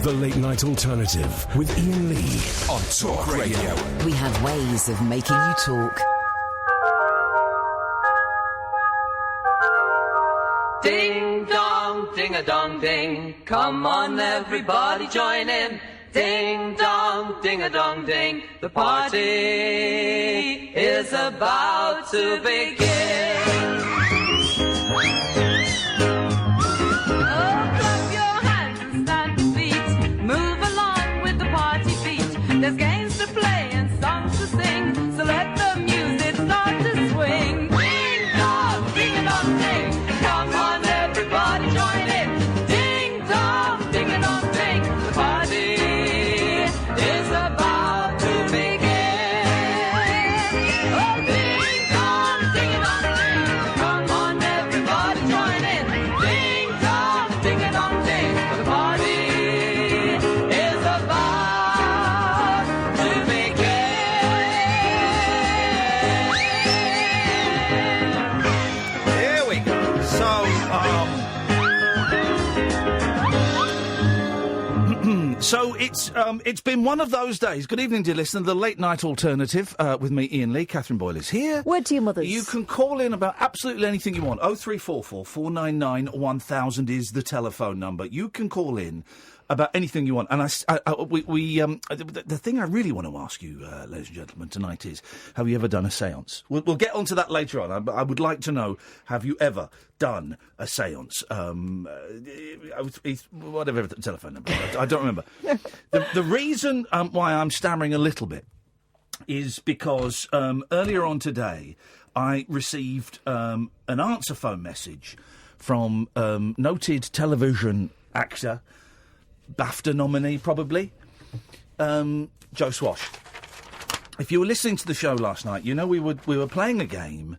The Late Night Alternative with Iain Lee on Talk Radio. We have ways of making you talk. Ding dong, ding a dong ding. Come on, everybody join in. Ding dong, ding a dong ding. The party is about to begin. There's games to play and songs to sing, so let the music start to swing. Ding dong, ding a dong ding. Come on, everybody join in. Ding dong, ding a dong ding. The party is about to begin. Oh, ding dong, ding a dong ding. Come on, everybody join in. Ding dong, ding a dong ding. The party is about. So it's been one of those days. Good evening, dear listener. The Late Night Alternative with me, Iain Lee. Katherine Boyle is here. Word to your mothers. You can call in about absolutely anything you want. 0344 499 1000 is the telephone number. You can call in about anything you want. And the thing I really want to ask you, ladies and gentlemen, tonight is: have you ever done a séance? We'll get onto that later on. I would like to know: have you ever done a séance? Whatever the telephone number. I don't remember. The reason why I'm stammering a little bit is because earlier on today I received an answer phone message from noted television actor, BAFTA nominee probably, Joe Swash. If you were listening to the show last night, you know we were playing a game.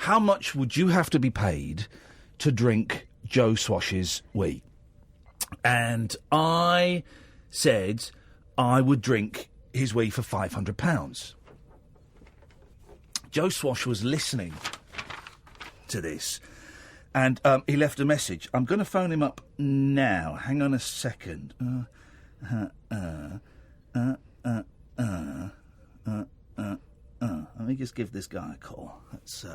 How much would you have to be paid to drink Joe Swash's wee? And I said I would drink his wee for £500. Joe Swash was listening to this, and he left a message. I'm going to phone him up now. Hang on a second. Let me just give this guy a call. Let's,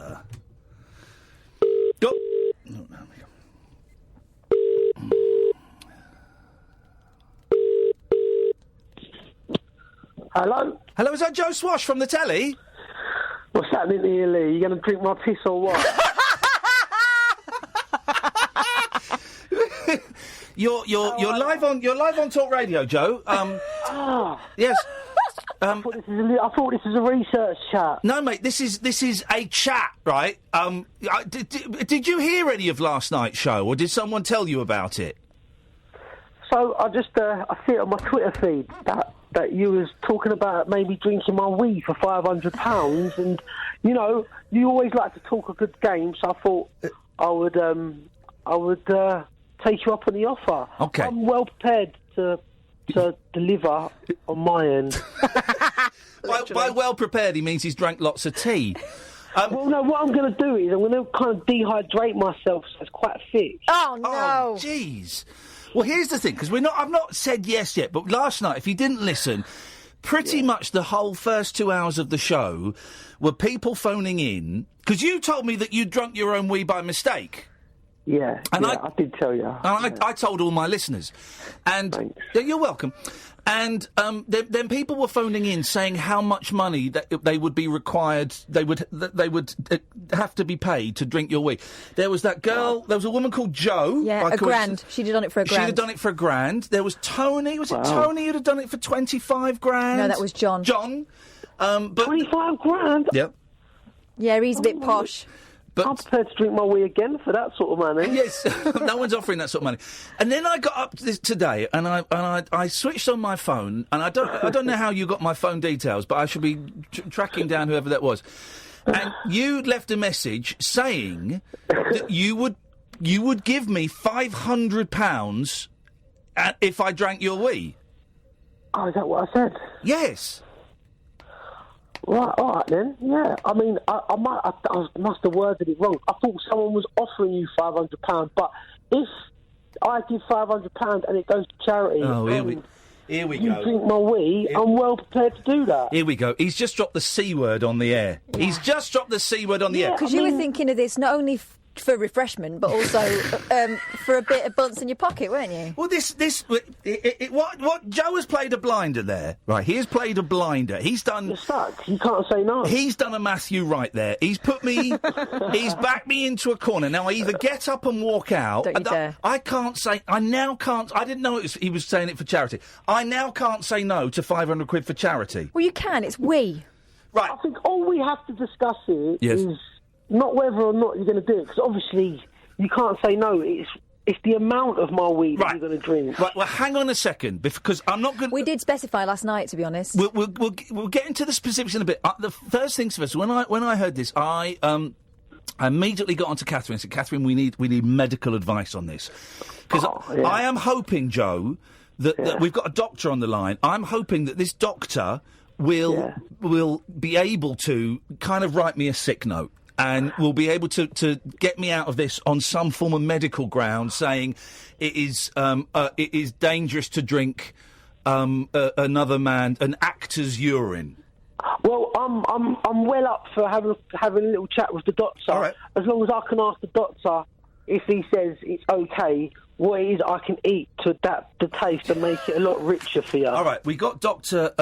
Oh, there we go. Hello? Hello, is that Joe Swash from the telly? What's happening here, Lee? You going to drink my piss or what? You're live on Talk Radio, Joe. Yes. I thought this was a research chat. No, mate, this is a chat, right? Did you hear any of last night's show, or did someone tell you about it? So I just I see it on my Twitter feed that you was talking about maybe drinking my wee for £500, and you know you always like to talk a good game, so I thought I would take you up on the offer. Okay. I'm well prepared to deliver on my end. By well prepared, he means he's drank lots of tea. Well, no, what I'm going to do is I'm going to kind of dehydrate myself so it's quite thick. Oh, no. Oh, jeez. Well, here's the thing, because I've not said yes yet, but last night, if you didn't listen, pretty much the whole first 2 hours of the show were people phoning in, because you told me that you'd drunk your own wee by mistake. Yeah, and I did tell you. I told all my listeners. And Thanks. You're welcome. And then people were phoning in saying how much money that they would be required, they would have to be paid to drink your wee. There was that girl, there was a woman called Jo. Yeah, a grand. She'd have done it for a grand. She'd have done it for a grand. There was Tony. Was it Tony who'd have done it for 25 grand? No, that was John. But 25 grand? Yep. Yeah, he's a bit posh. But I'm prepared to drink my wee again for that sort of money. Yes, no one's offering that sort of money. And then I got up today, and I switched on my phone, and I don't know how you got my phone details, but I should be tracking down whoever that was. And you left a message saying that you would give me £500 if I drank your wee. Oh, is that what I said? Yes. Right, all right then. Yeah, I mean, I must have worded it wrong. I thought someone was offering you £500, but if I give £500 and it goes to charity. Oh, here we You go. drink my wee, I'm well prepared to do that. Here we go. He's just dropped the C word on the air. He's just dropped the C word on the air. Because you were thinking of this not only for refreshment, but also for a bit of bunts in your pocket, weren't you? Well, what Joe has played a blinder there, right? He has played a blinder. He's done. You're stuck. You can't say no. He's done a Matthew right there. He's put me. He's backed me into a corner. Now I either get up and walk out. Don't you dare. I can't say. I now can't. I didn't know he was saying it for charity. I now can't say no to £500 for charity. Well, you can. It's we. Right. I think all we have to discuss here Yes. is not whether or not you're going to do it, because obviously you can't say no. It's the amount of my weed that you're going to drink. Right. Well, hang on a second, because I'm not going. We did specify last night, to be honest. We'll get into the specifics in a bit. The first things first. When I heard this, I immediately got onto Katherine and said, "Katherine, we need medical advice on this," because I am hoping, Joe, that we've got a doctor on the line. I'm hoping that this doctor will be able to kind of write me a sick note. And will be able to get me out of this on some form of medical ground, saying it is dangerous to drink an actor's urine. Well, I'm well up for having a little chat with the doctor. All right. As long as I can ask the doctor if he says it's okay, what it is I can eat to adapt the taste and make it a lot richer for you. All right, we got Dr.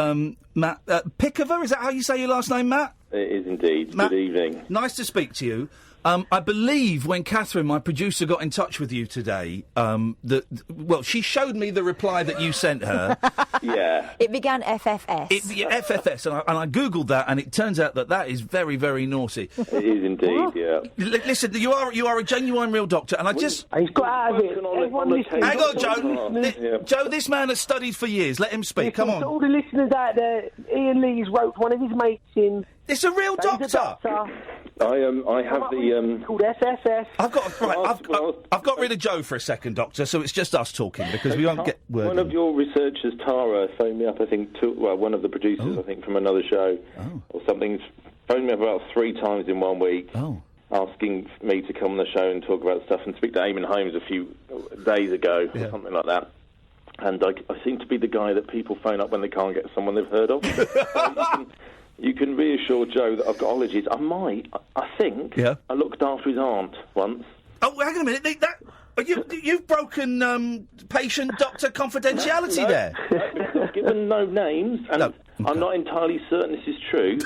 Matt Pickover. Is that how you say your last name, Matt? It is indeed. Matt, good evening. Nice to speak to you. I believe when Katherine, my producer, got in touch with you today, she showed me the reply that you sent her. Yeah. It began FFS. FFS, and I googled that, and it turns out that is very, very naughty. It is indeed, yeah. Listen, you are a genuine, real doctor, and I just... He's got out of it. Everyone listening. Hang on, Joe. Joe, this man has studied for years. Let him speak. Come on. To all the listeners out there, Iain Lee's wrote one of his mates in. It's a real doctor. I have the called SSS. I've got rid of Joe for a second, Doctor. So it's just us talking because we won't get word. One of your researchers, Tara, phoned me up. I think one of the producers, I think from another show or something, phoned me up about 3 times in 1 week, asking me to come on the show and talk about stuff and speak to Eamon Holmes a few days ago or something like that. And I seem to be the guy that people phone up when they can't get someone they've heard of. You can reassure Joe that I've got allergies. I think I looked after his aunt once. Oh, hang on a minute. You've broken patient-doctor confidentiality there. I've given no names, and I'm not entirely certain this is true.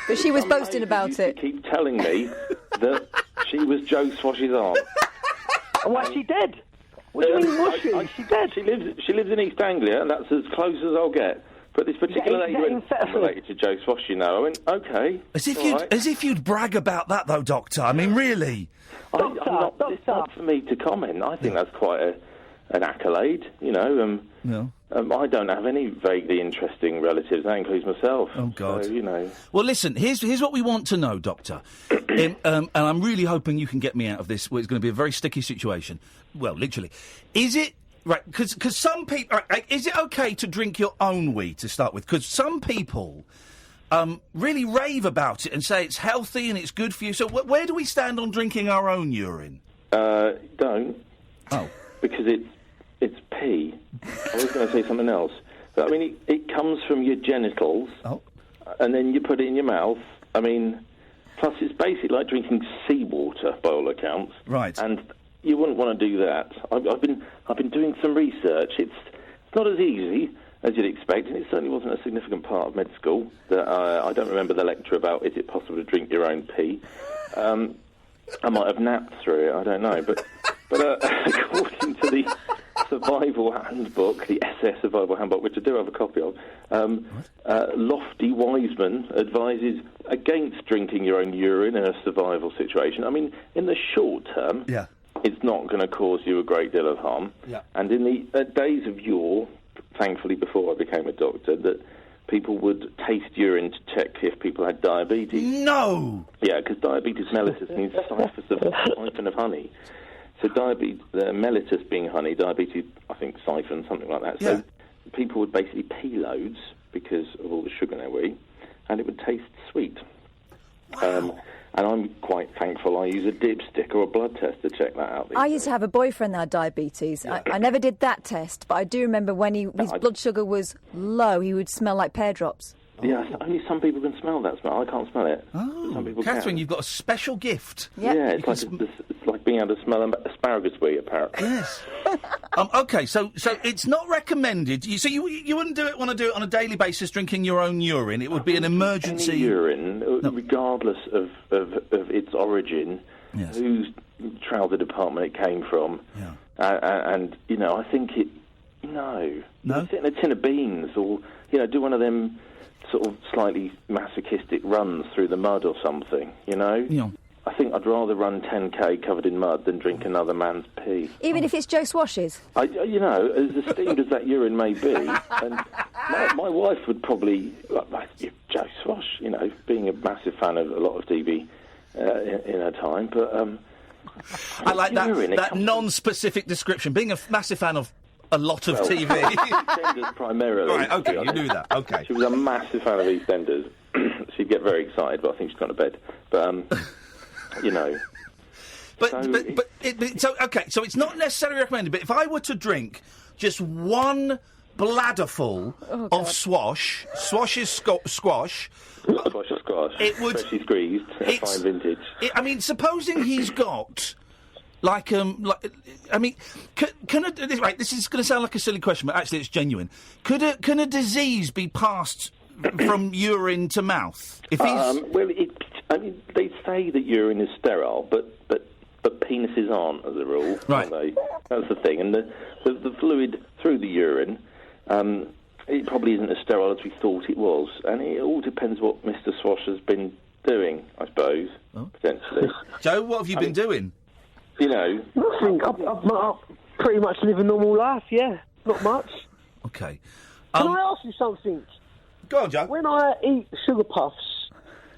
But she was boasting about it. Keep telling me that she was Joe Swash's aunt. Well, she dead. What do you mean, was she? She dead. She lives in East Anglia, and that's as close as I'll get. But this particular lady went related to Joe Swash, you know. I went, okay. As if you'd brag about that, though, Doctor. I mean, really. It's not for me to comment. I think that's quite an accolade, you know. I don't have any vaguely interesting relatives. That includes myself. Oh, God. So, you know. Well, listen, here's what we want to know, Doctor. And I'm really hoping you can get me out of this. It's going to be a very sticky situation. Well, literally. Is it... Right, because some people... is it okay to drink your own weed, to start with? Because some people really rave about it and say it's healthy and it's good for you. So where do we stand on drinking our own urine? Don't. Oh. Because it's pee. I was going to say something else. But, I mean, it comes from your genitals. Oh. And then you put it in your mouth. I mean, plus it's basically like drinking seawater, by all accounts. Right. And... you wouldn't want to do that. I've been doing some research. It's not as easy as you'd expect, and it certainly wasn't a significant part of med school. That I don't remember the lecture about is it possible to drink your own pee. I might have napped through it. I don't know, but according to the Survival Handbook, the SS Survival Handbook, which I do have a copy of, Lofty Wiseman advises against drinking your own urine in a survival situation. I mean, in the short term. Yeah. It's not going to cause you a great deal of harm. Yeah. And in the days of yore, thankfully before I became a doctor, that people would taste urine to check if people had diabetes. No! Yeah, because diabetes mellitus needs a siphon of honey. So mellitus being honey, diabetes, I think, siphon, something like that. So people would basically pee loads because of all the sugar in their wee, and it would taste sweet. Wow. And I'm quite thankful I use a dipstick or a blood test to check that out. I used to have a boyfriend that had diabetes. Yeah. I never did that test, but I do remember when his blood sugar was low, he would smell like pear drops. Yeah, only some people can smell that smell. I can't smell it. Oh, some people Catherine, can. you've got a special gift. Yep. Yeah, it's like being able to smell asparagus wheat, apparently. Yes. OK, so it's not recommended. You wouldn't want to do it on a daily basis, drinking your own urine. It would be an emergency. Any urine, regardless of its origin, Yes. whose trouser department it came from, and I think it. No. Sit in a tin of beans, or do one of them sort of slightly masochistic runs through the mud or something. Yeah. I think I'd rather run 10k covered in mud than drink another man's pee. Even if it's Joe Swash's? As esteemed as that urine may be, and my wife would probably, like Joe Swash, being a massive fan of a lot of TV in her time, but... I like that non-specific description. Being a massive fan of a lot of TV. EastEnders primarily. Right, OK, you knew that, OK. She was a massive fan of EastEnders. She'd get very excited, but I think she's gone to bed. But, So it's not necessarily recommended, but if I were to drink just one bladderful of Swash, Swash's squash... Swash or squash. It would... Freshly squeezed, fine vintage. Supposing he's got... Can this is going to sound like a silly question, but actually it's genuine. Can a disease be passed from urine to mouth? If he's... they say that urine is sterile, but penises aren't, as a rule, right? Aren't they? That's the thing. And the fluid through the urine, it probably isn't as sterile as we thought it was. And it all depends what Mr. Swash has been doing, I suppose, potentially. Joe, what have you been doing? Nothing. I've pretty much live a normal life, yeah. Not much. OK. Can I ask you something? Go on, Joe. When I eat sugar puffs,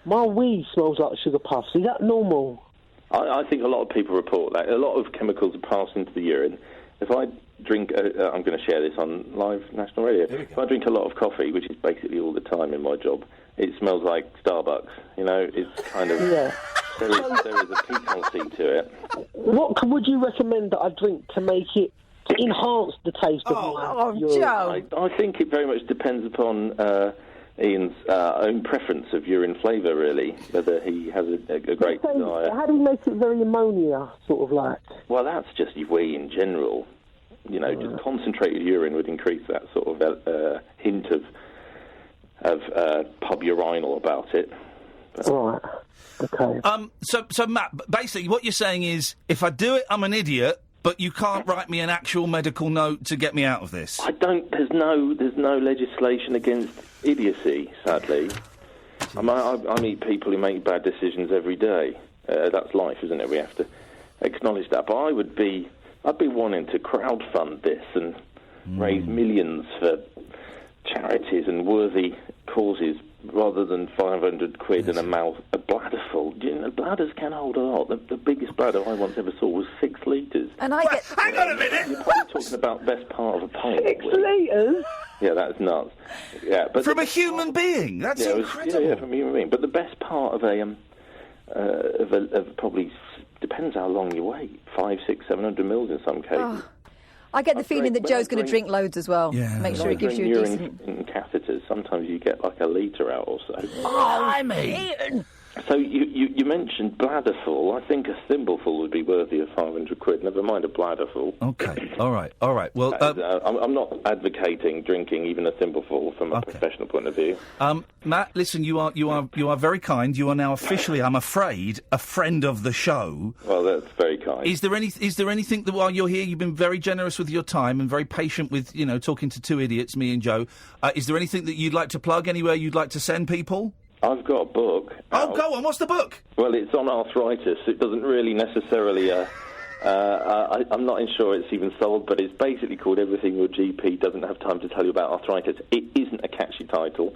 my wee smells like sugar puffs. Is that normal? I think a lot of people report that. A lot of chemicals are passed into the urine. If I drink... I'm going to share this on live national radio. If I drink a lot of coffee, which is basically all the time in my job, it smells like Starbucks. It's kind of... Yeah. There is a piquancy to it. What would you recommend that I drink to make it... to enhance the taste of my urine? Joe! I think it very much depends upon... Ian's own preference of urine flavour, really, whether he has a great desire. How do you make it very ammonia, sort of like? Well, that's just your wee in general. Just concentrated urine would increase that sort of hint of pub urinal about it. But... Right. Okay. So Matt, basically, what you're saying is, if I do it, I'm an idiot. But you can't write me an actual medical note to get me out of this. There's no legislation against idiocy, sadly. I meet people who make bad decisions every day. That's life, isn't it? We have to acknowledge that. But I'd be wanting to crowdfund this and raise millions for charities and worthy causes, rather than 500 quid and a bladder full. Bladders can hold a lot. The biggest bladder I once ever saw was 6 litres. And hang on a minute! You're probably talking about best part of a pint. 6 litres? Yeah, that's nuts. Yeah, but from a human being? That's incredible. Yeah, from a human being. But the best part of probably, depends how long you wait, 500, 600, 700 mils in some cases. Oh. I get the feeling that Joe's going to drink loads as well. Yeah. Make sure he gives you a decent... in catheters, sometimes you get like a litre out or so. I mean... So you mentioned bladderful. I think a thimbleful would be worthy of 500 quid. Never mind a bladderful. OK, all right. Well, I'm not advocating drinking even a thimbleful from a professional point of view. Matt, listen, you are very kind. You are now officially, I'm afraid, a friend of the show. Well, that's very kind. Is there anything that while you're here, you've been very generous with your time and very patient with talking to two idiots, me and Joe. Is there anything that you'd like to plug? Anywhere you'd like to send people? I've got a book. Oh, go on. What's the book? Well, it's on arthritis. It doesn't really necessarily... I'm not sure it's even sold, but it's basically called Everything Your GP Doesn't Have Time to Tell You About Arthritis. It isn't a catchy title.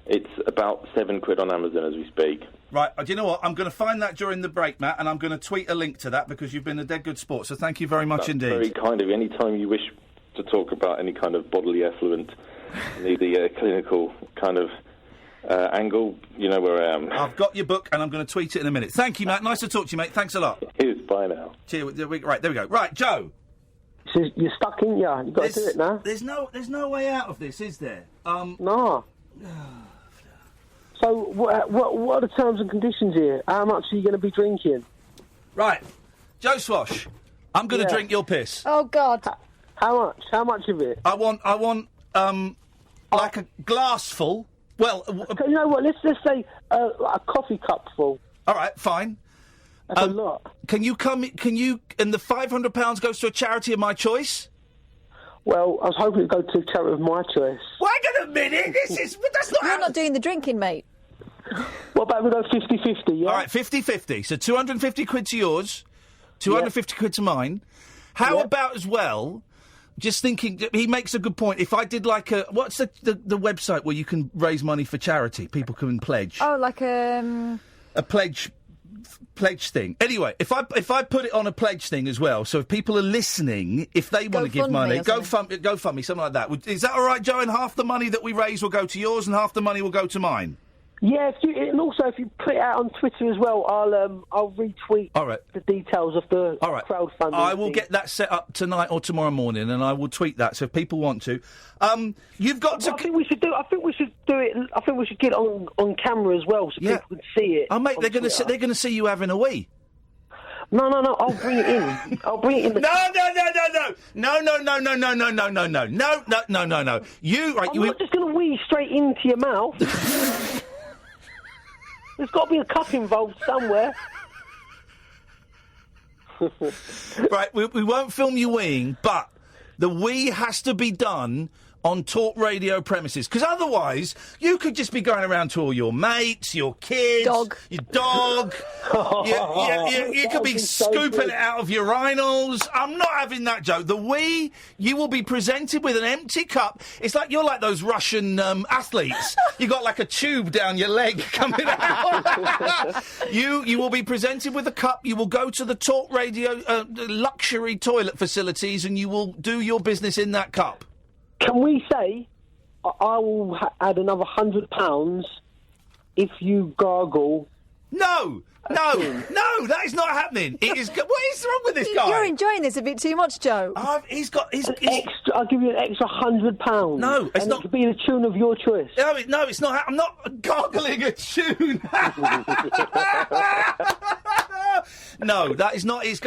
It's about £7 on Amazon as we speak. Right. Do you know what? I'm going to find that during the break, Matt, and I'm going to tweet a link to that because you've been a dead good sport. So thank you very much indeed. Very kind of you. Any time you wish to talk about any kind of bodily effluent, the clinical kind of angle, you know where I am. I've got your book, and I'm going to tweet it in a minute. Thank you, Matt. Nice to talk to you, mate. Thanks a lot. Cheers, bye now. Cheers. Right, there we go. Right, Joe. So you're stuck in, yeah. You've got to do it now. There's no way out of this, is there? No. So what are the terms and conditions here? How much are you going to be drinking? Right, Joe Swash. I'm going to drink your piss. Oh, God. How much? How much of it? I want like a glassful. Well, you know what? Let's say a coffee cup full. All right, fine. That's a lot. Can you and the £500 goes to a charity of my choice? Well, I was hoping to go to a charity of my choice. Wait a minute, that's not... You're not doing the drinking, mate. What about we go 50-50, yeah? All right, 50-50. So 250 quid to yours, 250 quid to mine. How about as well, just thinking, he makes a good point, if I did like a... What's the website where you can raise money for charity? People can pledge. Oh, like a pledge thing. Anyway, if I put it on a pledge thing as well, so if people are listening, if they want to give money, GoFundMe, something like that. Is that all right, Joe? And half the money that we raise will go to yours, and half the money will go to mine. Yeah, and also if you put it out on Twitter as well, I'll retweet the details of the crowdfunding. I will get that set up tonight or tomorrow morning, and I will tweet that. So if people want to, you've got to. I think we should do it. I think we should get it on camera as well, so people can see it. Oh, mate, they're going to see you having a wee. No. I'll bring it in. I'll bring it in. No. I'm not just going to wee straight into your mouth. There's got to be a cup involved somewhere. Right, we won't film you weeing, but the wee has to be done on Talk Radio premises, because otherwise you could just be going around to all your mates, your kids, your dog. You could be scooping it out of urinals. I'm not having that, Joe. The wee, you will be presented with an empty cup. It's like you're like those Russian athletes. You got like a tube down your leg coming out. You will be presented with a cup. You will go to the Talk Radio luxury toilet facilities, and you will do your business in that cup. Can we say I will add another £100 if you gargle? No, that is not happening. It is. What is wrong with this guy? You're enjoying this a bit too much, Joe. I'll give you an extra £100. No, it's not. It could be the tune of your choice. No, it's not. I'm not gargling a tune. No, that is not. It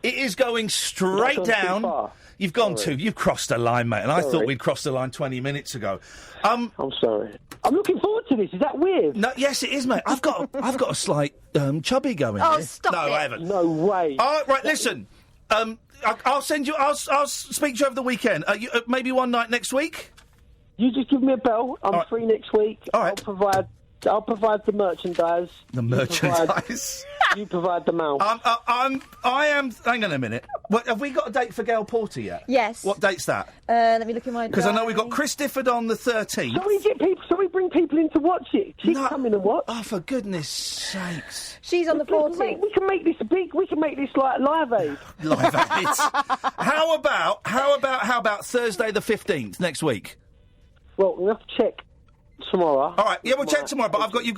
is going straight down. You've gone you've crossed the line, mate, and I thought we'd crossed the line 20 minutes ago. I'm sorry. I'm looking forward to this. Is that weird? No, yes, it is, mate. I've got a slight chubby going. Oh, here. stop No, it. I haven't. No way. Right, listen. I'll send you. I'll speak to you over the weekend. Maybe one night next week. You just give me a bell. I'm free next week. All right. I'll provide the merchandise. The merchandise. You provide the mouth. I am. Hang on a minute. Have we got a date for Gail Porter yet? Yes. What date's that? Let me look in my. Because I know we've got Chris Difford on the 13th. Shall we bring people in to watch it? She's coming and watch. Oh, for goodness sakes! She's on the 14th. We can make this big. We can make this like Live Aid. Live Aid. How about Thursday the 15th next week? Well, we'll have to check tomorrow. All right. Yeah, we'll check tomorrow. But I've got you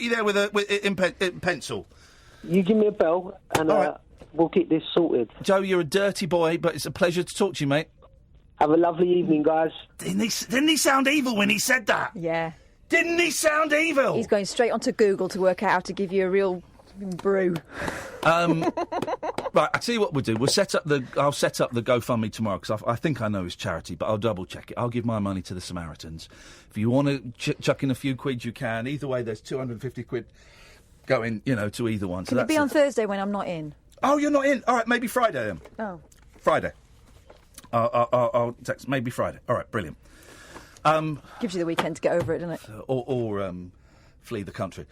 there with in pencil. You give me a bell, and we'll get this sorted. Joe, you're a dirty boy, but it's a pleasure to talk to you, mate. Have a lovely evening, guys. Didn't he sound evil when he said that? Yeah. Didn't he sound evil? He's going straight onto Google to work out how to give you a real brew. Right, I'll tell you what we'll do. I'll set up the GoFundMe tomorrow, because I think I know his charity, but I'll double check it. I'll give my money to the Samaritans. If you want to chuck in a few quid, you can. Either way, there's 250 quid going, to either one. Can it be on Thursday when I'm not in? Oh, you're not in? All right, maybe Friday then. Oh. Friday. I'll text. Maybe Friday. All right, brilliant. Gives you the weekend to get over it, doesn't it? Or flee the country.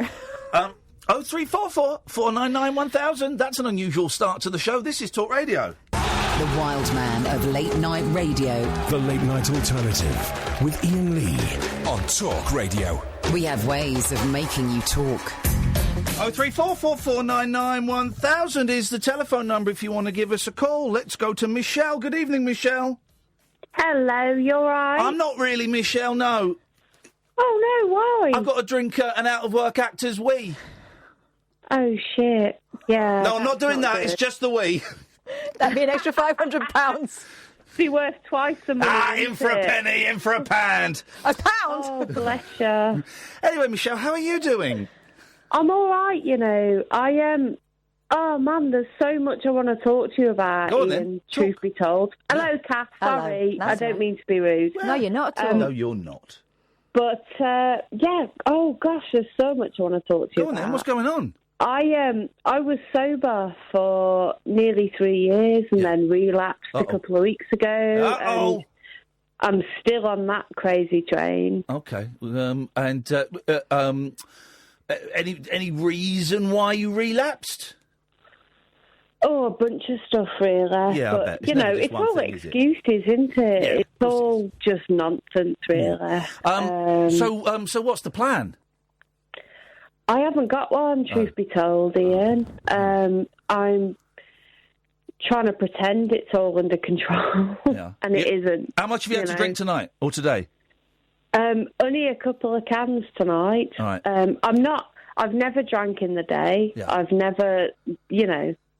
0344 499 1000. That's an unusual start to the show. This is Talk Radio. The wild man of late night radio. The Late Night Alternative with Iain Lee on Talk Radio. We have ways of making you talk. 0344 499 1000 is the telephone number if you want to give us a call. Let's go to Michelle. Good evening, Michelle. Hello, you all right? I'm not really Michelle, no. Oh, no, why? I've got to drink an out-of-work actor's wee. Oh, shit. Yeah. No, I'm not doing that. good. It's just the wee. That'd be an extra £500. Be worth twice the money. In for a penny, in for a pound. A pound? Oh, bless you. Anyway, Michelle, how are you doing? I'm all right, you know. I am. Oh, man, there's so much I want to talk to you about, Go on, Ian, then. truth be told. Hello, Kath. Hello. Sorry, That's I don't right. mean to be rude. No, you're not at all. No, you're not. But, yeah, oh, gosh, there's so much I want to talk to you Go on, about. then. What's going on? I was sober for nearly 3 years and then relapsed a couple of weeks ago. Uh-oh. And I'm still on that crazy train. Okay. Any reason why you relapsed? Oh, a bunch of stuff, really. Yeah, I but, bet. It's you never know, just it's one all thing, is it? excuses, isn't it? Yeah, It's all just nonsense, really. So what's the plan? I haven't got one, truth be told, Ian. I'm trying to pretend it's all under control, and it isn't. How much have you had to drink tonight or today? Only a couple of cans tonight. All right. I've never drank in the day. Yeah. I've never,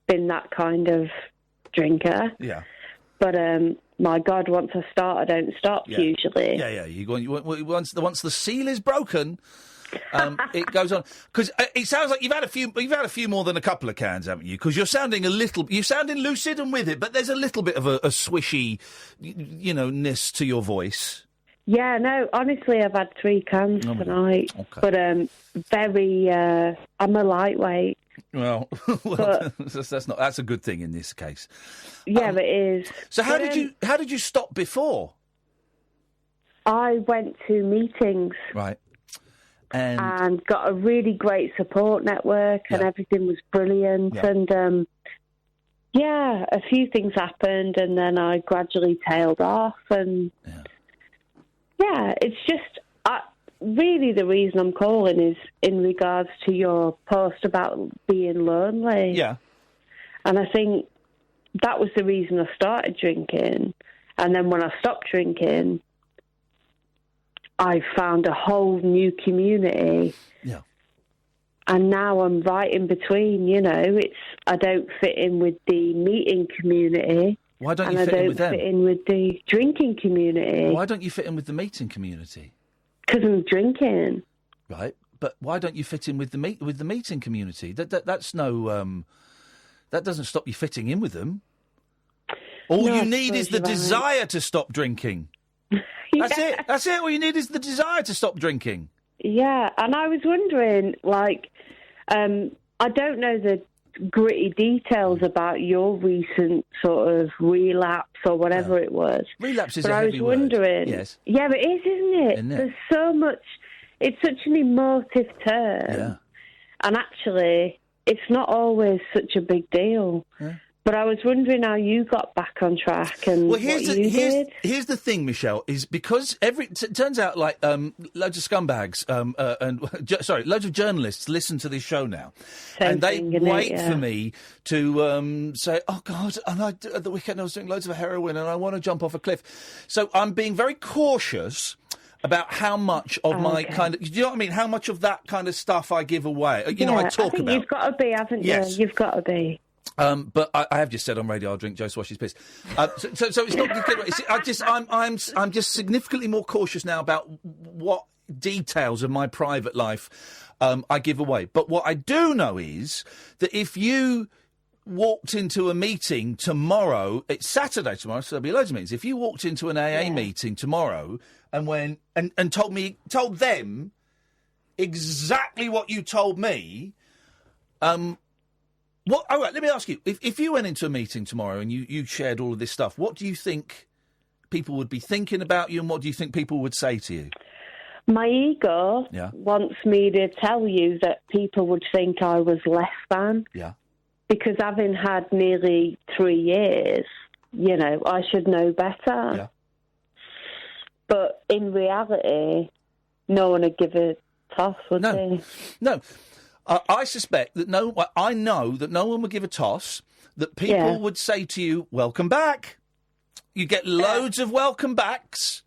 been that kind of drinker. Yeah. But my God, once I start, I don't stop. Usually. Yeah. Once the seal is broken, it goes on. Because it sounds like you've had a few more than a couple of cans, haven't you? Because you're sounding lucid and with it, but there's a little bit of a swishy, ness to your voice. Yeah, no, honestly, I've had 3 cans tonight. Okay. But I'm a lightweight. Well, that's a good thing in this case. Yeah, it is. So how did you stop before? I went to meetings. Right. And got a really great support network, and everything was brilliant. Yeah. And a few things happened, and then I gradually tailed off. And it's just really the reason I'm calling is in regards to your post about being lonely. Yeah. And I think that was the reason I started drinking. And then when I stopped drinking, I found a whole new community. Yeah. And now I'm right in between, I don't fit in with the meeting community. Why don't you fit in with them? I don't fit in with the drinking community. Why don't you fit in with the meeting community? Because I'm drinking. Right, but why don't you fit in with the meeting community? That's no. That doesn't stop you fitting in with them. All you need is the desire to stop drinking. That's it. That's it. All you need is the desire to stop drinking. Yeah, and I was wondering, I don't know the gritty details about your recent sort of relapse or whatever it was. Relapse is but a heavy word. I was wondering. Yes. Yeah, but it is, isn't it? Isn't it? There's so much. It's such an emotive term. Yeah. And actually, it's not always such a big deal. Yeah. But I was wondering how you got back on track and what you did. Here's the thing, Michelle, is because it turns out like loads of scumbags loads of journalists listen to this show now, and they wait for me to say, "Oh God!" And at the weekend I was doing loads of heroin, and I want to jump off a cliff. So I'm being very cautious about how much of my kind of, do you know what I mean? How much of that kind of stuff I give away. I talk about. You've got to be, haven't you? Yes. You've got to be. But I have just said on radio I'll drink Joe Swash's piss. So it's not. I'm just significantly more cautious now about what details of my private life I give away. But what I do know is that if you walked into a meeting tomorrow, it's Saturday tomorrow, so there'll be loads of meetings. If you walked into an AA meeting tomorrow and told them exactly what you told me, all right, let me ask you, if you went into a meeting tomorrow and you shared all of this stuff, what do you think people would be thinking about you, and what do you think people would say to you? My ego wants me to tell you that people would think I was less than. Yeah. Because having had nearly 3 years, I should know better. Yeah. But in reality, no one would give a toss, would they? No. I suspect that I know that no one would give a toss, that people would say to you, welcome back. You get loads of welcome backs.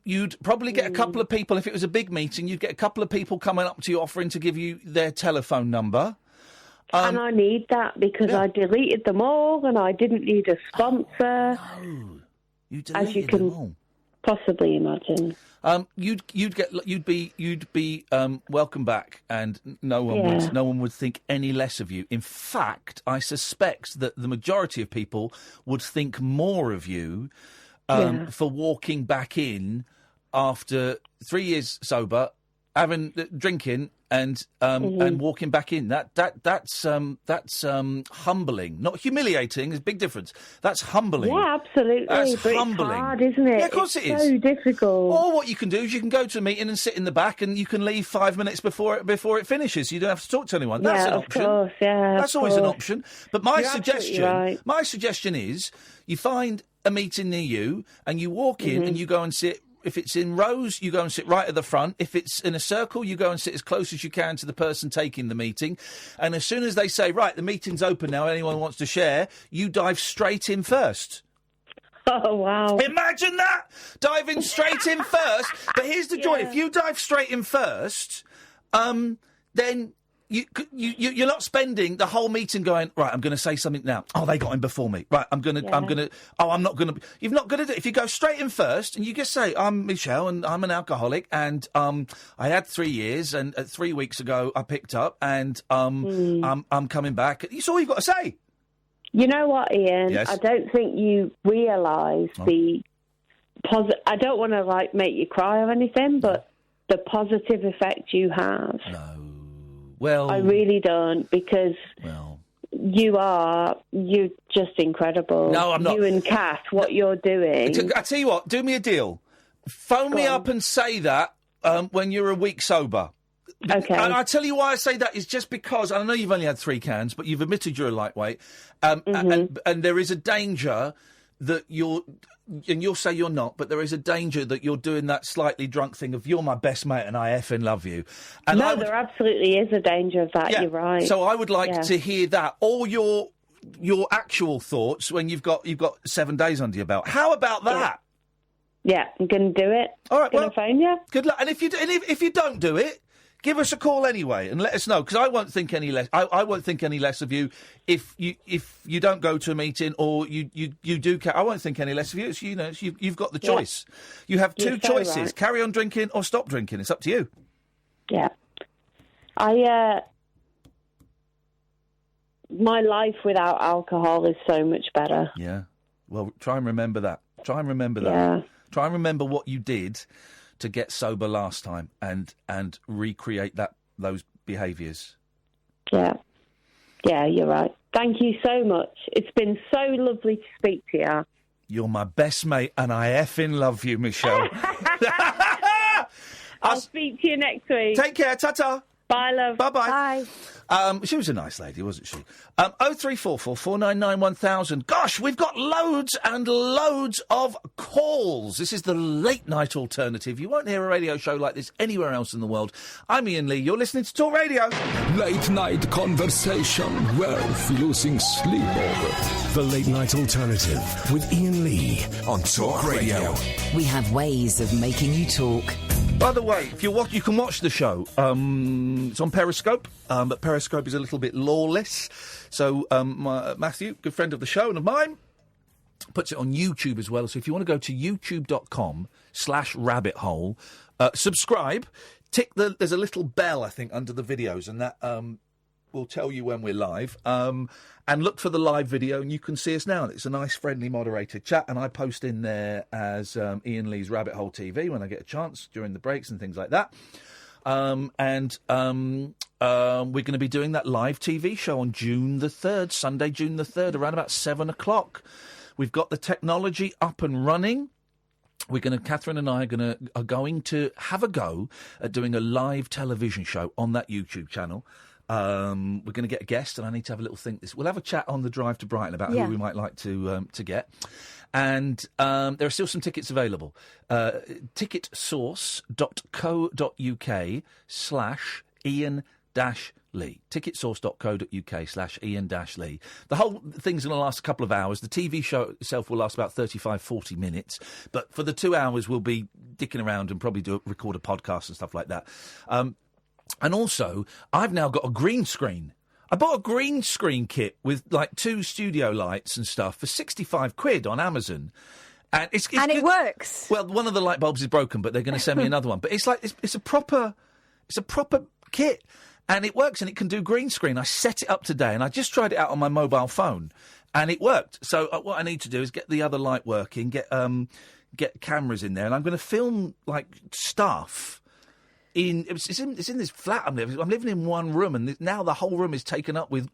You'd probably get a couple of people, if it was a big meeting, you'd get a couple of people coming up to you offering to give you their telephone number. And I need that because I deleted them all and I didn't need a sponsor. No, you deleted as you can them all. Possibly imagine. You'd be welcome back, and no one would think any less of you. In fact, I suspect that the majority of people would think more of you for walking back in after 3 years sober, drinking and walking back in. That's humbling, not humiliating. There's a big difference. That's humbling. Yeah, absolutely. That's but humbling. It's hard, isn't it? Yeah, of course it's it is. So difficult. Or what you can do is you can go to a meeting and sit in the back, and you can leave 5 minutes before it finishes. You don't have to talk to anyone. That's an option. Course, That's always an option. But my You're suggestion is you find a meeting near you and you walk in and you go and sit. If it's in rows, you go and sit right at the front. If it's in a circle, you go and sit as close as you can to the person taking the meeting. And as soon as they say, right, the meeting's open now, anyone wants to share, you dive straight in first. Oh, wow. Imagine that! Diving straight in first. But here's the joy. If you dive straight in first, then you're not spending the whole meeting going, right, I'm going to say something now. Oh, they got in before me. Right, I'm not going to... You've not got to do it. If you go straight in first and you just say, I'm Michelle and I'm an alcoholic and I had 3 years and 3 weeks ago I picked up and I'm coming back. It's all you've got to say. You know what, Ian? Yes? I don't think you realise the I don't want to, make you cry or anything, but the positive effect you have. No. Well, I really don't, because you're just incredible. No, I'm not. You and Kath, what you're doing. I tell you what, do me a deal. Phone me up and say that when you're a week sober. Okay. And I tell you why I say that is just because, I know you've only had 3 cans, but you've admitted you're a lightweight, and there is a danger that you'll say you're not, but there is a danger that you're doing that slightly drunk thing of you're my best mate and I effing love you. And there absolutely is a danger of that, you're right. So I would like to hear that, or your actual thoughts when you've got 7 days under your belt. How about that? Yeah, I'm going to do it. All right, going to phone you. Good luck. And if you don't do it, give us a call anyway and let us know, because I won't think any less. I won't think any less of you if you don't go to a meeting or you do. I won't think any less of you. It's, you've got the choice. You have 2 choices: right. Carry on drinking or stop drinking. It's up to you. Yeah, my life without alcohol is so much better. Yeah. Well, try and remember that. Try and remember that. Yeah. Try and remember what you did to get sober last time and recreate those behaviours. Yeah. Yeah, you're right. Thank you so much. It's been so lovely to speak to you. You're my best mate and I effing love you, Michelle. I'll speak to you next week. Take care. Ta-ta. Bye, love. Bye-bye. Bye. She was a nice lady, wasn't she? 0344 499 1000. Gosh, we've got loads and loads of calls. This is the late night alternative. You won't hear a radio show like this anywhere else in the world. I'm Iain Lee. You're listening to Talk Radio. Late night conversation worth losing sleep over. The late night alternative with Iain Lee on Talk Radio. We have ways of making you talk. By the way, if you can watch the show. It's on Periscope, but Periscope is a little bit lawless. So Matthew, good friend of the show and of mine, puts it on YouTube as well. So if you want to go to youtube.com/rabbithole, subscribe, there's a little bell, I think, under the videos, and that will tell you when we're live. And look for the live video, and you can see us now. It's a nice, friendly, moderated chat, and I post in there as Iain Lee's Rabbit Hole TV when I get a chance during the breaks and things like that. We're going to be doing that live TV show on June the 3rd, Sunday, June the 3rd, around about 7 o'clock. We've got the technology up and running. Katherine and I are going to have a go at doing a live television show on that YouTube channel. We're going to get a guest, and I need to have a little think. We'll have a chat on the drive to Brighton about who we might like to get. And there are still some tickets available. Ticketsource.co.uk/Iain Lee. Ticketsource.co.uk/Iain-Lee. The whole thing's going to last a couple of hours. The TV show itself will last about 35, 40 minutes. But for the 2 hours, we'll be dicking around and probably record a podcast and stuff like that. And also, I've now got a green screen. I bought a green screen kit with, like, 2 studio lights and stuff for £65 on Amazon. And it works. Well, one of the light bulbs is broken, but they're going to send me another one. But it's like it's a proper kit, and it works, and it can do green screen. I set it up today, and I just tried it out on my mobile phone, and it worked. So what I need to do is get the other light working, get cameras in there, and I'm going to film like stuff. It's in this flat I'm living. I'm living in one room, and now the whole room is taken up with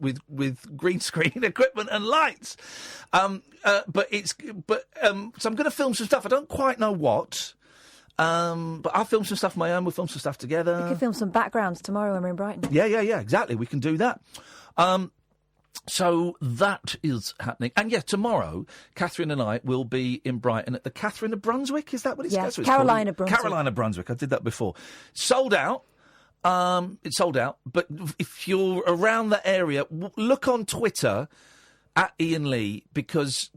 green screen equipment and lights. So I'm going to film some stuff. I don't quite know what, but I'll film some stuff of my own. We'll film some stuff together. We can film some backgrounds tomorrow when we're in Brighton. Yeah, exactly. We can do that. So that is happening. And yeah, tomorrow, Katherine and I will be in Brighton at the Katherine of Brunswick. Is that what it's called? Yes, Carolina Brunswick. Carolina Brunswick. I did that before. Sold out. It's sold out. But if you're around the area, look on Twitter at Iain Lee, because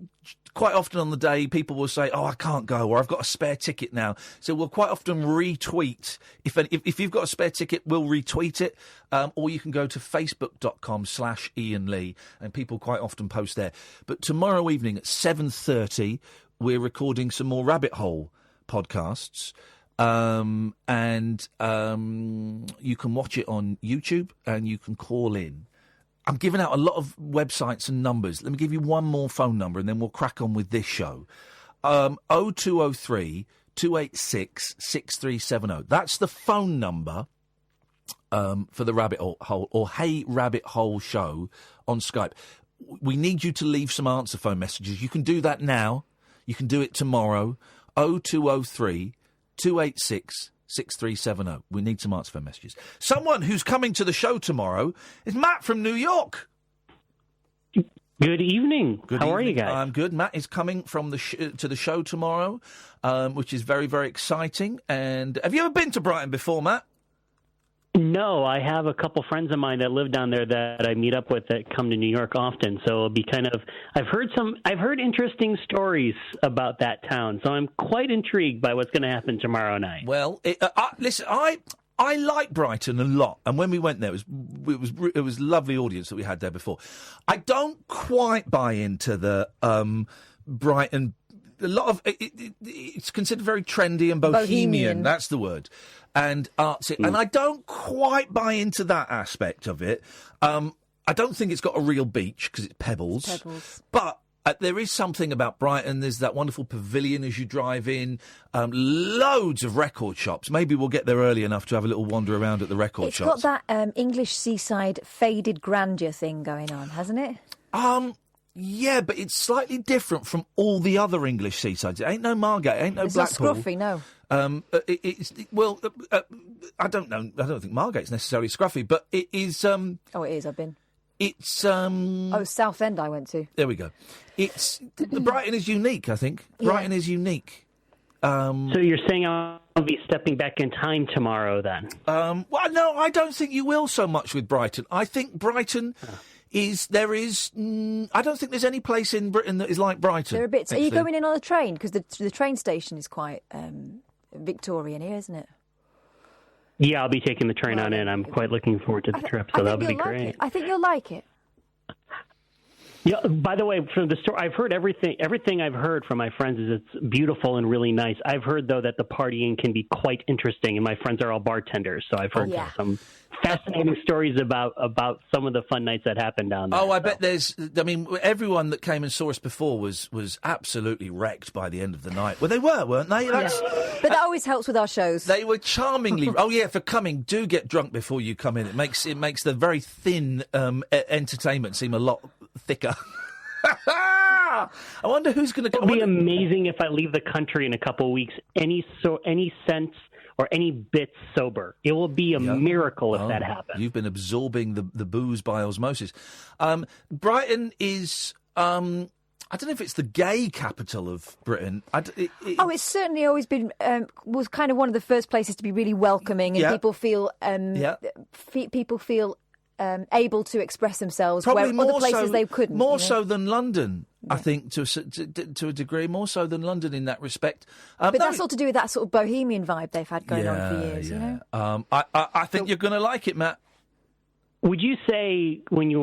quite often on the day, people will say, "Oh, I can't go," or "I've got a spare ticket now." So we'll quite often retweet. If you've got a spare ticket, we'll retweet it. Or you can go to facebook.com/Iain Lee, and people quite often post there. But tomorrow evening at 7:30, we're recording some more Rabbit Hole podcasts. And you can watch it on YouTube, and you can call in. I'm giving out a lot of websites and numbers. Let me give you one more phone number, and then we'll crack on with this show. 0203 286 6370. That's the phone number for the Rabbit Hole, or Hey Rabbit Hole Show on Skype. We need you to leave some answer phone messages. You can do that now. You can do it tomorrow. 0203 286 6370. We need some answer phone messages. Someone who's coming to the show tomorrow is Matt from New York. Good evening. How are you guys? I'm good. Matt is coming from to the show tomorrow, which is very, very exciting. And have you ever been to Brighton before, Matt? No, I have a couple friends of mine that live down there that I meet up with that come to New York often. So it'll be kind of, I've heard interesting stories about that town. So I'm quite intrigued by what's going to happen tomorrow night. Well, listen, I like Brighton a lot, and when we went there, it was a lovely audience that we had there before. I don't quite buy into the Brighton. A lot of it's considered very trendy and bohemian. That's the word, and artsy. And I don't quite buy into that aspect of it. I don't think it's got a real beach because it's pebbles. But there is something about Brighton. There's that wonderful pavilion as you drive in. Loads of record shops. Maybe we'll get there early enough to have a little wander around at the record shops. It's got that English seaside faded grandeur thing going on, hasn't it? Yeah, but it's slightly different from all the other English seasides. It ain't no Margate, it ain't no Blackpool. It's not scruffy, no. I don't know. I don't think Margate's necessarily scruffy, but it is. Oh, it is. I've been. It's. Southend I went to. There we go. It's Brighton is unique. I think Brighton is unique. So you're saying I'll be stepping back in time tomorrow, then? Well, no, I don't think you will so much with Brighton. I think Brighton. I don't think there's any place in Britain that is like Brighton. There are bits. Are you going in on a train? Because the train station is quite Victorian here, isn't it? Yeah, I'll be taking the train on in. I'm quite looking forward to the trip, so that'll be great. I think you'll like it. Yeah. By the way, from the story, I've heard everything. Everything I've heard from my friends is it's beautiful and really nice. I've heard though that the partying can be quite interesting, and my friends are all bartenders, so I've heard some fascinating stories about some of the fun nights that happened down there. Oh, I bet there's. I mean, everyone that came and saw us before was absolutely wrecked by the end of the night. Well, they weren't they? But that always helps with our shows. They were charmingly. Oh yeah, for coming, do get drunk before you come in. It makes the very thin entertainment seem a lot thicker. I wonder who's going to. It would be amazing if I leave the country in a couple of weeks. Any sense or any bit sober. It will be a miracle if that happens. You've been absorbing the booze by osmosis. Brighton is. I don't know if it's the gay capital of Britain. It's certainly always been was kind of one of the first places to be really welcoming, and people feel able to express themselves. Probably where other places they couldn't. More so than London, I think, to a degree. More so than London in that respect. But that's all to do with that sort of bohemian vibe they've had going on for years. Yeah. You know. I think you're going to like it, Matt. Would you say when you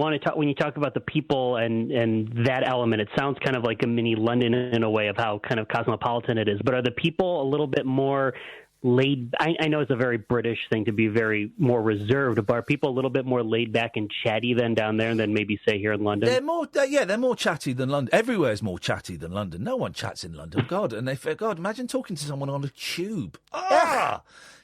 talk about the people and that element, it sounds kind of like a mini London in a way of how kind of cosmopolitan it is. But are the people a little bit more laid? I know it's a very British thing to be very more reserved, but are people a little bit more laid back and chatty than down there than maybe say here in London? They're more chatty than London. Everywhere's more chatty than London. No one chats in London. God, imagine talking to someone on a tube.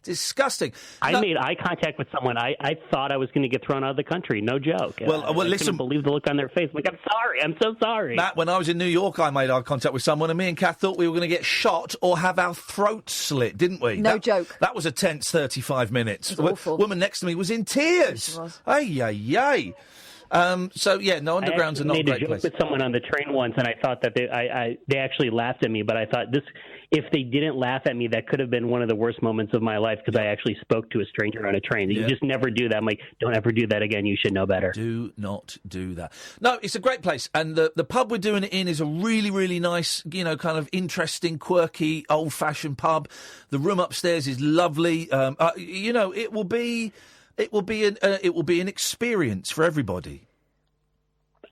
Disgusting. I made eye contact with someone. I thought I was going to get thrown out of the country. No joke. Well, I listen. couldn't believe the look on their face. I'm like, I'm sorry. I'm so sorry. Matt, when I was in New York, I made eye contact with someone, and me and Kath thought we were going to get shot or have our throats slit, didn't we? No joke. That was a tense 35 minutes. It was awful. Woman next to me was in tears. Ay. So, no, undergrounds are not a great place. I made a joke with someone on the train once, and I thought that they actually laughed at me, but I thought if they didn't laugh at me, that could have been one of the worst moments of my life because I actually spoke to a stranger on a train. You just never do that. I'm like, don't ever do that again. You should know better. Do not do that. No, it's a great place. And the pub we're doing it in is a really, really nice, kind of interesting, quirky, old-fashioned pub. The room upstairs is lovely. It will be an experience for everybody.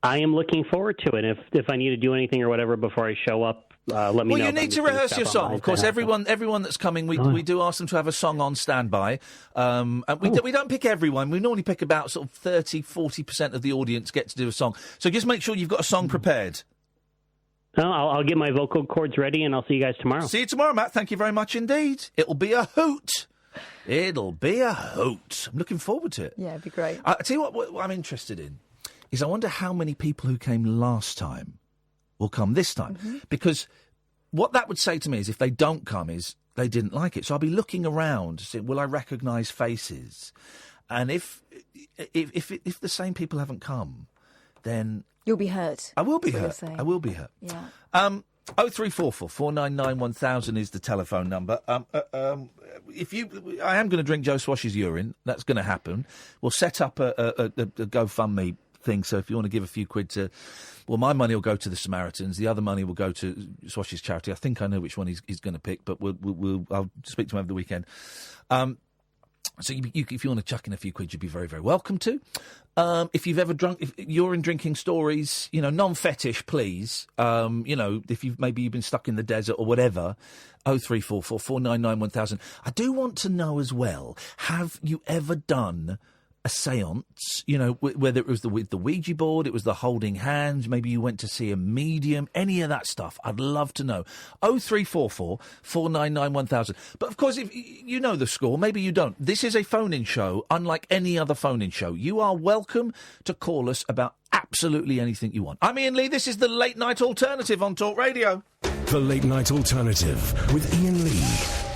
I am looking forward to it. If I need to do anything or whatever before I show up, let me know. Well, you need to rehearse your song. Of course, everyone that's coming, we do ask them to have a song on standby. And we don't pick everyone. We normally pick about sort of 30-40% of the audience get to do a song. So just make sure you've got a song prepared. I'll get my vocal cords ready, and I'll see you guys tomorrow. See you tomorrow, Matt. Thank you very much indeed. It'll be a hoot. It'll be a hoot. I'm looking forward to it. Yeah, it'd be great. I'll tell you what I'm interested in is I wonder how many people who came last time will come this time. Mm-hmm. Because what that would say to me is if they don't come is they didn't like it. So I'll be looking around to see, will I recognise faces? And if the same people haven't come, then... You'll be hurt. I will be hurt. I will be hurt. Yeah. 0344 499 1000 is the telephone number. I am going to drink Joe Swash's urine. That's going to happen. We'll set up a GoFundMe thing. So if you want to give a few quid to, well, my money will go to the Samaritans. The other money will go to Swash's charity. I think I know which one he's going to pick, but I'll speak to him over the weekend. So if you want to chuck in a few quid, you'd be very, very welcome to. If you've ever drunk, if you're in drinking stories, non-fetish, please. If you've been stuck in the desert or whatever, 0344 499 1000. I do want to know as well, have you ever done a séance, whether it was with the Ouija board, it was the holding hands, maybe you went to see a medium, any of that stuff. I'd love to know. 0344 499 1000. But of course, if you know the score, maybe you don't. This is a phone-in show, unlike any other phone-in show. You are welcome to call us about absolutely anything you want. I'm Iain Lee. This is the Late Night Alternative on Talk Radio. The Late Night Alternative with Iain Lee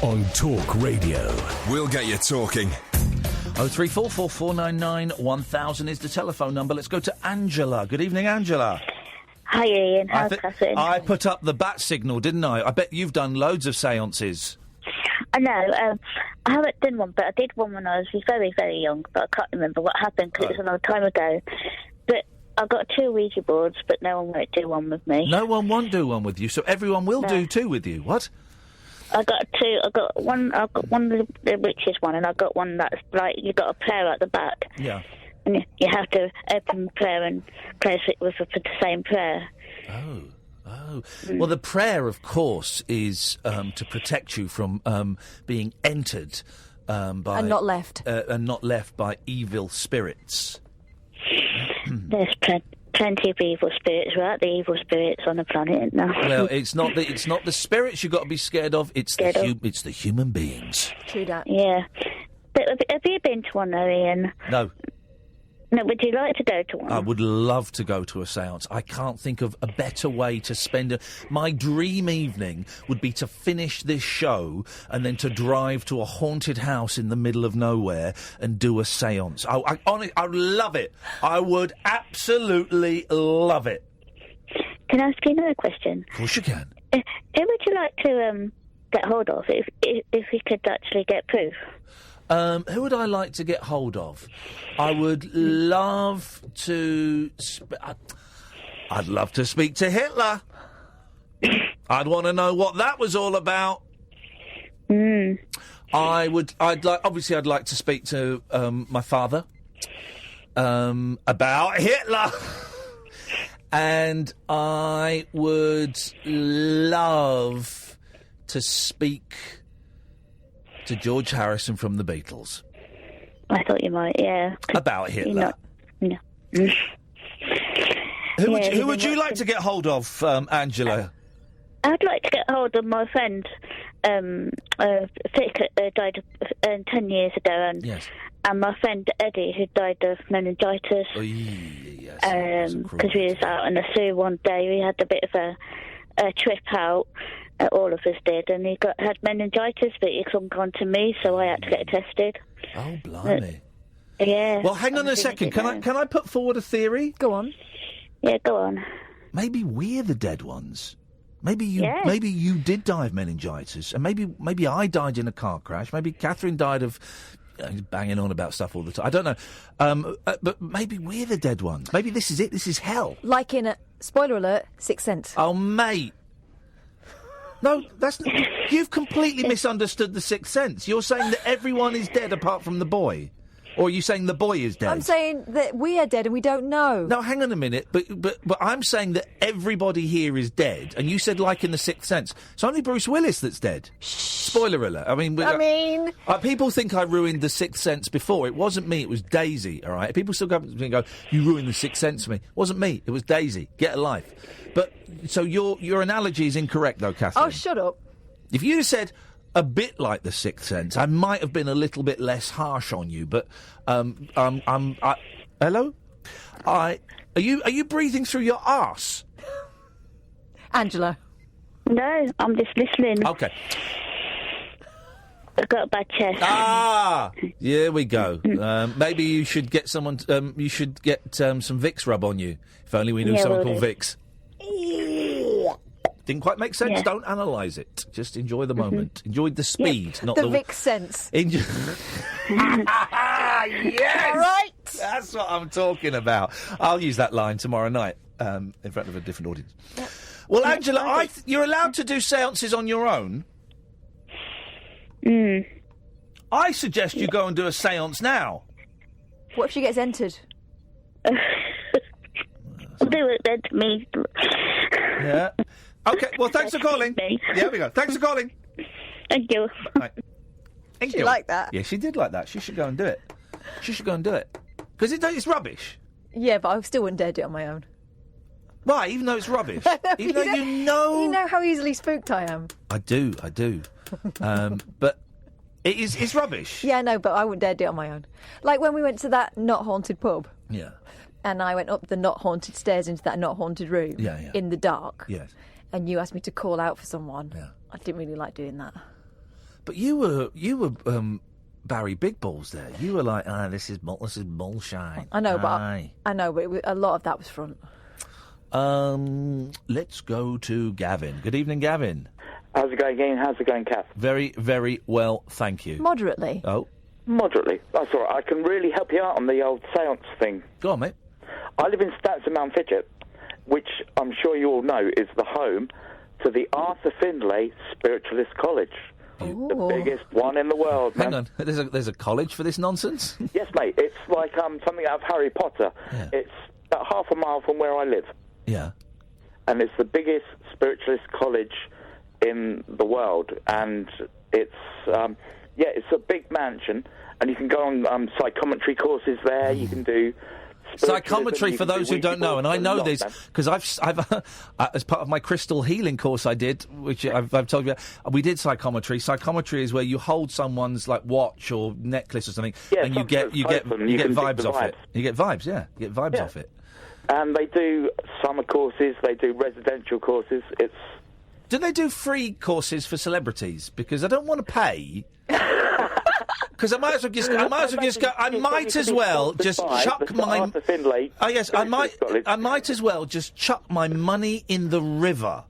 on Talk Radio. We'll get you talking. 0344 499 1000 is the telephone number. Let's go to Angela. Good evening, Angela. Hi, Ian. How's Katherine? I put up the bat signal, didn't I? I bet you've done loads of séances. I know. I haven't done one, but I did one when I was very, very young, but I can't remember what happened because it was a long time ago. But I got 2 Ouija boards, but no one won't do one with me. No one won't do one with you, so everyone will do 2 with you. What? I got 2. I got one the witch's one, and I got one that's like you got a prayer at the back. Yeah. And you have to open the prayer and close it with the same prayer. Oh. Well, the prayer, of course, is to protect you from being entered by and not left by evil spirits. There's plenty of evil spirits, right? The evil spirits on the planet, isn't there? Well, it's not the spirits you've got to be scared of. It's the human beings. True that. Yeah. But have you been to one, though, Ian? No. No, would you like to go to one? I would love to go to a séance. I can't think of a better way to spend my dream evening would be to finish this show and then to drive to a haunted house in the middle of nowhere and do a séance. I would love it. I would absolutely love it. Can I ask you another question? Of course you can. Who would you like to get hold of if we could actually get proof? Who would I like to get hold of? I would love to... I'd love to speak to Hitler. I'd want to know what that was all about. I'd like to speak to my father about Hitler. And I would love to speak to George Harrison from the Beatles. I thought you might, yeah. About Hitler. No. Who would you like to get hold of, Angela? I'd like to get hold of my friend, Vic, died 10 years ago, and my friend Eddie, who died of meningitis. Because we was out in the zoo one day, we had a bit of a trip out. All of us did, and he had meningitis, but he couldn't come to me, so I had to get it tested. Oh, blimey! Yeah. Well, hang on a second. Can I put forward a theory? Go on. Yeah, go on. Maybe we're the dead ones. Maybe you did die of meningitis, and maybe I died in a car crash. Maybe Katherine died of banging on about stuff all the time. I don't know, but maybe we're the dead ones. Maybe this is it. This is hell. Like in a spoiler alert, Sixth Sense. Oh, mate. No, you've completely misunderstood the Sixth Sense. You're saying that everyone is dead apart from the boy. Or are you saying the boy is dead? I'm saying that we are dead and we don't know. No, hang on a minute. But I'm saying that everybody here is dead, and you said like in the Sixth Sense. It's only Bruce Willis that's dead. Spoiler alert. I mean, people think I ruined the Sixth Sense before. It wasn't me. It was Daisy. All right. People still go up to me and go, "You ruined the Sixth Sense for me." It wasn't me. It was Daisy. Get a life. But so your analogy is incorrect, though, Katherine. Oh, shut up. If you'd have said a bit like the Sixth Sense, I might have been a little bit less harsh on you. But hello, are you breathing through your arse, Angela? No, I'm just listening. Okay. I've got a bad chest. Ah, here we go. Maybe you should get someone. You should get some Vicks rub on you. If only we knew someone called Vicks. Didn't quite make sense. Yeah. Don't analyse it. Just enjoy the moment. Enjoy the speed, not the Vic sense. Enjoy. Yes, all right. That's what I'm talking about. I'll use that line tomorrow night in front of a different audience. Yep. Well, Angela, you're allowed to do seances on your own. I suggest you go and do a seance now. What if she gets entered? Do it then to me. Yeah. Okay, well, thanks for calling. Yeah, we go. Thanks for calling. Thank you. Right. Thank She you. liked that. Yeah, she did like that. She should go and do it. She should go and do it. Because it's rubbish. Yeah, but I still wouldn't dare do it on my own. Why? Even though it's rubbish? Even though you know... You know how easily spooked I am. I do. But it's rubbish. Yeah, no, but I wouldn't dare do it on my own. Like when we went to that not haunted pub. Yeah. And I went up the not haunted stairs into that not haunted room. Yeah. In the dark. Yes. And you asked me to call out for someone. Yeah. I didn't really like doing that. But you were Barry Big Balls there. You were like, this is bullshine. I know, but Aye. a lot of that was front. Let's go to Gavin. Good evening, Gavin. How's it going, Ian? How's it going, Kath? Very, very well, thank you. Moderately. Oh. Moderately. That's all right. I can really help you out on the old seance thing. Go on, mate. I live in Stansted Mount Fidget, which I'm sure you all know is the home to the Arthur Findlay Spiritualist College. Ooh. The biggest one in the world, man. Hang on, there's a college for this nonsense? Yes, mate. It's like something out of Harry Potter. Yeah. It's about half a mile from where I live. Yeah. And it's the biggest spiritualist college in the world. And it's, it's a big mansion. And you can go on psychometry courses there. You can do... Psychometry, for those who don't know, and I know this because I've as part of my crystal healing course I did, which I've told you about, we did psychometry. Psychometry is where you hold someone's like watch or necklace or something, and you get vibes off it. You get vibes, yeah. You get vibes off it. And they do summer courses, they do residential courses. Do they do free courses for celebrities? Because I don't want to pay. Because I might as well just go. I might as well just chuck my. Arthur Findlay. Oh yes, I might as well just chuck my money in the river.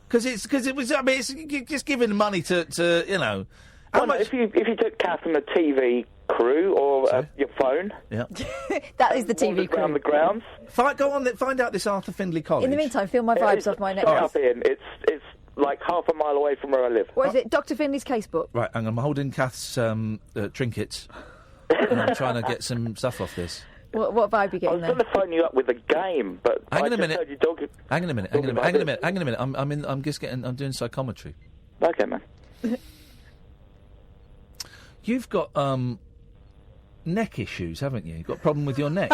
Because it was. I mean, it's just giving money to you know. Well, if you took Kath from the TV crew or your phone, that is the TV crew. Around the grounds. Go on, find out this Arthur Findlay College. In the meantime, feel my vibes off my neck. It's like half a mile away from where I live. What is it? Dr. Findlay's casebook. Right, and I'm holding Kath's trinkets, and I'm trying to get some stuff off this. What vibe are you getting I was going to phone you up with a game, but hang on a minute. Hang on a minute. I'm doing psychometry. Okay, man. You've got neck issues, haven't you? You've got a problem with your neck.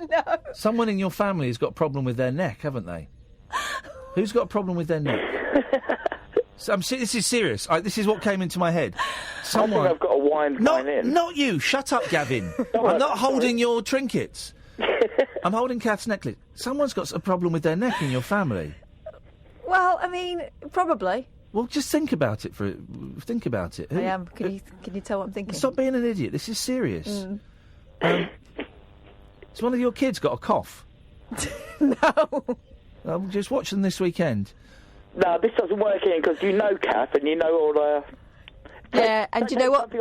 No. Someone in your family has got a problem with their neck, haven't they? Who's got a problem with their neck? This is serious. This is what came into my head. I think I've got a wind going in. Not you. Shut up, Gavin. I'm not holding your trinkets. I'm holding Kath's necklace. Someone's got a problem with their neck in your family. Well, I mean, probably. Well, just think about it. Think about it. I am. Can you tell what I'm thinking? Stop being an idiot. This is serious. Has one of your kids got a cough? No. Just watch them this weekend. No, this doesn't work in because you know Kath and you know all the. Yeah, and do you know what?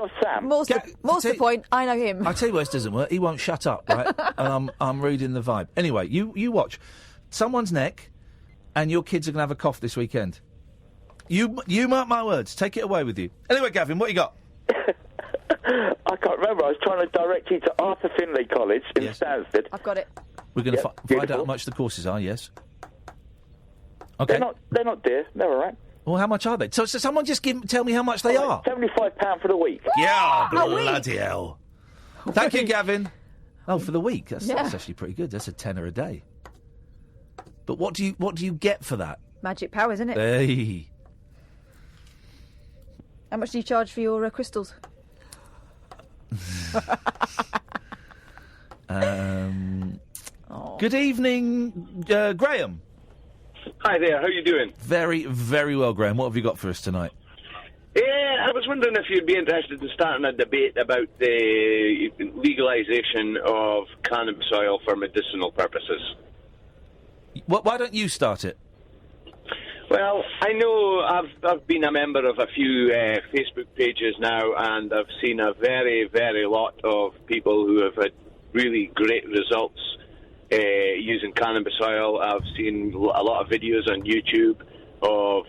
More's the point. I know him. I tell you why this doesn't work. He won't shut up, right? And I'm reading the vibe. Anyway, you watch someone's neck, and your kids are gonna have a cough this weekend. You mark my words. Take it away with you. Anyway, Gavin, what you got? I can't remember. I was trying to direct you to Arthur Findlay College in Stansted. I've got it. We're going to find out how much the courses are. Yes. Okay. They're not dear. They're all right. Well, how much are they? So someone just tell me how much they are. £75 for the week. Yeah, bloody hell. Thank you, Gavin. Oh, for the week. That's actually pretty good. That's a tenner a day. But what do you get for that? Magic power, isn't it? Hey. How much do you charge for your crystals? Good evening, Graham. Hi there, how are you doing? Very, very well, Graham. What have you got for us tonight? Yeah, I was wondering if you'd be interested in starting a debate about the legalisation of cannabis oil for medicinal purposes. Why don't you start it? Well, I know I've been a member of a few Facebook pages now, and I've seen a very, very lot of people who have had really great results using cannabis oil. I've seen a lot of videos on YouTube of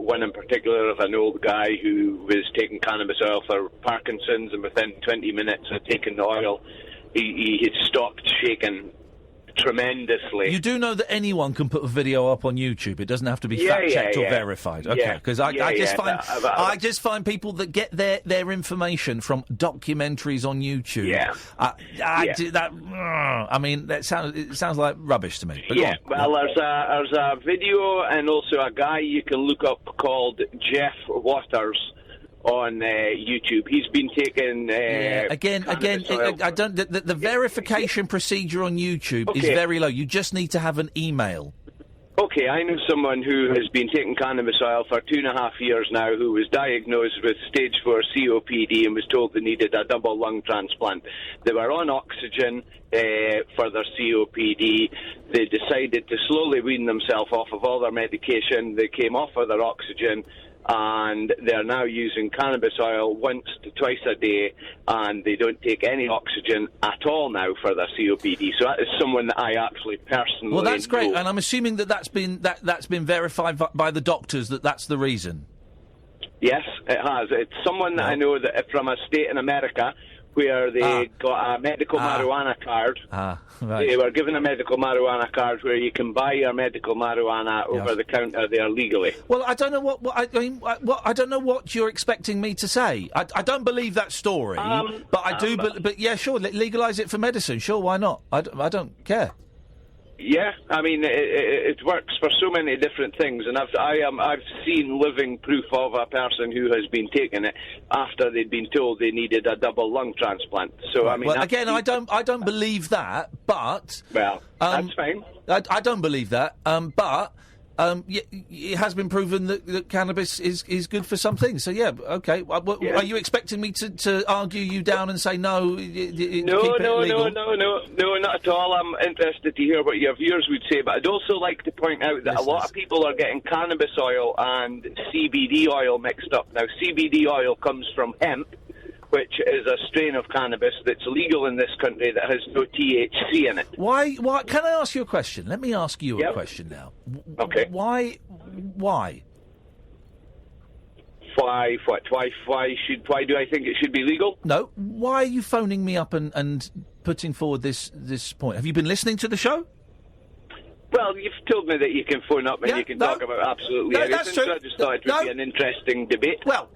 one in particular of an old guy who was taking cannabis oil for Parkinson's, and within 20 minutes of taking the oil, he had stopped shaking tremendously. You do know that anyone can put a video up on YouTube. It doesn't have to be fact-checked or verified. Okay, because I just find people that get their information from documentaries on YouTube. Yeah. I mean, it sounds like rubbish to me. But well, there's a video and also a guy you can look up called Jeff Waters on YouTube. He's been taking again. I don't. The verification procedure on YouTube is very low. You just need to have an email. Okay, I know someone who has been taking cannabis oil for 2.5 years now, who was diagnosed with stage 4 COPD and was told they needed a double lung transplant. They were on oxygen for their COPD. They decided to slowly wean themselves off of all their medication. They came off of their oxygen, and they're now using cannabis oil once to twice a day, and they don't take any oxygen at all now for their COPD. So that is someone that I actually personally Well, that's great, know. and I'm assuming that's been verified by the doctors that that's the reason. Yes, it has. It's someone that I know that from a state in America where they got a medical marijuana card. Right. They were given a medical marijuana card where you can buy your medical marijuana over the counter there legally. Well, I don't know I don't know what you're expecting me to say. I don't believe that story, but I do. But yeah, sure, legalise it for medicine. Sure, why not? I don't care. Yeah, I mean, it works for so many different things, and I've seen living proof of a person who has been taking it after they'd been told they needed a double lung transplant. So I mean, well, again, I don't believe that, but that's fine. I don't believe that, but it has been proven that cannabis is good for some things. So, yeah, OK. Are you expecting me to argue you down and say no? No, not at all. I'm interested to hear what your viewers would say, but I'd also like to point out that a lot of people are getting cannabis oil and CBD oil mixed up. Now, CBD oil comes from hemp, which is a strain of cannabis that's legal in this country that has no THC in it. Why? Can I ask you a question? Let me ask you a question now. Okay. Why? Why do I think it should be legal? No. Why are you phoning me up and putting forward this point? Have you been listening to the show? Well, you've told me that you can phone up and you can talk about absolutely everything. That's true. So I just thought it would be an interesting debate. Well,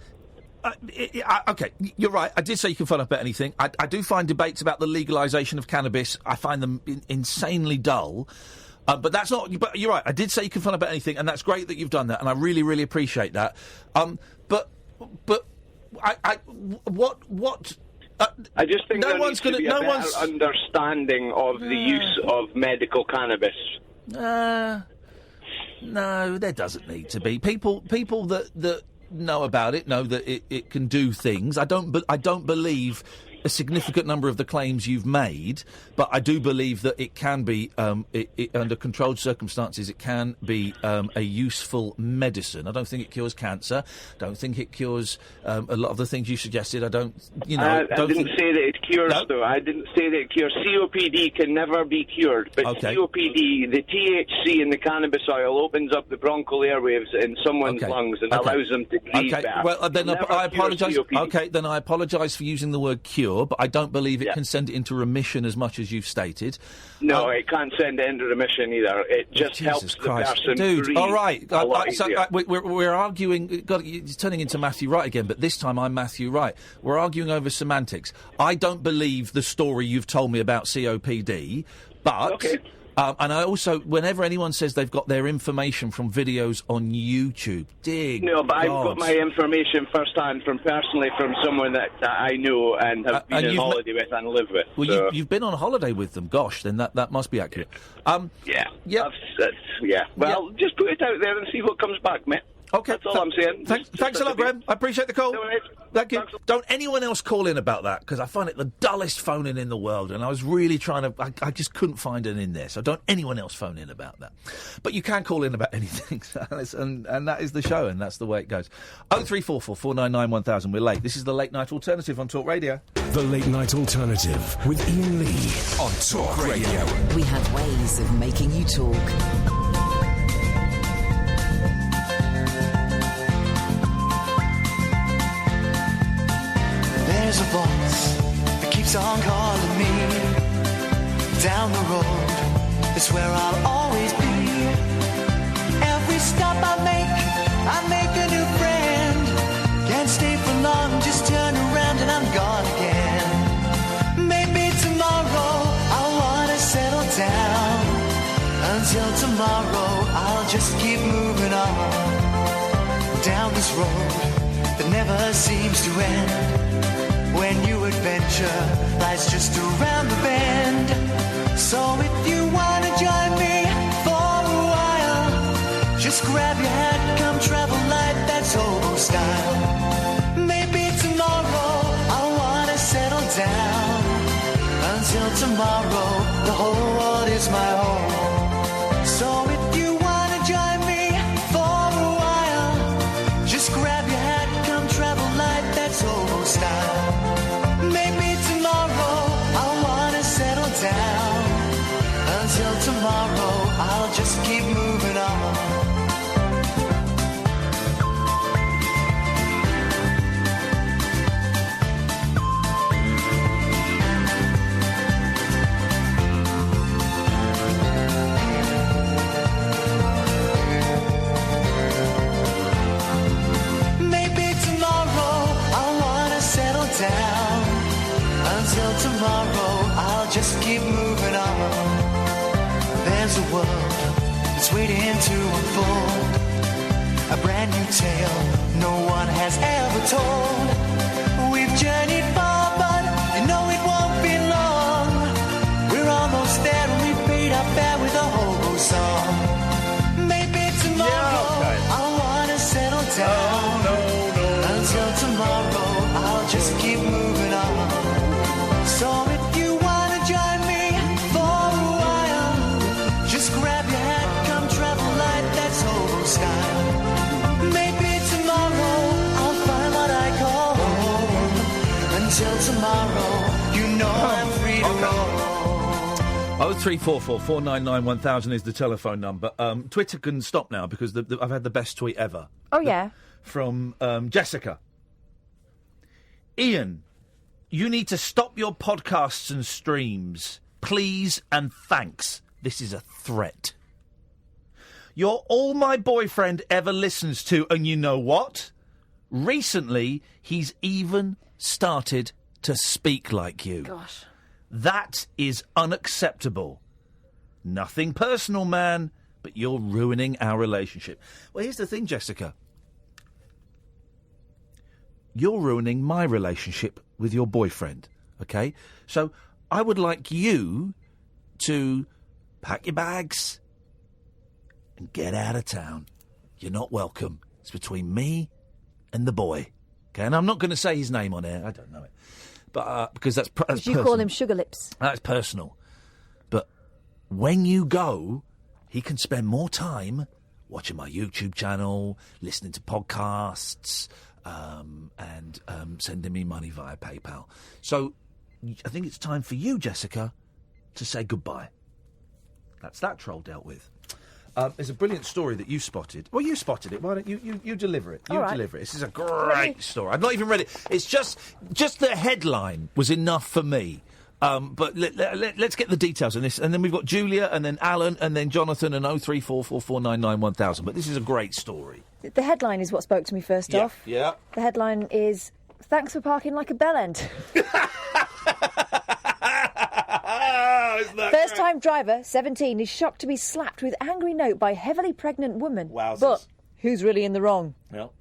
OK, you're right. I did say you can phone up about anything. I do find debates about the legalisation of cannabis, I find them insanely dull. But that's not... But you're right. I did say you can phone up about anything, and that's great that you've done that, and I really, really appreciate that. But what... I just think no one's going to... No one's understanding of the use of medical cannabis. No, there doesn't need to be. People that know about it know that it can do things. I don't believe a significant number of the claims you've made, but I do believe that it can be, under controlled circumstances, it can be a useful medicine. I don't think it cures cancer. I don't think it cures a lot of the things you suggested. I don't, I didn't say that it cures, though. I didn't say that it cures. COPD can never be cured, but COPD, the THC in the cannabis oil opens up the bronchial airwaves in someone's lungs and allows them to breathe better. Well, then I apologise. OK, then I apologise for using the word cure, but I don't believe it can send it into remission as much as you've stated. No, it can't send it into remission either. It just helps the person breathe. All right. A lot easier. We're arguing... God, it's turning into Matthew Wright again, but this time I'm Matthew Wright. We're arguing over semantics. I don't believe the story you've told me about COPD, but... Okay. And I also, whenever anyone says they've got their information from videos on YouTube, No, but I've got my information firsthand personally from someone that I know and have been on holiday with and live with. Well, so. you've been on holiday with them. Gosh, then that must be accurate. Yeah. Well, just put it out there and see what comes back, mate. OK. That's all I'm saying. Thanks a lot, Graham. I appreciate the call. No worries. Thank you. Don't anyone else call in about that, because I find it the dullest phone-in in the world, and I was really trying to... I just couldn't find it in there, so don't anyone else phone in about that. But you can call in about anything, and that is the show, and that's the way it goes. 0344 499 1000. We're late. This is the Late Night Alternative on Talk Radio. The Late Night Alternative with Iain Lee on Talk Radio. We have ways of making you talk. There's a voice that keeps on calling me. Down the road, it's where I'll always be. Every stop I make a new friend. Can't stay for long, just turn around and I'm gone again. Maybe tomorrow I'll wanna settle down. Until tomorrow I'll just keep moving on. Down this road that never seems to end. When new adventure lies just around the bend. So if you wanna join me for a while, just grab your hat, come travel light, that's hobo style. Maybe tomorrow I'll wanna settle down. Until tomorrow, the whole world is my home. So if you wanna join me for a while, just grab your hat, come travel light, that's hobo style. Until tomorrow, I'll just keep moving on. Maybe tomorrow, I'll wanna settle down. Until tomorrow, I'll just keep moving on. There's a world that's waiting to unfold, a brand new tale no one has ever told. We've journeyed far, but you know it won't be long. We're almost there and we paid our fare with a hobo song. Maybe tomorrow just keep moving on. So if you wanna join me for a while, just grab your hat, come travel light, that's old style. Maybe tomorrow I'll find what I call home. Until tomorrow, you know I'm free to go. 0344 499 1000 is the telephone number. Twitter can stop now because I've had the best tweet ever. Oh, yeah. From Jessica. Ian, you need to stop your podcasts and streams. Please and thanks. This is a threat. You're all my boyfriend ever listens to, and you know what? Recently, he's even started to speak like you. Gosh. That is unacceptable. Nothing personal, man, but you're ruining our relationship. Well, here's the thing, Jessica. You're ruining my relationship with your boyfriend, OK? So I would like you to pack your bags and get out of town. You're not welcome. It's between me and the boy. OK? And I'm not going to say his name on air. I don't know it. But because that's you call him Sugar Lips. That's personal. But when you go, he can spend more time watching my YouTube channel, listening to podcasts, and sending me money via PayPal. So I think it's time for you, Jessica, to say goodbye. That's that troll dealt with. There's a brilliant story that you spotted. Well, you spotted it. Why don't you deliver it? You deliver it. This is a great story. I've not even read it. It's just the headline was enough for me. But let's get the details on this. And then we've got Julia, and then Alan, and then Jonathan, and 03444991 1000. But this is a great story. The headline is what spoke to me first off. Yeah. The headline is, "Thanks for parking like a bell end." First-time driver, 17, is shocked to be slapped with angry note by heavily pregnant woman. Wowzers. But who's really in the wrong? Well.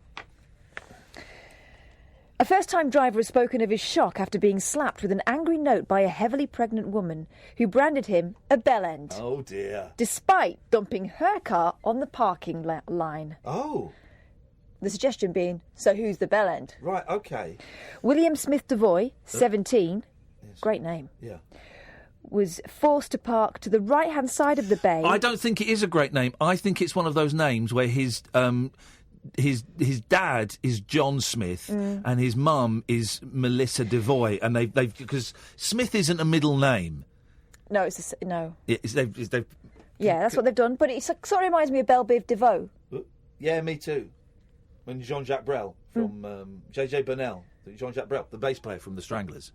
A first-time driver has spoken of his shock after being slapped with an angry note by a heavily pregnant woman who branded him a bellend. Oh, dear. Despite dumping her car on the parking line. Oh. The suggestion being, so who's the bellend? Right, OK. William Smith Devoy, 17, great name. Yeah. Was forced to park to the right-hand side of the bay. I don't think it is a great name. I think it's one of those names where his dad is John Smith and his mum is Melissa Devoy, and they've because Smith isn't a middle name. No, no. They've Yeah, that's what they've done. But it sort of reminds me of Belle Biv DeVoe. Yeah, me too. When Jean-Jacques Brel from J.J. Burnell, Jean-Jacques Brel, the bass player from the Stranglers.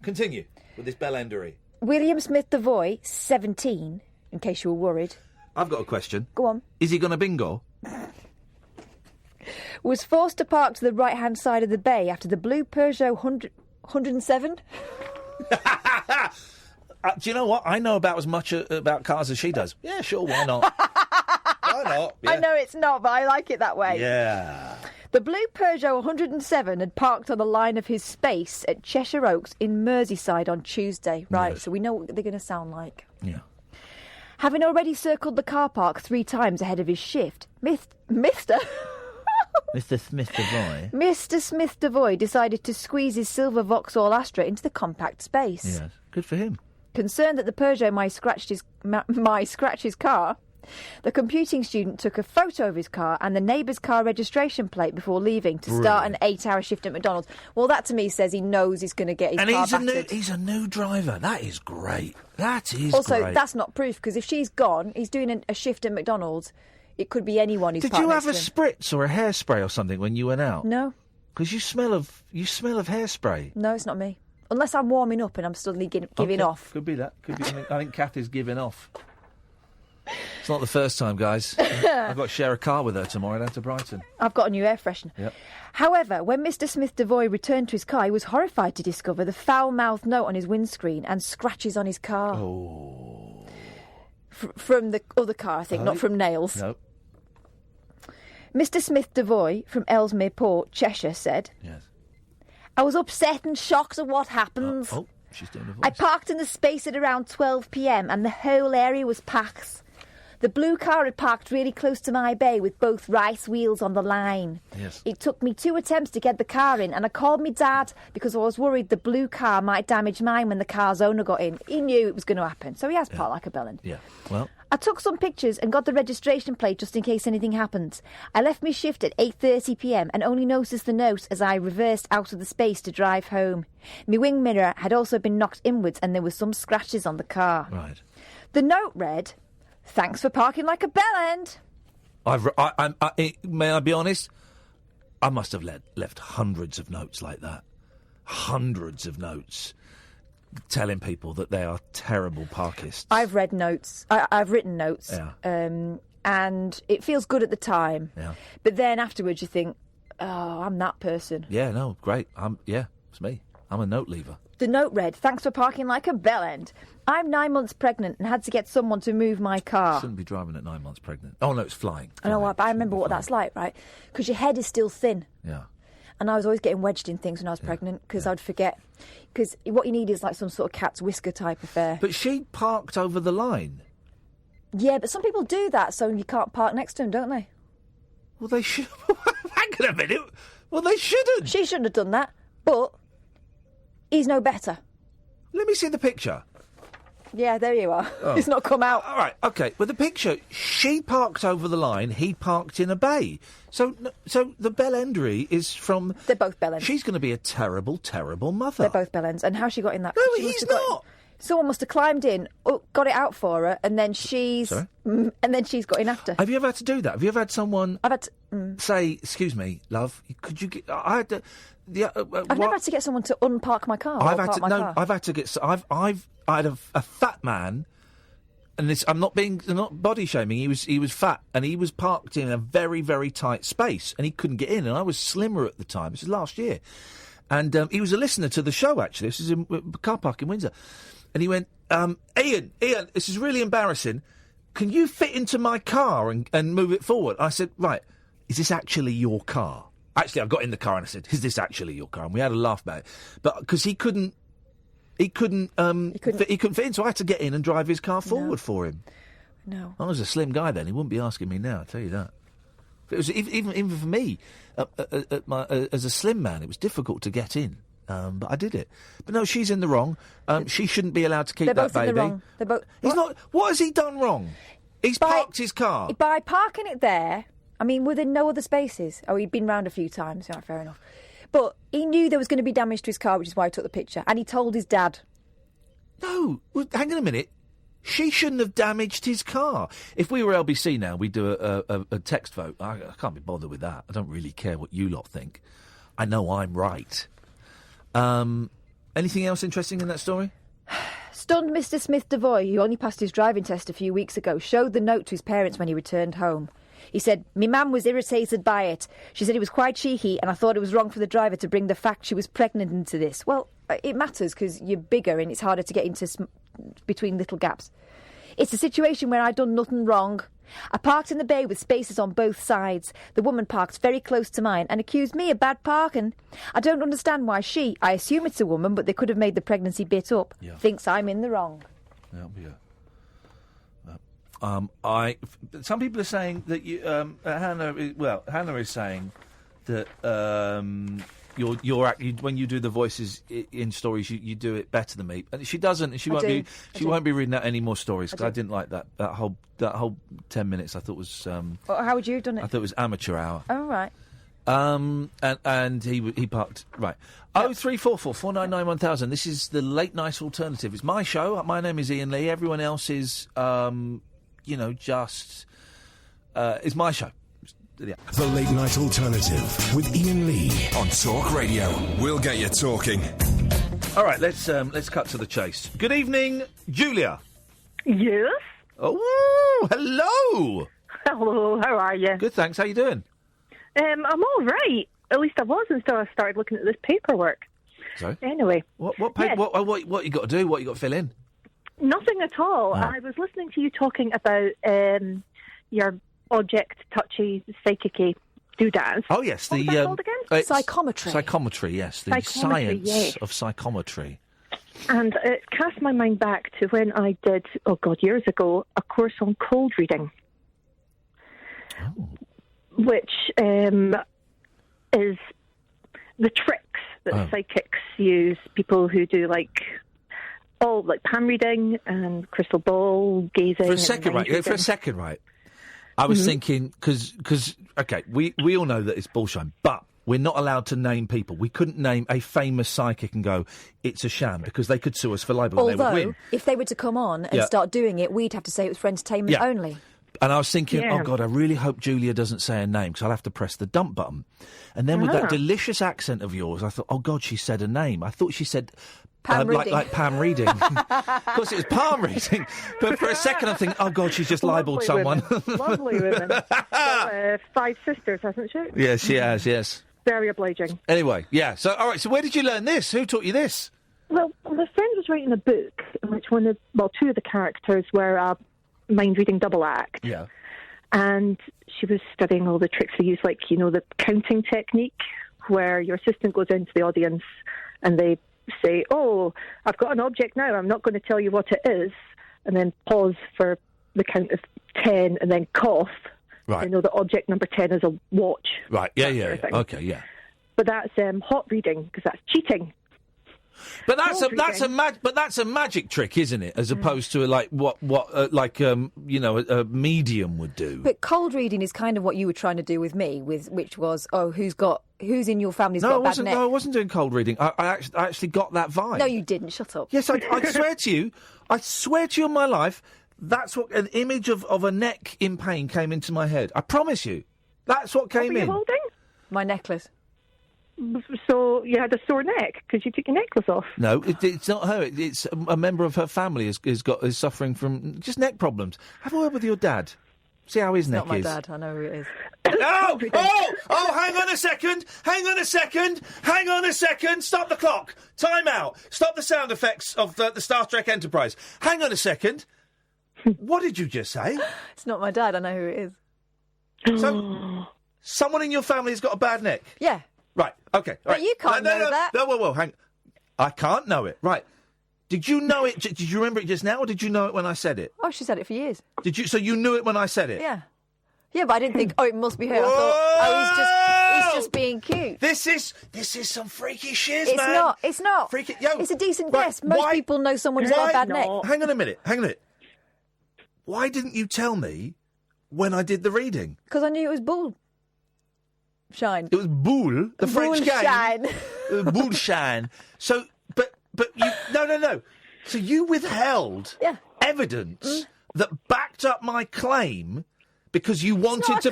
Continue with this bellendery. William Smith Devoy, 17, in case you were worried. I've got a question. Go on. Is he going to bingo? Was forced to park to the right-hand side of the bay after the blue Peugeot 107. Do you know what? I know about as much about cars as she does. Yeah, sure, why not? Why not? Yeah. I know it's not, but I like it that way. Yeah. The blue Peugeot 107 had parked on the line of his space at Cheshire Oaks in Merseyside on Tuesday. Right, yes. So we know what they're going to sound like. Yeah. Having already circled the car park 3 times ahead of his shift, Mr. Smith Devoy. Mr. Smith Devoy decided to squeeze his silver Vauxhall Astra into the compact space. Yes, good for him. Concerned that the Peugeot might scratch his car, the computing student took a photo of his car and the neighbour's car registration plate before leaving to start an 8-hour shift at McDonald's. Well, that to me says he knows he's going to get his car battered. And he's a new driver. That is great. That is also, great. That's not proof, because if she's gone, he's doing a shift at McDonald's. It could be anyone who's Did you have a spritz or a hairspray or something when you went out? No. Because you smell of hairspray. No, it's not me. Unless I'm warming up and I'm suddenly giving off. Could be that. Could be. I think Kath is giving off. It's not the first time, guys. I've got to share a car with her tomorrow down to Brighton. I've got a new air freshener. Yep. However, when Mr. Smith Devoy returned to his car, he was horrified to discover the foul-mouthed note on his windscreen and scratches on his car. Oh. From the other car, I think, not from nails. No. Mr. Smith Devoy from Ellesmere Port, Cheshire, said, Yes. I was upset and shocked at what happened. She's doing a voice. I parked in the space at around 12 p.m. and the whole area was packed. The blue car had parked really close to my bay with both rice wheels on the line. Yes. It took me 2 attempts to get the car in, and I called me dad because I was worried the blue car might damage mine when the car's owner got in. He knew it was going to happen, so he has parked like a bellend. Yeah, well... I took some pictures and got the registration plate just in case anything happened. I left my shift at 8:30pm and only noticed the note as I reversed out of the space to drive home. My wing mirror had also been knocked inwards and there were some scratches on the car. Right. The note read, "Thanks for parking like a bellend." May I be honest? I must have left hundreds of notes like that. Hundreds of notes. Telling people that they are terrible parkists. I've read notes. I've written notes. Yeah. And it feels good at the time. Yeah. But then afterwards you think, oh, I'm that person. Yeah, no, great. It's me. I'm a note leaver. The note read, "Thanks for parking like a bellend. I'm 9 months pregnant and had to get someone to move my car." Shouldn't be driving at 9 months pregnant. Oh, no, it's flying. I know, but I remember what that's like, right? Because your head is still thin. Yeah. And I was always getting wedged in things when I was pregnant because I'd forget. Because what you need is like some sort of cat's whisker type affair. But she parked over the line. Yeah, but some people do that so you can't park next to them, don't they? Well, they should. Hang on a minute. Well, they shouldn't. She shouldn't have done that, but he's no better. Let me see the picture. Yeah, there you are. Oh. It's not come out. All right, OK. Well, the picture, she parked over the line, he parked in a bay. So the bellendery is from... They're both bellends. She's going to be a terrible, terrible mother. They're both bellends. And how she got in that... No, she he's must have not. Someone must have climbed in, got it out for her, and then she's... Sorry? And then she's got in after. Have you ever had to do that? Have you ever had someone I've had to, say, "Excuse me, love, could you get..." I had to... I've never had to get someone to unpark my car. I've had to... I've had to get... I had a fat man... And this, I'm not body shaming. He was fat, and he was parked in a very, very tight space, and he couldn't get in. And I was slimmer at the time. This was last year, and he was a listener to the show. Actually, this is in car park in Windsor, and he went, "Ian, this is really embarrassing. Can you fit into my car and move it forward?" I said, "Right, is this actually your car?" Actually, I got in the car and I said, "Is this actually your car?" And we had a laugh about it, but because he couldn't fit in, so I had to get in and drive his car forward for him. No. I was a slim guy then. He wouldn't be asking me now, I'll tell you that. It was even for me, as a slim man, it was difficult to get in. But I did it. But no, she's in the wrong. She shouldn't be allowed to keep that baby. They're both in the wrong. They're both... He's not... What has he done wrong? He's parked his car. By parking it there, I mean, were there no other spaces? Oh, he'd been round a few times. Yeah, fair enough. But he knew there was going to be damage to his car, which is why he took the picture. And he told his dad. No, hang on a minute. She shouldn't have damaged his car. If we were LBC now, we'd do a text vote. I can't be bothered with that. I don't really care what you lot think. I know I'm right. Anything else interesting in that story? Stunned Mr. Smith Devoy, who only passed his driving test a few weeks ago, showed the note to his parents when he returned home. He said, "Me mum was irritated by it. She said it was quite cheeky and I thought it was wrong for the driver to bring the fact she was pregnant into this." Well, it matters because you're bigger and it's harder to get into between little gaps. "It's a situation where I done nothing wrong. I parked in the bay with spaces on both sides. The woman parked very close to mine and accused me of bad parking. I don't understand why she, I assume it's a woman, but they could have made the pregnancy bit up, thinks I'm in the wrong." Yeah. Some people are saying that you, Hannah is saying that when you do the voices in stories, you do it better than me, and she doesn't. And she won't be reading out any more stories because I didn't like that whole 10 minutes. I thought was. How would you have done it? I thought it was amateur hour. Oh right. And he parked right. 0344 499 1000. This is the late night alternative. It's my show. My name is Iain Lee. Everyone else is it's my show. Yeah. The Late Night Alternative with Iain Lee on Talk Radio. We'll get you talking. All right, let's cut to the chase. Good evening, Julia. Yes. Oh, hello. Hello. How are you? Good, thanks. How you doing? I'm all right. At least I was until I started looking at this paperwork. Sorry. Anyway. What you got to do? What you got to fill in? Nothing at all. Oh. I was listening to you talking about your object touchy psychic doodads. Oh yes, what was that called again? Psychometry. Psychometry, yes, the science of psychometry. And it cast my mind back to when I did, years ago, a course on cold reading, which is the tricks that psychics use. People who do like palm reading and crystal ball gazing. For a second, right? I was thinking because okay, we all know that it's bullshit, but we're not allowed to name people. We couldn't name a famous psychic and go, it's a sham, because they could sue us for libel and they would win. If they were to come on and start doing it, we'd have to say it was for entertainment only. And I was thinking, oh, God, I really hope Julia doesn't say her name, because I'll have to press the dump button. And then with that delicious accent of yours, I thought, oh, God, she said a name. I thought she said... Palm reading. Like palm reading. Of course, it was palm reading. But for a second, I'm thinking, oh, God, she's just libelled someone. Lovely women. Got, 5 sisters, hasn't she? Yes, she has, yes. Very obliging. Anyway, yeah. So, all right, so where did you learn this? Who taught you this? Well, my friend was writing a book in which two of the characters were a mind-reading double act. Yeah. And she was studying all the tricks they use, like, the counting technique, where your assistant goes into the audience and they say, oh, I've got an object now, I'm not going to tell you what it is, and then pause for the count of 10 and then cough. Right. You know, the object number 10 is a watch. Right, yeah. Okay, yeah. But that's hot reading, because that's cheating. But that's a magic trick, isn't it? As opposed to a medium would do. But cold reading is kind of what you were trying to do with me, which was who's in your family's got a bad neck. No, I wasn't doing cold reading. I actually got that vibe. No, you didn't. Shut up. Yes, I swear to you. I swear to you on my life. That's what an image of a neck in pain came into my head. I promise you. That's what came in. What were you holding? My necklace. So you had a sore neck because you took your necklace off? No, it's not her. It's a member of her family is suffering from just neck problems. Have a word with your dad. See how his neck is. Not my dad. I know who it is. Hang on a second. Stop the clock. Time out. Stop the sound effects of the Star Trek Enterprise. Hang on a second. What did you just say? It's not my dad. I know who it is. So, someone in your family has got a bad neck? Yeah. Right, okay. But you can't know that. No, hang. I can't know it. Right. Did you know it? Did you remember it just now, or did you know it when I said it? Oh, she said it for years. Did you? So you knew it when I said it? Yeah. Yeah, but I didn't think, it must be her. I thought, he's just being cute. This is some freaky shiz, man. It's not. Freaky, it's a decent guess. Most people know someone who's got a bad neck. Hang on a minute. Why didn't you tell me when I did the reading? Because I knew it was bull. Shine. It was boule, the French game. Shine. Boule shine. So, but you no. So you withheld evidence that backed up my claim because you wanted to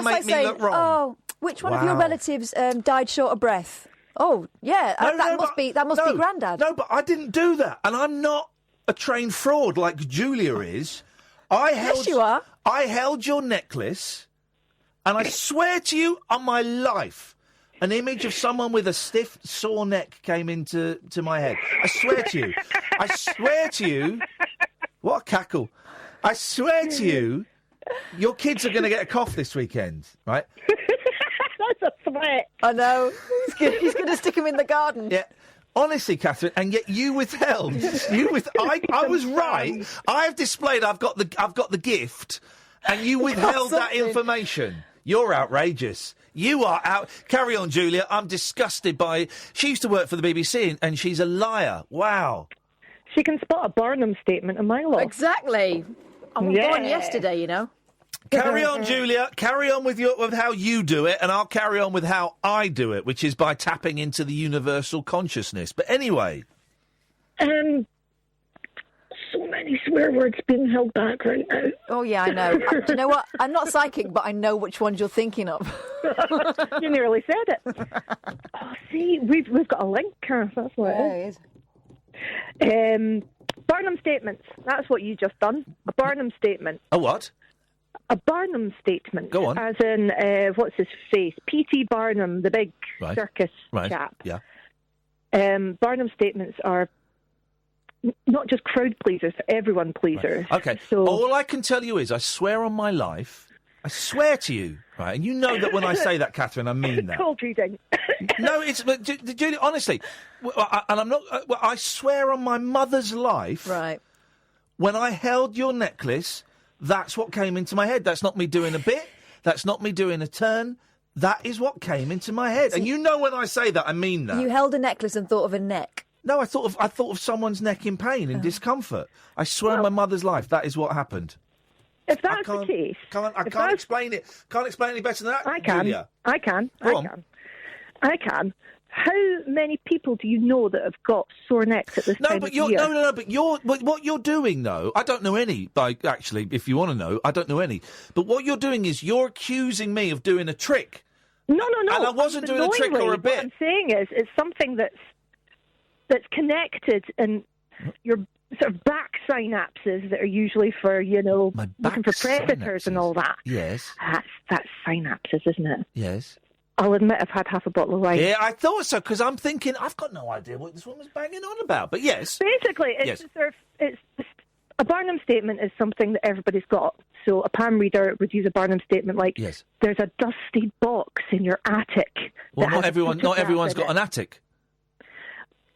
make me look wrong. Oh, which one of your relatives died short of breath? Oh, yeah, that must be Grandad. No, but I didn't do that, and I'm not a trained fraud like Julia is. Yes, you are. I held your necklace. And I swear to you, on my life, an image of someone with a stiff, sore neck came into my head. I swear to you. What a cackle. I swear to you, your kids are going to get a cough this weekend, right? That's a threat. I know. He's going to stick him in the garden. Yeah. Honestly, Katherine, and yet you withheld. I was right. I have displayed I've got the gift, and you withheld that information. You're outrageous. You are out. Carry on, Julia. I'm disgusted by... She used to work for the BBC, and she's a liar. Wow. She can spot a Barnum statement a mile off. Exactly. I was born yesterday, you know. Carry on, Julia. Carry on with how you do it, and I'll carry on with how I do it, which is by tapping into the universal consciousness. But anyway... So many swear words being held back right now. Oh, yeah, I know. Do you know what? I'm not psychic, but I know which ones you're thinking of. You nearly said it. Oh, see, we've got a link, Kath. That's what it is. Barnum statements. That's what you just done. A Barnum statement. A what? A Barnum statement. Go on. As in, what's his face? P.T. Barnum, the big circus chap. Yeah. Barnum statements are not just crowd pleasers, everyone pleasers. Right. Okay. So all I can tell you is, I swear on my life, I swear to you, right? And you know that when I say that, Katherine, I mean that. Cold reading. No, Julie, honestly, and I'm not. I swear on my mother's life, right? When I held your necklace, that's what came into my head. That's not me doing a bit. That's not me doing a turn. That is what came into my head. And you know when I say that, I mean that. You held a necklace and thought of a neck. No, I thought of someone's neck in pain and discomfort. I swear on my mother's life, that is what happened. If that's the case... I can't explain it. Can't explain any better than that, I can. Julia. I can. Go on. I can. How many people do you know that have got sore necks at this time of year? No, but what you're doing, though, I don't know any, actually, if you want to know, I don't know any. But what you're doing is you're accusing me of doing a trick. No. And I wasn't doing a trick or a bit. What I'm saying is, it's something that's connected in your sort of back synapses that are usually for, looking for predators and all that. Yes. That's synapses, isn't it? Yes. I'll admit I've had half a bottle of wine. Yeah, I thought so, because I'm thinking, I've got no idea what this woman's banging on about. But yes. Basically, it's a Barnum statement is something that everybody's got. So a palm reader would use a Barnum statement like, there's a dusty box in your attic. Well, not everyone's got an attic.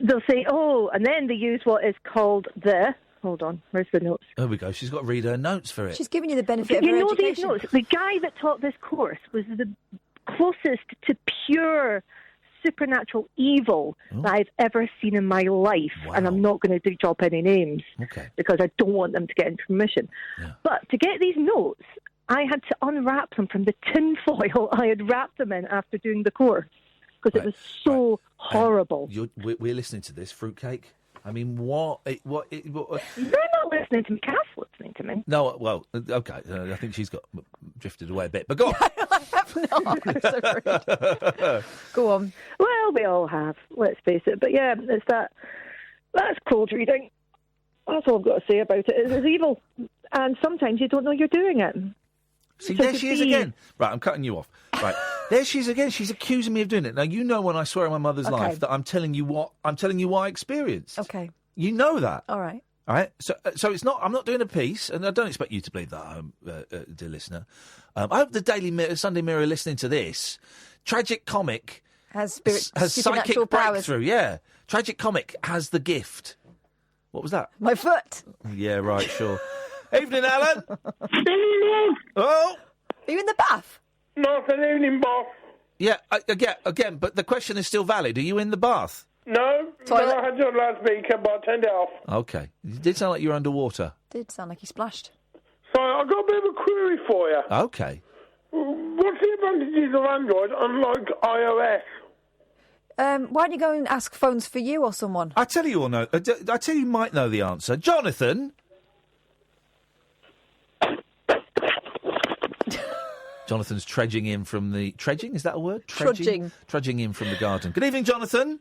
They'll say, and then they use what is called hold on, where's the notes? There we go, she's got to read her notes for it. She's giving you the benefit of her education. education. These notes, the guy that taught this course was the closest to pure supernatural evil that I've ever seen in my life. Wow. And I'm not going to drop any names because I don't want them to get information. Yeah. But to get these notes, I had to unwrap them from the tin foil I had wrapped them in after doing the course because it was so horrible. We're listening to this, fruitcake. I mean, what? They're not listening to me. Cass listening to me. No, well, okay. I think she's got drifted away a bit. But go on. I have not. I'm so rude. Go on. Well, we all have. Let's face it. But yeah, it's that. That's cold reading. That's all I've got to say about it. It's evil, and sometimes you don't know you're doing it. See, there she is again. Right, I'm cutting you off. Right, there she is again. She's accusing me of doing it. Now, you know when I swear on my mother's life that I'm telling you what I experienced. Okay. You know that. All right. All right. So it's not. I'm not doing a piece, and I don't expect you to believe that, dear listener. I hope the Sunday Mirror, listening to this, tragic comic has psychic powers. Breakthrough. Yeah, tragic comic has the gift. What was that? My foot. Yeah. Right. Sure. Evening, Alan. Evening. Oh. Are you in the bath? Not an evening bath. Yeah, again, but the question is still valid. Are you in the bath? No, I had your loudspeaker, but I turned it off. Okay. It did sound like you were underwater. Did sound like he splashed. So I've got a bit of a query for you. Okay. What's the advantages of Android unlike iOS? Why don't you go and ask phones for you or someone? I tell you you might know the answer. Jonathan? Jonathan's trudging in from the... Trudging? Is that a word? Trudging. Trudging in from the garden. Good evening, Jonathan.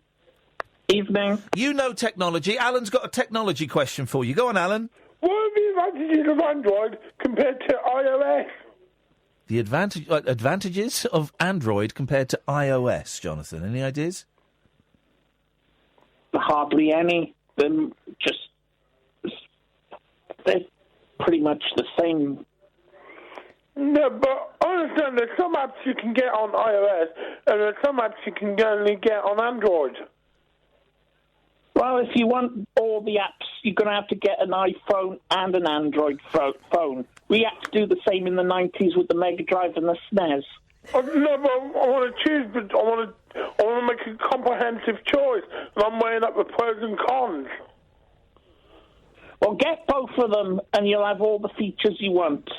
Evening. You know technology. Alan's got a technology question for you. Go on, Alan. What are the advantages of Android compared to iOS? The advantages of Android compared to iOS, Jonathan. Any ideas? Hardly any. They're pretty much the same. No, but I understand there's some apps you can get on iOS, and there's some apps you can only get on Android. Well, if you want all the apps, you're going to have to get an iPhone and an Android phone. We had to do the same in the 90s with the Mega Drive and the SNES. No, but I want to choose, but I want to make a comprehensive choice, and I'm weighing up the pros and cons. Well, get both of them, and you'll have all the features you want.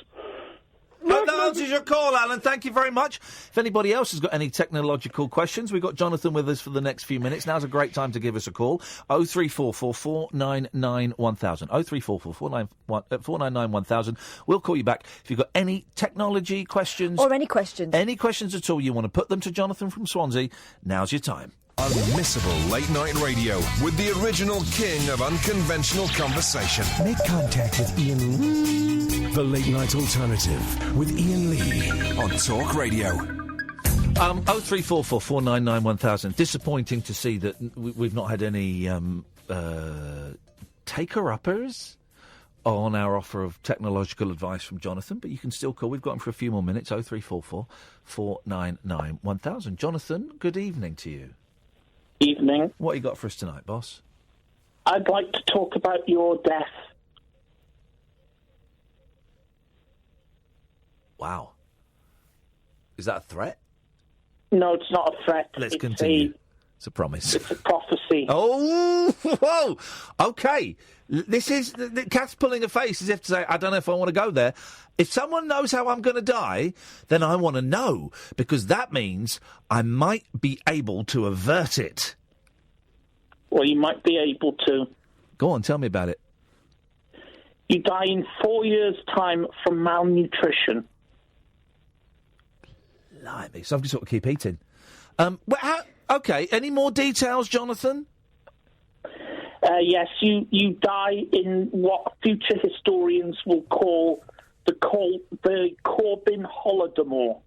That answers your call, Alan. Thank you very much. If anybody else has got any technological questions, we've got Jonathan with us for the next few minutes. Now's a great time to give us a call. 0344 499 1000. 0344 499 1000. We'll call you back if you've got any technology questions. Or any questions. Any questions at all. You want to put them to Jonathan from Swansea. Now's your time. Unmissable late night radio with the original king of unconventional conversation. Make contact with Iain Lee. The Late Night Alternative with Iain Lee on Talk Radio. 0344 499 1000. Disappointing to see that we've not had any taker-uppers on our offer of technological advice from Jonathan, but you can still call. We've got him for a few more minutes. 0344 499 1000. Jonathan, good evening to you. Evening. What you got for us tonight, boss? I'd like to talk about your death. Wow. Is that a threat? No, it's not a threat. Let's continue. It's a promise. It's a prophecy. Oh, whoa. Okay. This is... Kath's pulling a face as if to say, I don't know if I want to go there. If someone knows how I'm going to die, then I want to know, because that means I might be able to avert it. Well, you might be able to. Go on, tell me about it. You die in 4 years' time from malnutrition. Blimey. So I've just got to keep eating. Okay, any more details, Jonathan? Yes, you die in what future historians will call the Corbyn Holodomor.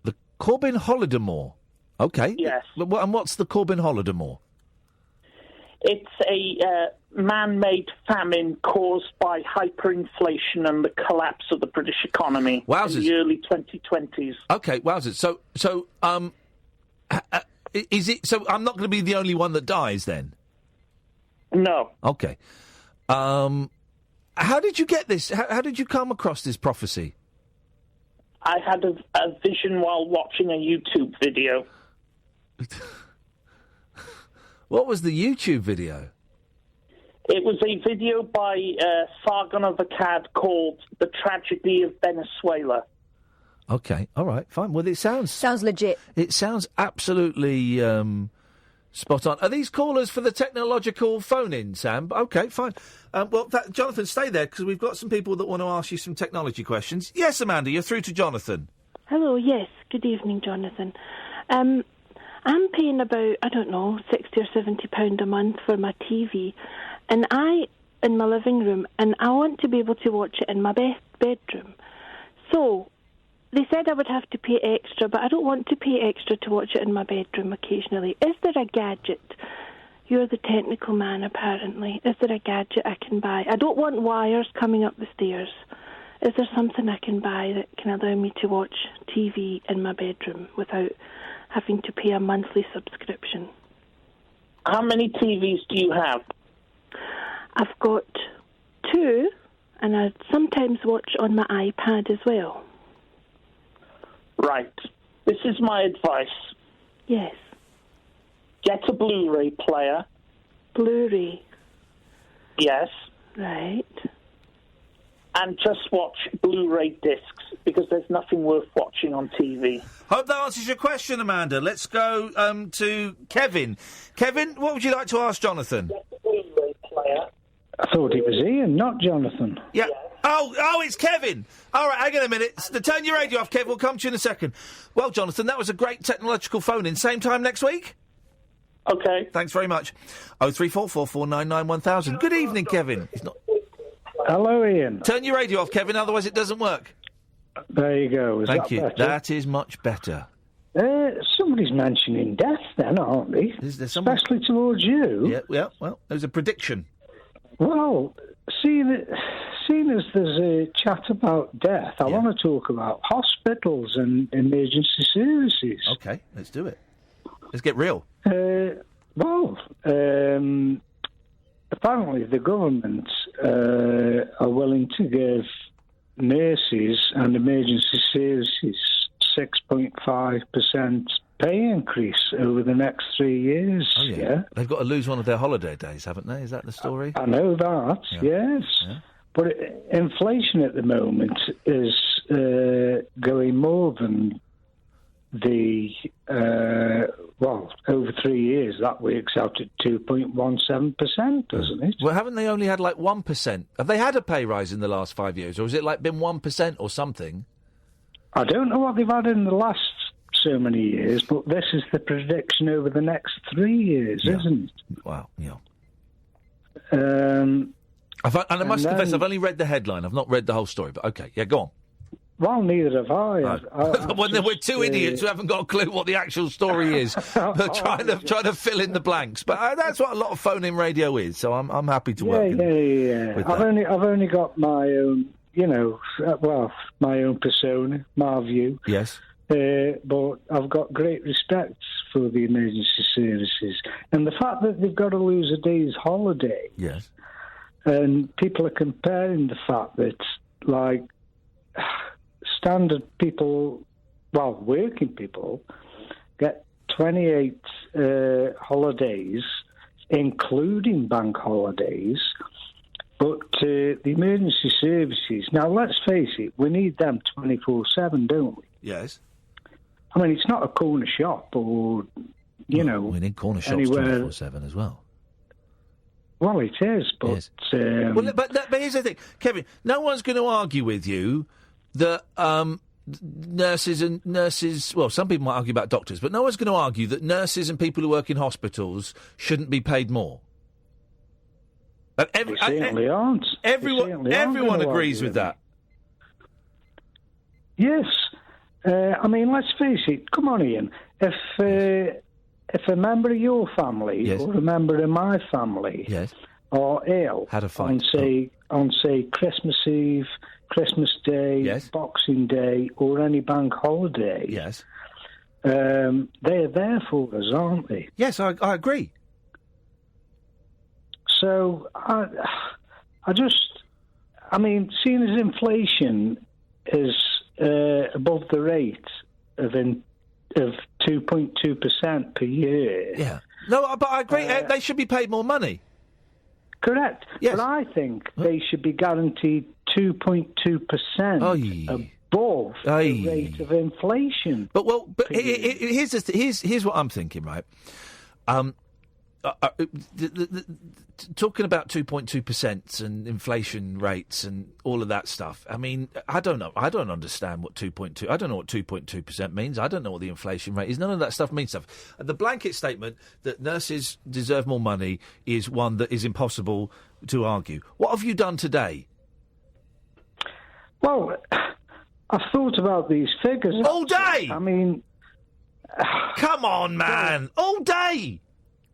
The Corbyn Holodomor? Okay. Yes. And what's the Corbyn Holodomor? It's a man-made famine caused by hyperinflation and the collapse of the British economy in the early 2020s. Okay, wowzers. So, is it? So I'm not going to be the only one that dies then? No. Okay. How did you get this? How did you come across this prophecy? I had a vision while watching a YouTube video. What was the YouTube video? It was a video by Sargon of Akkad called The Tragedy of Venezuela. Okay, all right, fine. Well, it sounds legit. It sounds absolutely spot on. Are these callers for the technological phone-in, Sam? Okay, fine. Jonathan, stay there, because we've got some people that want to ask you some technology questions. Yes, Amanda, you're through to Jonathan. Hello, yes. Good evening, Jonathan. I'm paying about, I don't know, £60 or £70 a month for my TV, and in my living room, and I want to be able to watch it in my bedroom. So, they said I would have to pay extra, but I don't want to pay extra to watch it in my bedroom occasionally. Is there a gadget? You're the technical man, apparently. Is there a gadget I can buy? I don't want wires coming up the stairs. Is there something I can buy that can allow me to watch TV in my bedroom without having to pay a monthly subscription? How many TVs do you have? I've got 2, and I sometimes watch on my iPad as well. Right. This is my advice. Yes. Get a Blu-ray player. Blu-ray? Yes. Right. And just watch Blu-ray discs, because there's nothing worth watching on TV. Hope that answers your question, Amanda. Let's go to Kevin. Kevin, what would you like to ask Jonathan? I thought it was Ian, not Jonathan. Yeah. Oh, it's Kevin. All right, hang on a minute. Turn your radio off, Kev. We'll come to you in a second. Well, Jonathan, that was a great technological phone-in. Same time next week? Okay. Thanks very much. 03444991000. Good evening, Kevin. Hello, Ian. Turn your radio off, Kevin, otherwise it doesn't work. There you go. Thank you. Better? That is much better. Somebody's mentioning death then, aren't they? Especially towards you. Yeah, well, there's a prediction. Well, seeing as there's a chat about death, I want to talk about hospitals and emergency services. Okay, let's do it. Let's get real. Apparently the government are willing to give nurses and emergency services 6.5% pay increase over the next 3 years. Oh, yeah. They've got to lose one of their holiday days, haven't they? Is that the story? I know that, yes. Yeah. But inflation at the moment is going more than over 3 years, that works out at 2.17%, doesn't it? Well, haven't they only had like 1%? Have they had a pay rise in the last 5 years, or has it like been 1% or something? I don't know what they've had in the last so many years, but this is the prediction over the next 3 years, isn't it? Well, yeah. And I must confess, I've only read the headline. I've not read the whole story, but okay, yeah, go on. Well, neither have I. We're two idiots who haven't got a clue what the actual story is, but trying to fill in the blanks. But that's what a lot of phone-in radio is. So I'm happy to work. Yeah. With I've only got my own, my own persona, my view. Yes. But I've got great respect for the emergency services, and the fact that they've got to lose a day's holiday. Yes. And people are comparing the fact that, like, standard people, well, working people, get 28 holidays, including bank holidays. But the emergency services, now let's face it, we need them 24/7, don't we? Yes. I mean, it's not a corner shop or, you know, we need corner shops anywhere. 24/7 as well. Well, it is, but... Yes. But here's the thing, Kevin, no one's going to argue with you that nurses, well, some people might argue about doctors, but no one's going to argue that nurses and people who work in hospitals shouldn't be paid more. They certainly aren't. Everyone agrees with that. Yes. I mean, let's face it. Come on, Ian. If a member of your family or a member of my family are ill on say Christmas Eve, Christmas Day, Boxing Day, or any bank holiday, they are there for us, aren't they? Yes, I agree. So I mean, seeing as inflation is above the rate of 2.2% per year. Yeah. No, but I agree. They should be paid more money. Correct. Yes. But I think they should be guaranteed 2.2% above the rate of inflation. But here's what I'm thinking, right? Talking about 2.2% and inflation rates and all of that stuff. I mean, I don't know. I don't understand what 2.2. I don't know what 2.2% means. I don't know what the inflation rate is. None of that stuff means stuff. The blanket statement that nurses deserve more money is one that is impossible to argue. What have you done today? Well, I've thought about these figures all day. I mean, come on, man, all day.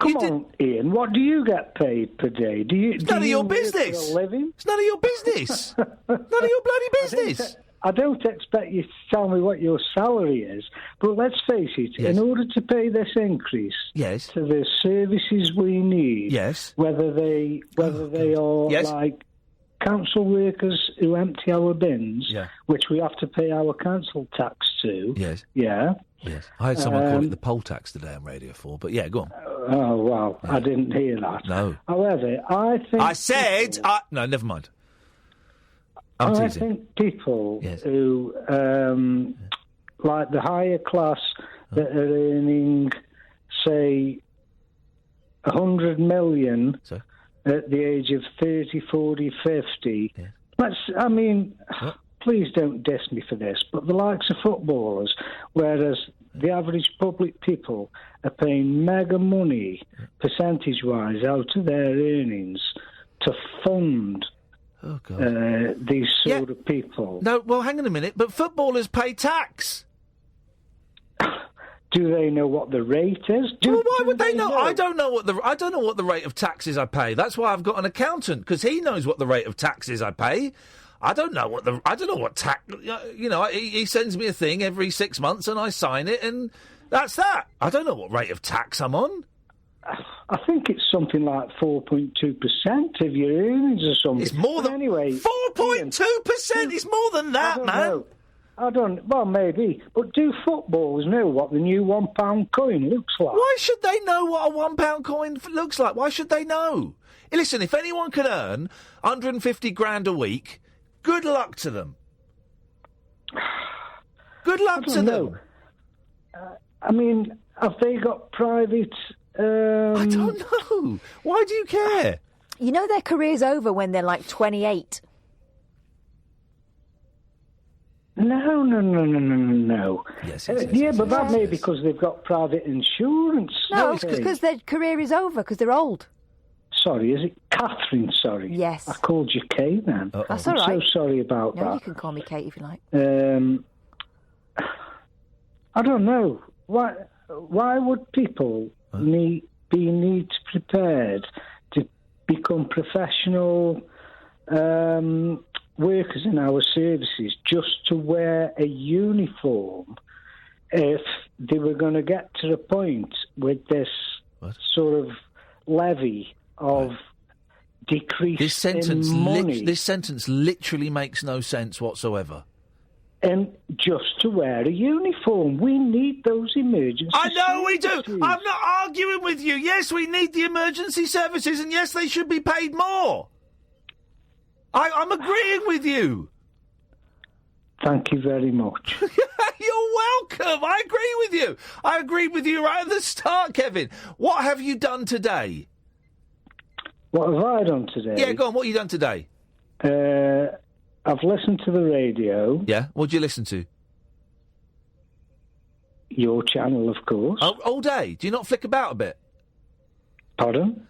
Come on, Ian. What do you get paid per day? It's none of your business. For a living? It's none of your business. None of your bloody business. I don't expect you to tell me what your salary is, but let's face it. In order to pay this increase to the services we need, whether they are like council workers who empty our bins, which we have to pay our council tax to. Yes. I heard someone call it the poll tax today on Radio 4, but go on. Oh, wow. I didn't hear that. No. However, I think... I said... No, never mind. I'm teasing. I think people who, like the higher class that are earning, say, 100 million at the age of 30, 40, 50... Please don't diss me for this, but the likes of footballers, whereas the average public people are paying mega money, percentage-wise, out of their earnings to fund these sort of people. No, well, hang on a minute, but footballers pay tax. Do they know what the rate is? Why would they know? I don't know what the rate of tax is I pay. That's why I've got an accountant, because he knows what the rate of tax is I pay. I don't know what tax. You know, he sends me a thing every 6 months, and I sign it, and that's that. I don't know what rate of tax I'm on. I think it's something like 4.2% of your earnings or something. It's more than 4.2%. It's more than that, man. Well, maybe. But do footballers know what the new £1 coin looks like? Why should they know what a £1 coin looks like? Why should they know? Listen, if anyone can earn 150 grand a week, good luck to them. Good luck to them. I mean, have they got private... I don't know. Why do you care? You know their career's over when they're like 28. No. Yes, but that may be because they've got private insurance. No, it's because their career is over, because they're old. Sorry, is it Katherine? Sorry. Yes. I called you Kate then. That's all right. I'm so sorry about that. No, you can call me Kate if you like. I don't know. Why would people need prepared to become professional workers in our services just to wear a uniform if they were going to get to the point with this sort of levy of decrease in money? This sentence literally makes no sense whatsoever. and just to wear a uniform. We need those emergency I know we do. services. I'm not arguing with you. Yes, we need the emergency services, and yes, they should be paid more. I'm agreeing with you. Thank you very much. You're welcome. I agree with you. I agreed with you right at the start, Kevin. What have you done today? What have I done today? Yeah, go on. What have you done today? I've listened to the radio. Yeah? What did you listen to? Your channel, of course. Oh, all day? Do you not flick about a bit? Pardon?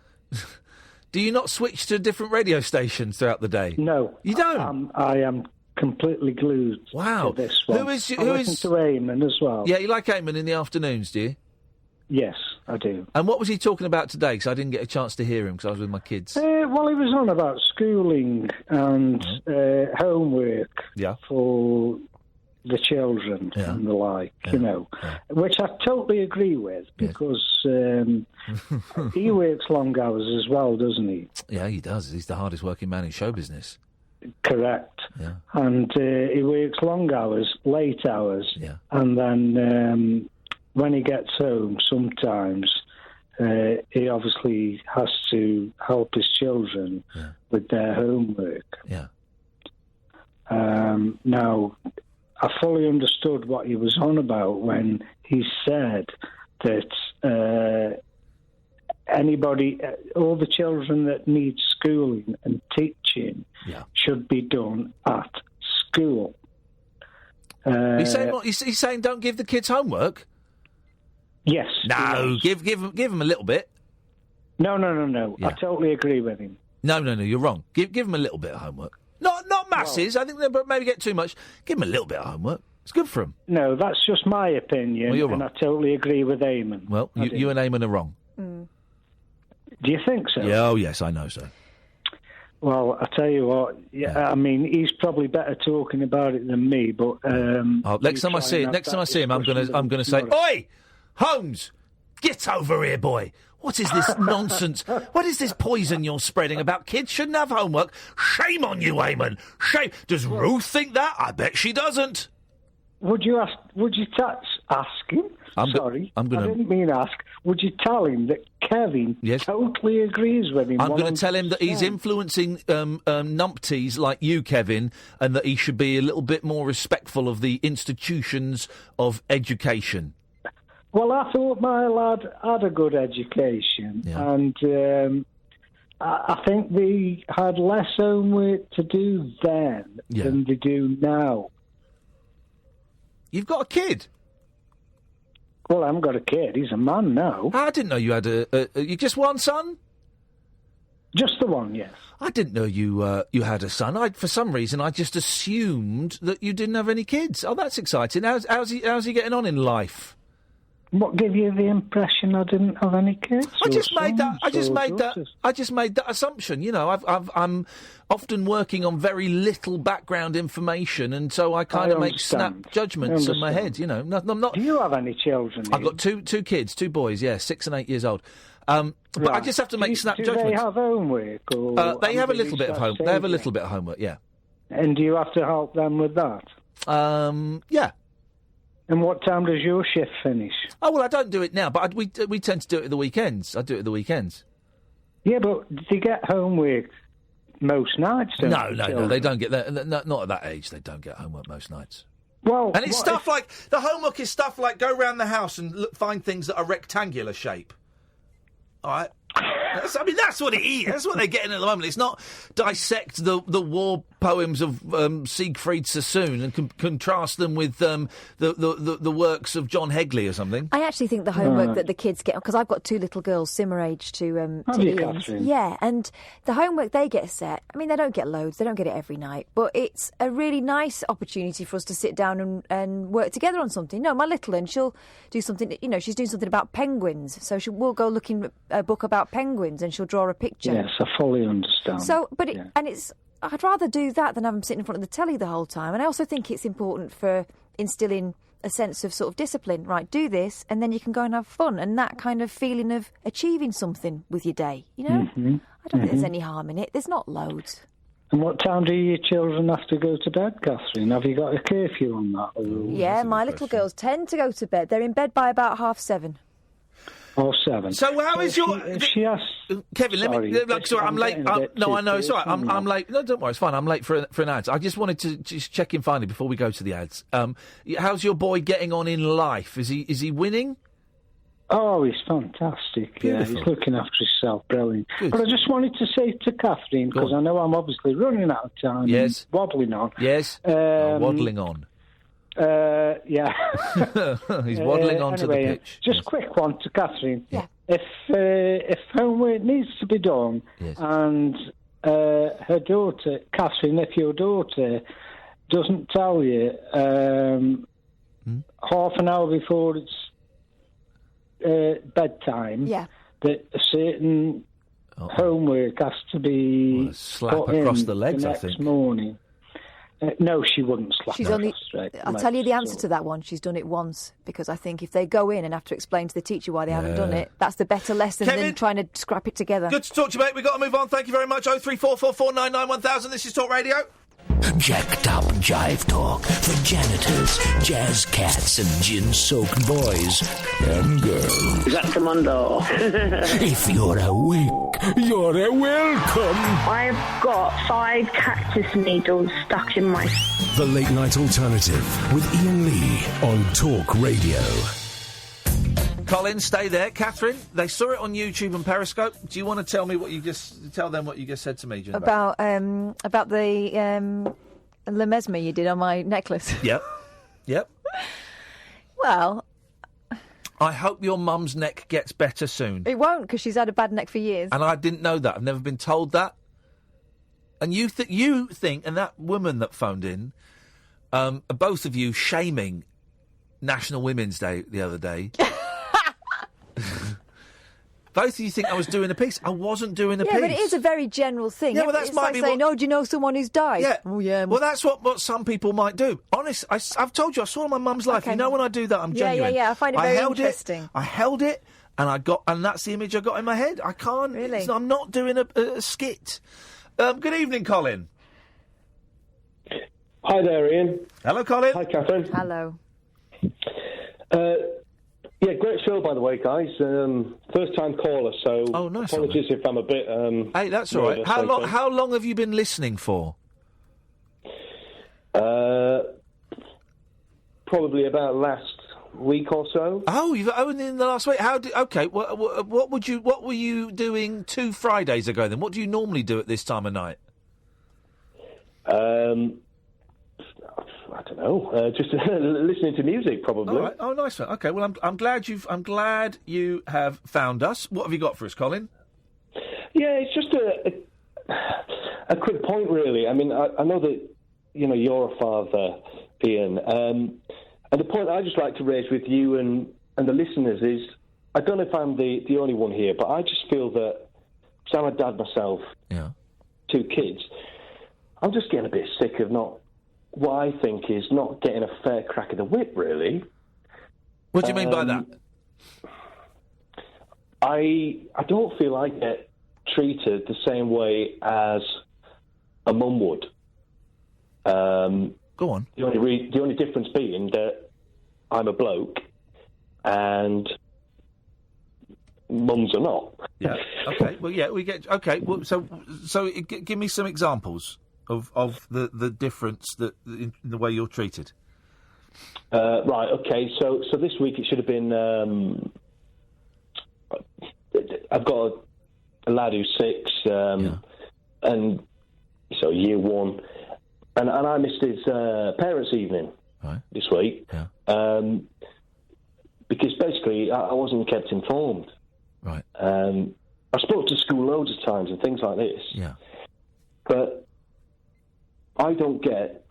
Do you not switch to different radio stations throughout the day? No. You don't? I am completely glued Wow. to this one. Who is- I who listen is- to Eamon as well. Yeah, you like Eamon in the afternoons, do you? Yes, I do. And what was he talking about today? Because I didn't get a chance to hear him because I was with my kids. Well, he was on about schooling and homework for the children and the like, you know, which I totally agree with because he works long hours as well, doesn't he? Yeah, he does. He's the hardest working man in show business. Correct. Yeah. And he works long hours, late hours, and then when he gets home, sometimes he obviously has to help his children with their homework. Yeah. Now, I fully understood what he was on about when he said that anybody, all the children that need schooling and teaching should be done at school. He's saying what? He's saying don't give the kids homework? Yes. No, give them a little bit. No. I totally agree with him. No, you're wrong. Give them a little bit of homework. Not masses. I think they maybe get too much. Give them a little bit of homework. It's good for them. No, that's just my opinion, Well, you're and wrong. I totally agree with Eamon. Well, you and Eamon are wrong. Do you think so? Yeah, oh yes, I know so. Well, I tell you what. I mean, he's probably better talking about it than me. But Next time I see him, I'm gonna say, "Oi, Holmes, get over here, boy. What is this nonsense? What is this poison you're spreading about kids shouldn't have homework? Shame on you, Eamon. Shame. Does Ruth think that? I bet she doesn't. Would you ask him? I didn't mean ask. Would you tell him that Kevin totally agrees with him? I'm going to tell him that he's influencing numpties like you, Kevin, and that he should be a little bit more respectful of the institutions of education. Well, I thought my lad had a good education, and I think they had less homework to do then than they do now. You've got a kid? Well, I haven't got a kid. He's a man now. I didn't know you had you just one son? Just the one, yes. I didn't know you had a son. For some reason, I just assumed that you didn't have any kids. Oh, that's exciting. How's he getting on in life? What gave you the impression I didn't have any kids? I just made that assumption. You know, I'm often working on very little background information, and so I kind of make snap judgments in my head. You know, I'm not. Do you have any children? I've got two kids, 2 boys. 6 and 8 years old. But I just have to make snap judgments. Do they have homework? Or they have a little bit of homework. They have a little bit of homework. Yeah. And do you have to help them with that? Yeah. And what time does your shift finish? Oh, well, I don't do it now, but we tend to do it at the weekends. I do it at the weekends. Yeah, but they get homework most nights, don't No, they don't get that. Not at that age, they don't get homework most nights. Well, and it's stuff like, the homework is stuff like go around the house and find things that are rectangular shape. All right? That's what it is. That's what they're getting at the moment. It's not dissect the war poems of Siegfried Sassoon and contrast them with the works of John Hegley or something. I actually think the homework that the kids get, because I've got 2 little girls similar age to Ian's. Yeah, and the homework they get set, I mean, they don't get loads, they don't get it every night, but it's a really nice opportunity for us to sit down and work together on something. No, my little one, she'll do something, she's doing something about penguins, so we'll go looking at a book about penguins and she'll draw a picture. Yes, I fully understand. So, I'd rather do that than have them sitting in front of the telly the whole time. And I also think it's important for instilling a sense of sort of discipline. Right, do this, and then you can go and have fun, and that kind of feeling of achieving something with your day. You know, I don't think there's any harm in it. There's not loads. And what time do your children have to go to bed, Catherine? Have you got a curfew on that? Yeah, my little girls tend to go to bed. They're in bed by about 7:30. Or 7. So how is your... If she has... Kevin, Sorry, sorry, I'm late. No, I know, it's all right. personal I'm late. No, don't worry, it's fine. I'm late for an ad. I just wanted to just check in finally before we go to the ads. How's your boy getting on in life? Is he winning? Oh, he's fantastic. Yeah, he's looking after himself. Brilliant. Good. But I just wanted to say to Catherine, because I know I'm obviously running out of time. Yes. And waddling on. Yes. Waddling on. Yeah. He's waddling onto the pitch. Just quick one to Catherine. Yeah. If homework needs to be done, and her daughter, Catherine, if your daughter doesn't tell you half an hour before it's bedtime, that a certain homework has to be slap put across in the legs, I next think. morning. No, she wouldn't slap. She's her only. across straight I'll legs, tell you the answer so. to that one. She's done it once, because I think if they go in and have to explain to the teacher why they haven't done it, that's the better lesson than trying to scrap it together. Good to talk to you, mate. We've got to move on. Thank you very much. 03444991000. This is Talk Radio. Jacked up jive talk for janitors, jazz cats, and gin-soaked boys and girls. Is that Commando? If you're awake, you're welcome. I've got 5 cactus needles stuck in my... The Late Night Alternative with Iain Lee on Talk Radio. Colin, stay there. Catherine, they saw it on YouTube and Periscope. Do you want to tell them what you just said to me, Jen? About the Le Mesmer you did on my necklace. Yep. Well, I hope your mum's neck gets better soon. it won't, because she's had a bad neck for years. And I didn't know that. I've never been told that. And you think, and that woman that phoned in, both of you shaming National Women's Day the other day. Both of you think I was doing a piece. I wasn't doing a piece. Yeah, but it is a very general thing. Yeah, well, that's it's might like be saying, "Oh, do you know someone who's died?" Yeah. Oh, yeah. Well, that's what some people might do. Honest, I've told you, I saw my mum's life. Okay. You know, when I do that, I'm genuine. Yeah. I find it very interesting. I held it, and that's the image I got in my head. I can't. Really? I'm not doing a skit. Good evening, Colin. Hi there, Ian. Hello, Colin. Hi, Katherine. Hello. Yeah, great show, by the way, guys. First-time caller, so nice apologies if I'm a bit... Hey, that's all right. How long have you been listening for? Probably about last week or so. Oh, you've only in the last week. Okay. What were you doing 2 Fridays ago then? What do you normally do at this time of night? I don't know. Just listening to music, probably. All right. Oh, nice one. Okay. Well, I'm glad you have found us. What have you got for us, Colin? Yeah, it's just a quick point, really. I mean, I know that you're a father, Ian, and the point I'd just like to raise with you and the listeners is, I don't know if I'm the only one here, but I just feel that, because I'm a dad myself, 2 kids, I'm just getting a bit sick of what I think is not getting a fair crack of the whip, really. What do you mean by that? I don't feel I get treated the same way as a mum would. Go on. The only difference being that I'm a bloke and mums are not. Yeah. Okay. Well, yeah, we get. Okay. Well, so give me some examples of the difference in the way you're treated. Right. Okay. So this week it should have been. I've got a lad who's 6, and so year 1, and I missed his parents' evening this week, because basically I wasn't kept informed. Right. I spoke to school loads of times and things like this. Yeah. But I don't get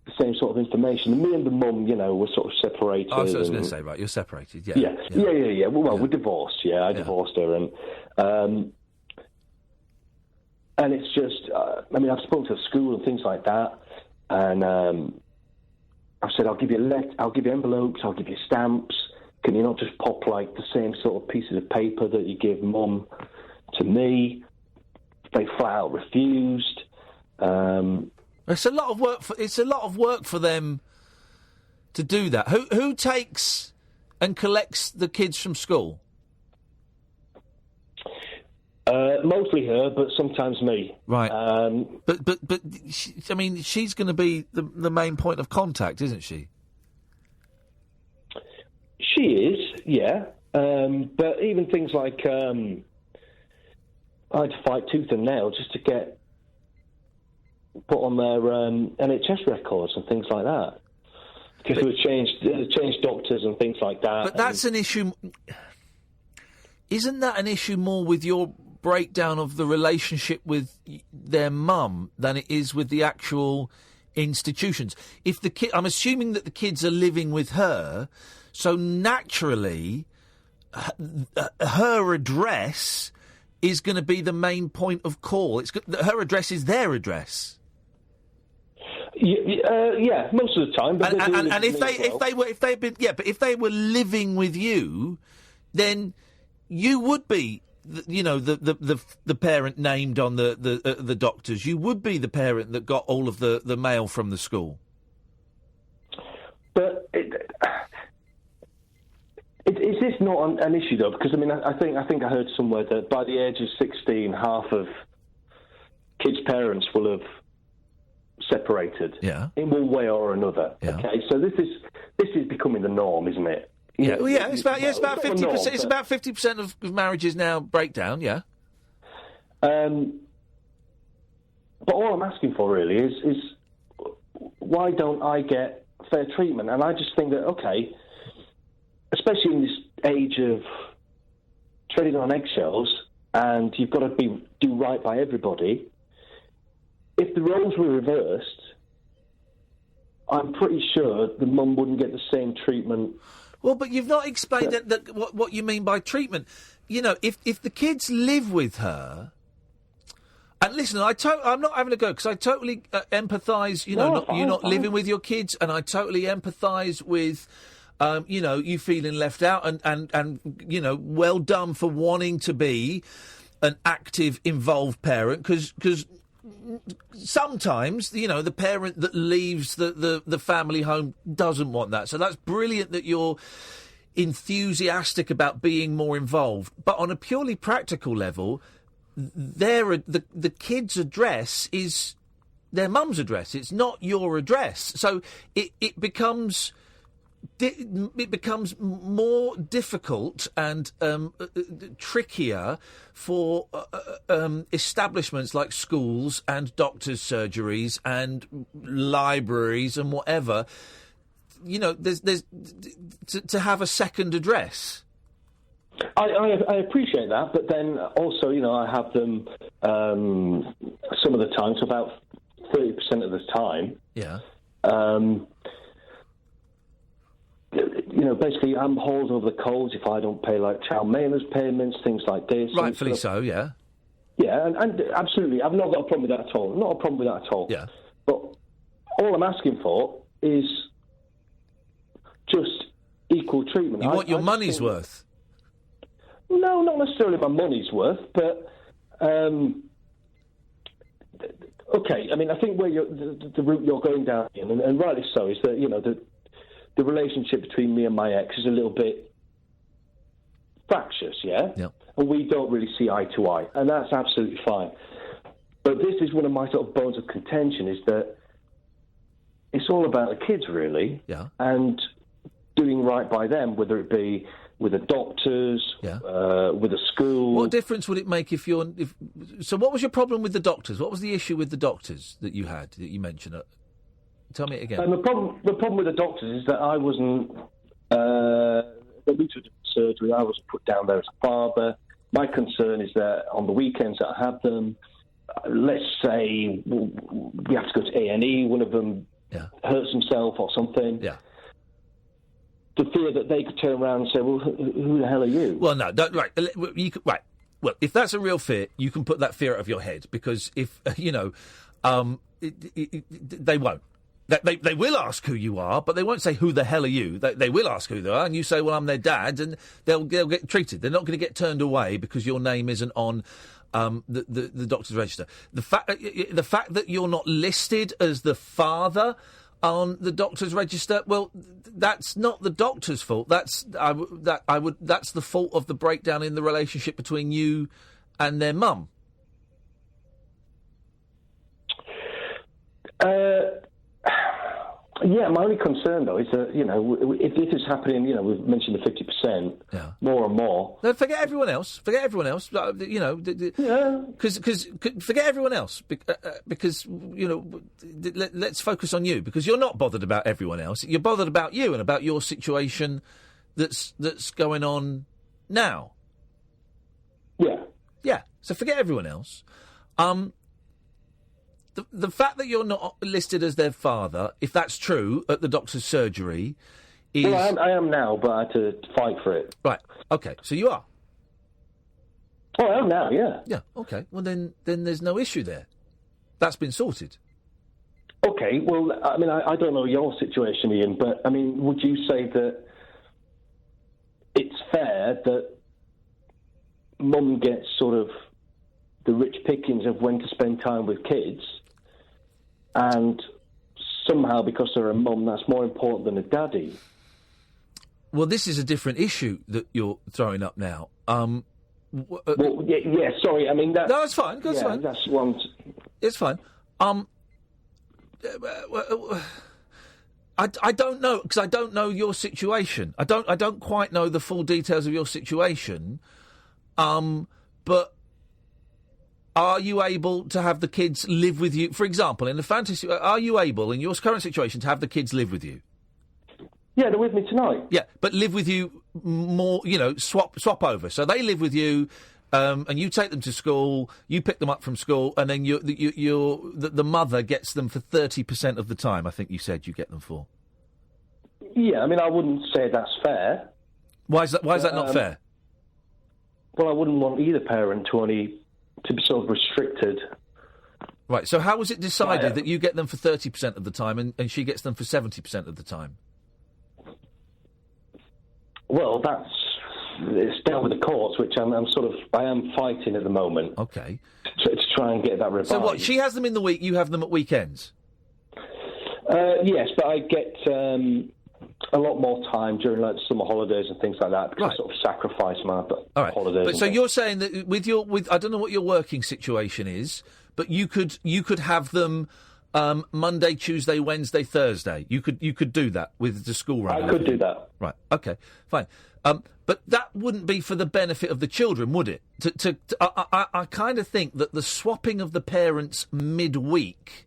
the same sort of information. Me and the mum, were sort of separated. I was going to say, right, you're separated, yeah. Yeah. Well, we're divorced, I divorced her, and it's just, I've spoken to the school and things like that, and I've said, I'll give you envelopes, I'll give you stamps. Can you not just pop, the same sort of pieces of paper that you give mum to me? They flat out refused. It's a lot of work. It's a lot of work for them to do that. Who takes and collects the kids from school? Mostly her, but sometimes me. Right. But I mean, she's going to be the main point of contact, isn't she? She is, yeah. But even things like I had to fight tooth and nail just to get put on their NHS records and things like that. Because they were changed doctors and things like that. But that's an issue. Isn't that an issue more with your breakdown of the relationship with their mum than it is with the actual institutions? If the I'm assuming that the kids are living with her, so naturally, her address is going to be the main point of call. Her address is their address. Yeah, most of the time. But and if they were living with you, then you would be, the parent named on the doctors. You would be the parent that got all of the mail from the school. But is this not an issue though? Because I mean, I think I heard somewhere that by the age of 16, half of kids' parents will have separated, in one way or another. Yeah. Okay, so this is becoming the norm, isn't it? Yeah, well, yeah, it's about 50%. It's about 50% of marriages now break down. Yeah. But all I'm asking for really is why don't I get fair treatment? And I just think that especially in this age of treading on eggshells, and you've got to do right by everybody. If the roles were reversed, I'm pretty sure the mum wouldn't get the same treatment. Well, but you've not explained what you mean by treatment. If the kids live with her, and listen, I'm not having a go because I totally empathise. You're not living with your kids, and I totally empathise with, you feeling left out, and well done for wanting to be an active, involved parent because. Sometimes, the parent that leaves the family home doesn't want that. So that's brilliant that you're enthusiastic about being more involved. But on a purely practical level, the kid's address is their mum's address. It's not your address. So it becomes more difficult and trickier for establishments like schools and doctors' surgeries and libraries and whatever. There's to have a second address. I appreciate that, but then also, I have them some of the time, so about 30% of the time. Yeah. Basically, I'm hauled over the coals if I don't pay, like, child maintenance payments, things like this. Rightfully so, yeah. Yeah, and absolutely. I've not got a problem with that at all. Not a problem with that at all. Yeah. But all I'm asking for is just equal treatment. You want your money's worth? No, not necessarily my money's worth, but... okay, I mean, I think where the route you're going down, and rightly so, is that, the relationship between me and my ex is a little bit fractious, yeah? Yep. And we don't really see eye to eye, and that's absolutely fine. But this is one of my sort of bones of contention, is that it's all about the kids, really, and doing right by them, whether it be with the doctors, with the school. What difference would it make So what was your problem with the doctors? What was the issue with the doctors that you had, that you mentioned? Tell me it again. The problem with the doctors is that I wasn't... when we took surgery, I was put down there as a father. My concern is that on the weekends that I have them, let's say we have to go to A&E, one of them hurts himself or something. Yeah. The fear that they could turn around and say, well, who the hell are you? Well, no, right. Right. Well, if that's a real fear, you can put that fear out of your head because if, they won't. They will ask who you are, but they won't say, who the hell are you? They will ask who they are, and you say, well, I'm their dad, and they'll get treated. They're not going to get turned away because your name isn't on the doctor's register. The fact that you're not listed as the father on the doctor's register, well, that's not the doctor's fault. That's the fault of the breakdown in the relationship between you and their mum. Yeah, my only concern, though, is that, if this is happening, we've mentioned the 50%, more and more. No, forget everyone else. Forget everyone else. Because forget everyone else. Because, let's focus on you. Because you're not bothered about everyone else. You're bothered about you and about your situation that's going on now. Yeah. Yeah, so forget everyone else. The fact that you're not listed as their father, if that's true, at the doctor's surgery, is... Well, I am now, but I had to fight for it. Right, OK, so you are? Oh, I am now, yeah. Yeah, OK, well, then there's no issue there. That's been sorted. OK, well, I mean, I don't know your situation, Ian, but, I mean, would you say that it's fair that mum gets sort of the rich pickings of when to spend time with kids, and somehow, because they're a mum, that's more important than a daddy? Well, this is a different issue that you're throwing up now. Well, yeah, sorry, I mean... No, that's fine, that's fine. That's one... It's fine. I don't know, because I don't know your situation. I don't quite know the full details of your situation, but... Are you able to have the kids live with you? For example, in the fantasy, are you able, in your current situation, to have the kids live with you? Yeah, they're with me tonight. Yeah, but live with you more, swap over. So they live with you, and you take them to school, you pick them up from school, and then the mother gets them for 30% of the time, I think you said you get them for. Yeah, I mean, I wouldn't say that's fair. Why is that not fair? Well, I wouldn't want either parent to be sort of restricted. Right, so how was it decided that you get them for 30% of the time and she gets them for 70% of the time? Well, it's down with the courts, which I am fighting at the moment. Okay. To try and get that revised. So what, she has them in the week, you have them at weekends? Yes, but I get a lot more time during like summer holidays and things like that, because I sort of sacrifice my holidays. But so you're saying that with I don't know what your working situation is, but you could have them Monday, Tuesday, Wednesday, Thursday. You could do that with the school run. I could do that. Right. Okay. Fine. But that wouldn't be for the benefit of the children, would it? I kind of think that the swapping of the parents midweek,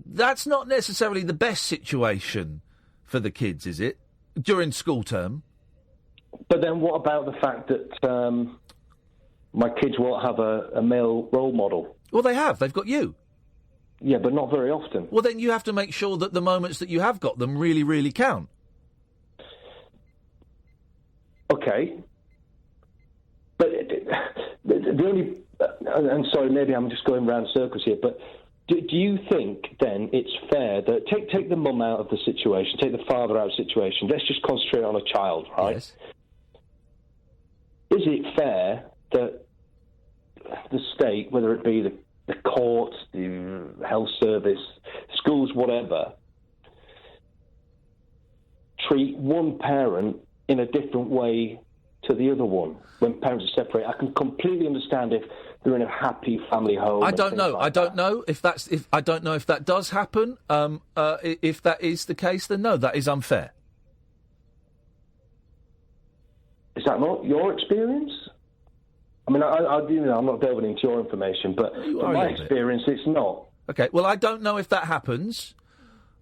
that's not necessarily the best situation for the kids, is it? During school term. But then what about the fact that my kids won't have a male role model? Well, they have. They've got you. Yeah, but not very often. Well, then you have to make sure that the moments that you have got them really, really count. Okay. But the only... and sorry, maybe I'm just going round circles here, but... Do you think, then, it's fair that... Take the mum out of the situation, take the father out of the situation, let's just concentrate on a child, right? Yes. Is it fair that the state, whether it be the court, the health service, schools, whatever, treat one parent in a different way to the other one when parents are separate? I can completely understand if they're in a happy family home. I don't know. I don't know if that does happen. If that is the case, then no, that is unfair. Is that not your experience? I mean, I'm not delving into your information, but from my experience, it's not. Okay, well, I don't know if that happens,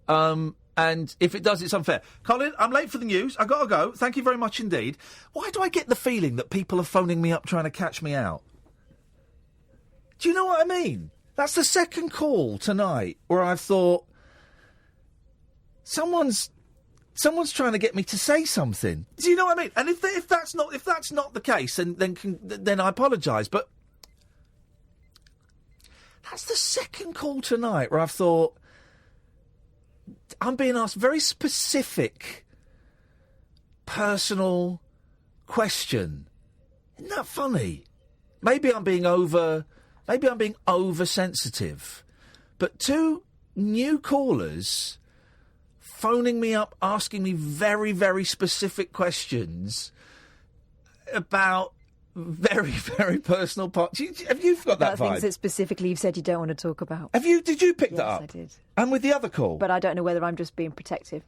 and if it does, it's unfair. Colin, I'm late for the news. I've got to go. Thank you very much indeed. Why do I get the feeling that people are phoning me up trying to catch me out? Do you know what I mean? That's the second call tonight where I've thought, someone's trying to get me to say something. Do you know what I mean? And if that's not the case, then I apologise. But that's the second call tonight where I've thought I'm being asked very specific, personal question. Isn't that funny? Maybe I'm being oversensitive. But 2 new callers phoning me up, asking me very, very specific questions about very, very personal parts. Have you got that vibe? Things that specifically you've said you don't want to talk about. Did you pick that up? Yes, I did. And with the other call? But I don't know whether I'm just being protective.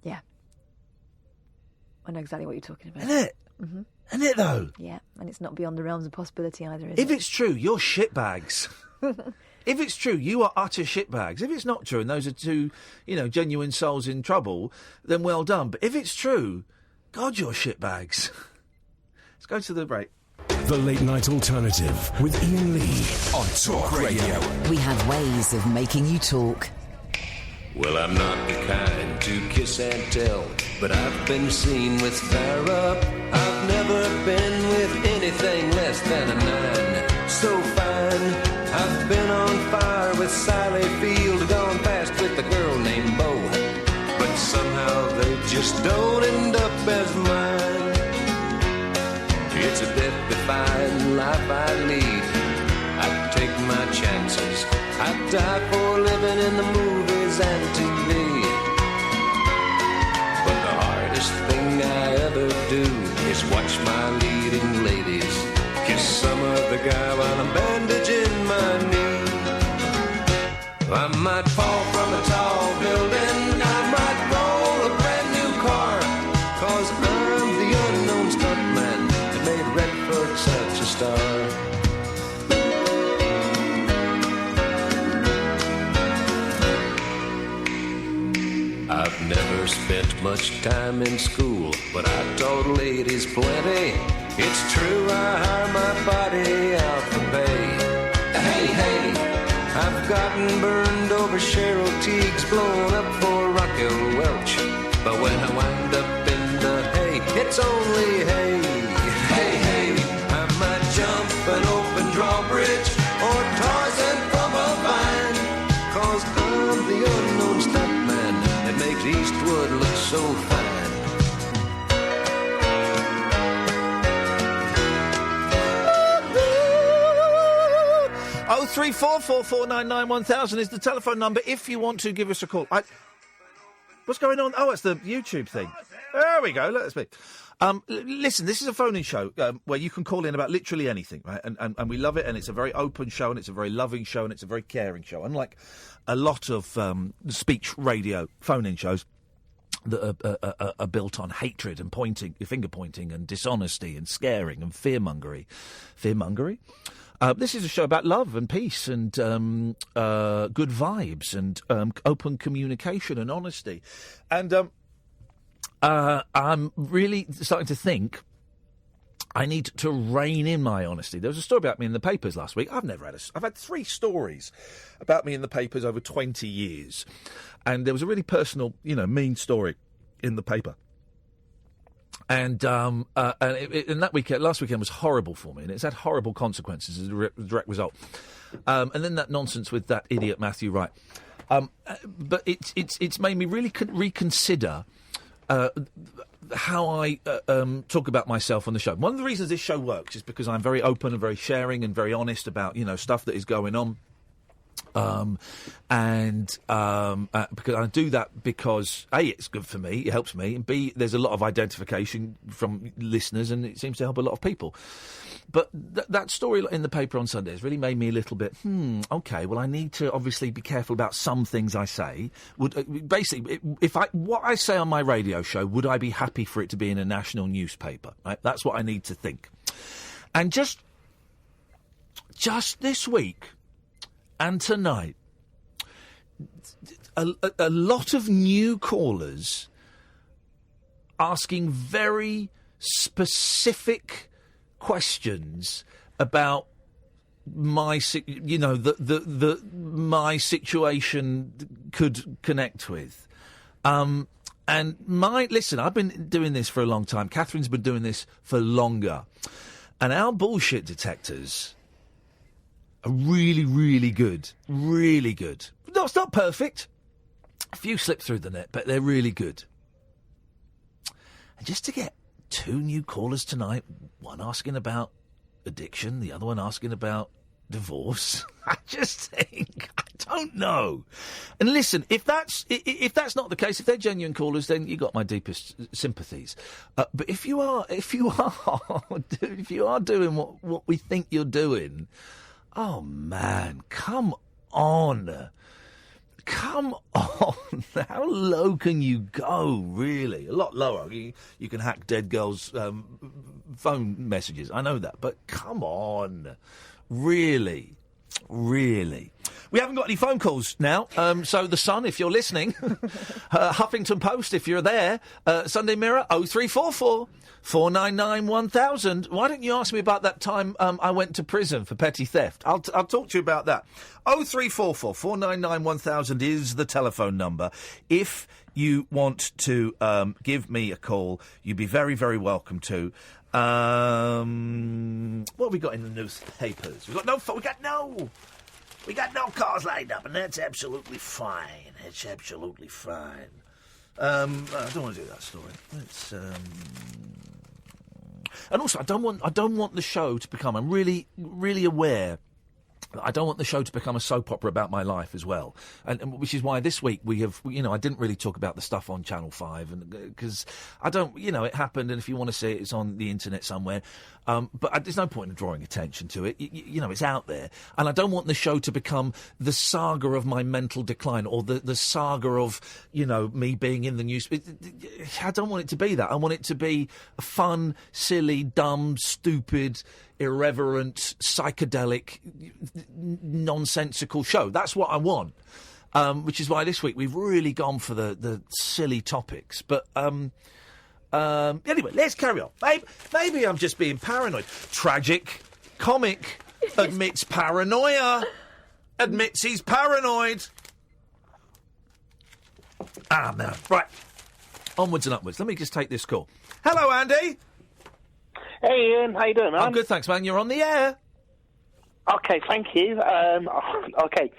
Yeah. I know exactly what you're talking about. Isn't it? Mm-hmm. Isn't it, though? Yeah, and it's not beyond the realms of possibility either, is If it? it's true, you're shitbags. If it's true, you are utter shitbags. If it's not true, and those are 2, genuine souls in trouble, then well done. But if it's true, God, you're shitbags. Let's go to the break. The Late Night Alternative with Iain Lee on Talk Radio. We have ways of making you talk. Well, I'm not the kind to kiss and tell, but I've been seen with fire up. I've never been with anything less than a 9. So fine, I've been on fire with Sally Field, gone past with a girl named Bo, but somehow they just don't end up as mine. It's a death-defying life I lead. I take my chances. I die for living in the movies and TV. But the hardest thing I ever do is watch my leading ladies kiss some other guy while I'm bandaging my knee. I might fall from a tall building, I might roll a brand new car, 'cause I'm the unknown stuntman that made Redford such a star. I've never spent much time in school, but I taught ladies plenty. It's true, I hire my body out for pay. Hey, hey, I've gotten burned over Cheryl Teague's, blown up for Raquel Welch. But when I wind up in the hay, it's only hay. Hey, hey, I might jump an open drawbridge or Tarzan from a vine, 'cause I'm the unknown stuntman that makes Eastwood look so fine. 03444991000 is the telephone number if you want to give us a call. What's going on? Oh, it's the YouTube thing. There we go. Let us be. Listen, this is a phone-in show where you can call in about literally anything, right? And we love it, and it's a very open show, and it's a very loving show, and it's a very caring show. Unlike a lot of speech radio phone-in shows that are built on hatred and finger-pointing and dishonesty and scaring and fear-mongery. Fear-mongery? This is a show about love and peace and good vibes and open communication and honesty. And I'm really starting to think I need to rein in my honesty. There was a story about me in the papers last week. I've had 3 stories about me in the papers over 20 years. And there was a really personal, mean story in the paper. And that weekend, last weekend was horrible for me, and it's had horrible consequences as a direct result. And then that nonsense with that idiot Matthew Wright. But it's made me really reconsider how I talk about myself on the show. One of the reasons this show works is because I'm very open and very sharing and very honest about stuff that is going on. Because I do that because A, it's good for me, it helps me, and B, there's a lot of identification from listeners, and it seems to help a lot of people. But that story in the paper on Sunday has really made me a little bit, okay, well, I need to obviously be careful about some things I say. Basically, what I say on my radio show, would I be happy for it to be in a national newspaper? Right? That's what I need to think. And just this week and tonight, a lot of new callers asking very specific questions about my my situation could connect with. Listen, I've been doing this for a long time. Katherine's been doing this for longer. And our bullshit detectors are really, really good. Really good. No, it's not perfect. A few slip through the net, but they're really good. And just to get 2 new callers tonight, one asking about addiction, the other one asking about divorce. I just think, I don't know. And listen, if that's not the case, if they're genuine callers, then you got my deepest sympathies. But if you are doing what we think you're doing, oh man, come on. Come on. How low can you go, really? A lot lower. You can hack dead girls' phone messages. I know that. But come on. Really? Really? We haven't got any phone calls now. So The Sun, if you're listening, Huffington Post, if you're there, Sunday Mirror, 0344 499 1000. Why don't you ask me about that time I went to prison for petty theft? I'll talk to you about that. 0344 499 1000 is the telephone number. If you want to give me a call, you'd be very, very welcome to. What have we got in the newspapers? We got no cars lined up, and that's absolutely fine. It's absolutely fine. I don't want to do that story. It's and also I don't want the show to become. I'm really, really aware. I don't want the show to become a soap opera about my life as well, and which is why this week we have, I didn't really talk about the stuff on Channel 5, and because I don't, it happened, and if you want to see it, it's on the internet somewhere. But there's no point in drawing attention to it. It's out there, and I don't want the show to become the saga of my mental decline or the saga of me being in the news. I don't want it to be that. I want it to be a fun, silly, dumb, stupid, irreverent, psychedelic, nonsensical show. That's what I want. Which is why this week we've really gone for the silly topics. But anyway, let's carry on. Maybe I'm just being paranoid. Tragic comic admits paranoia. Admits he's paranoid. No. Right. Onwards and upwards. Let me just take this call. Hello, Andy. Hey, Ian. How you doing, man? I'm good, thanks, man. You're on the air. Okay, thank you. Okay.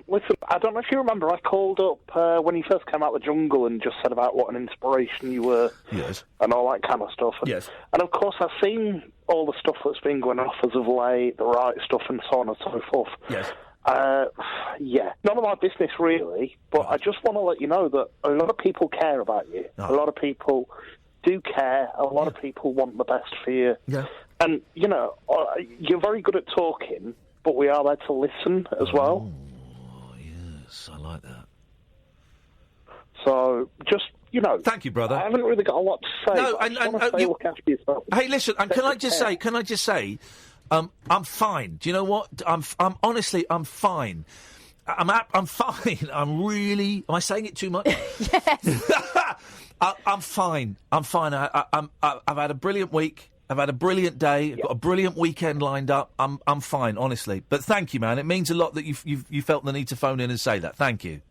Listen, I don't know if you remember, I called up when you first came out of the jungle and just said about what an inspiration you were. Yes. And all that kind of stuff. Yes. And of course, I've seen all the stuff that's been going off as of late, the right stuff and so on and so forth. Yes. Yeah, none of my business really, but I just want to let you know that a lot of people care about you. Oh. A lot of people do care. A lot of people want the best for you. Yeah. And, you're very good at talking, but we are there to listen as well. Yes, I like that. So, just, Thank you, brother. I haven't really got a lot to say. No, I just want to say look after yourself. Hey, listen, and can I just say, I'm fine. Do you know what? I'm honestly, I'm fine. I'm fine. I'm really. Am I saying it too much? Yes. I'm fine. I'm fine. I've had a brilliant week. I've had a brilliant day. I've got a brilliant weekend lined up. I'm fine, honestly. But thank you, man. It means a lot that you felt the need to phone in and say that. Thank you.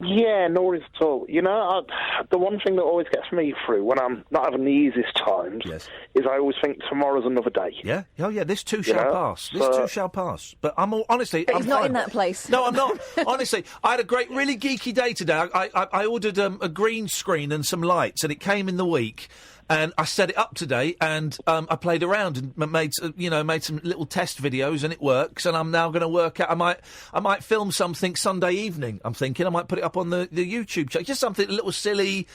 Yeah, no worries at all. The one thing that always gets me through when I'm not having the easiest times is I always think tomorrow's another day. Yeah? Oh, yeah, this too shall pass. This too shall pass. But honestly, but I'm he's not fine. in that place. No, I'm not. Honestly, I had a great, really geeky day today. I ordered a green screen and some lights, and it came in the week. And I set it up today, and I played around and made some little test videos, and it works. And I'm now going to work out. I might film something Sunday evening. I'm thinking I might put it up on the YouTube channel, just something a little silly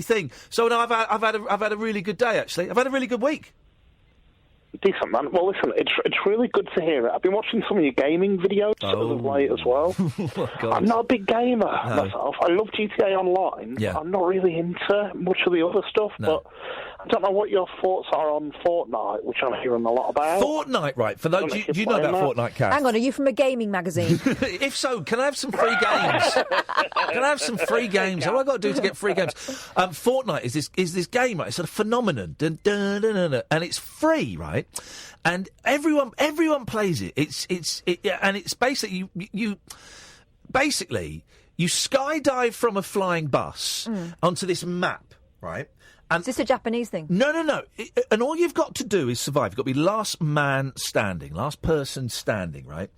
thing. So no, I've had a really good day actually. I've had a really good week. Decent, man. Well, listen, it's really good to hear it. I've been watching some of your gaming videos as of late as well. I'm not a big gamer myself. I love GTA Online. Yeah. I'm not really into much of the other stuff, but I don't know what your thoughts are on Fortnite, which I'm hearing a lot about. Fortnite, right? For those, do you know about Fortnite, Kath? Hang on, are you from a gaming magazine? If so, can I have some free games? Can I have some free games? What have I got to do to get free games? Fortnite is this game, right? It's a phenomenon, and it's free, right? And everyone plays it. And it's basically you skydive from a flying bus onto this map, right? Is this a Japanese thing? No. And all you've got to do is survive. You've got to be last man standing, last person standing, right?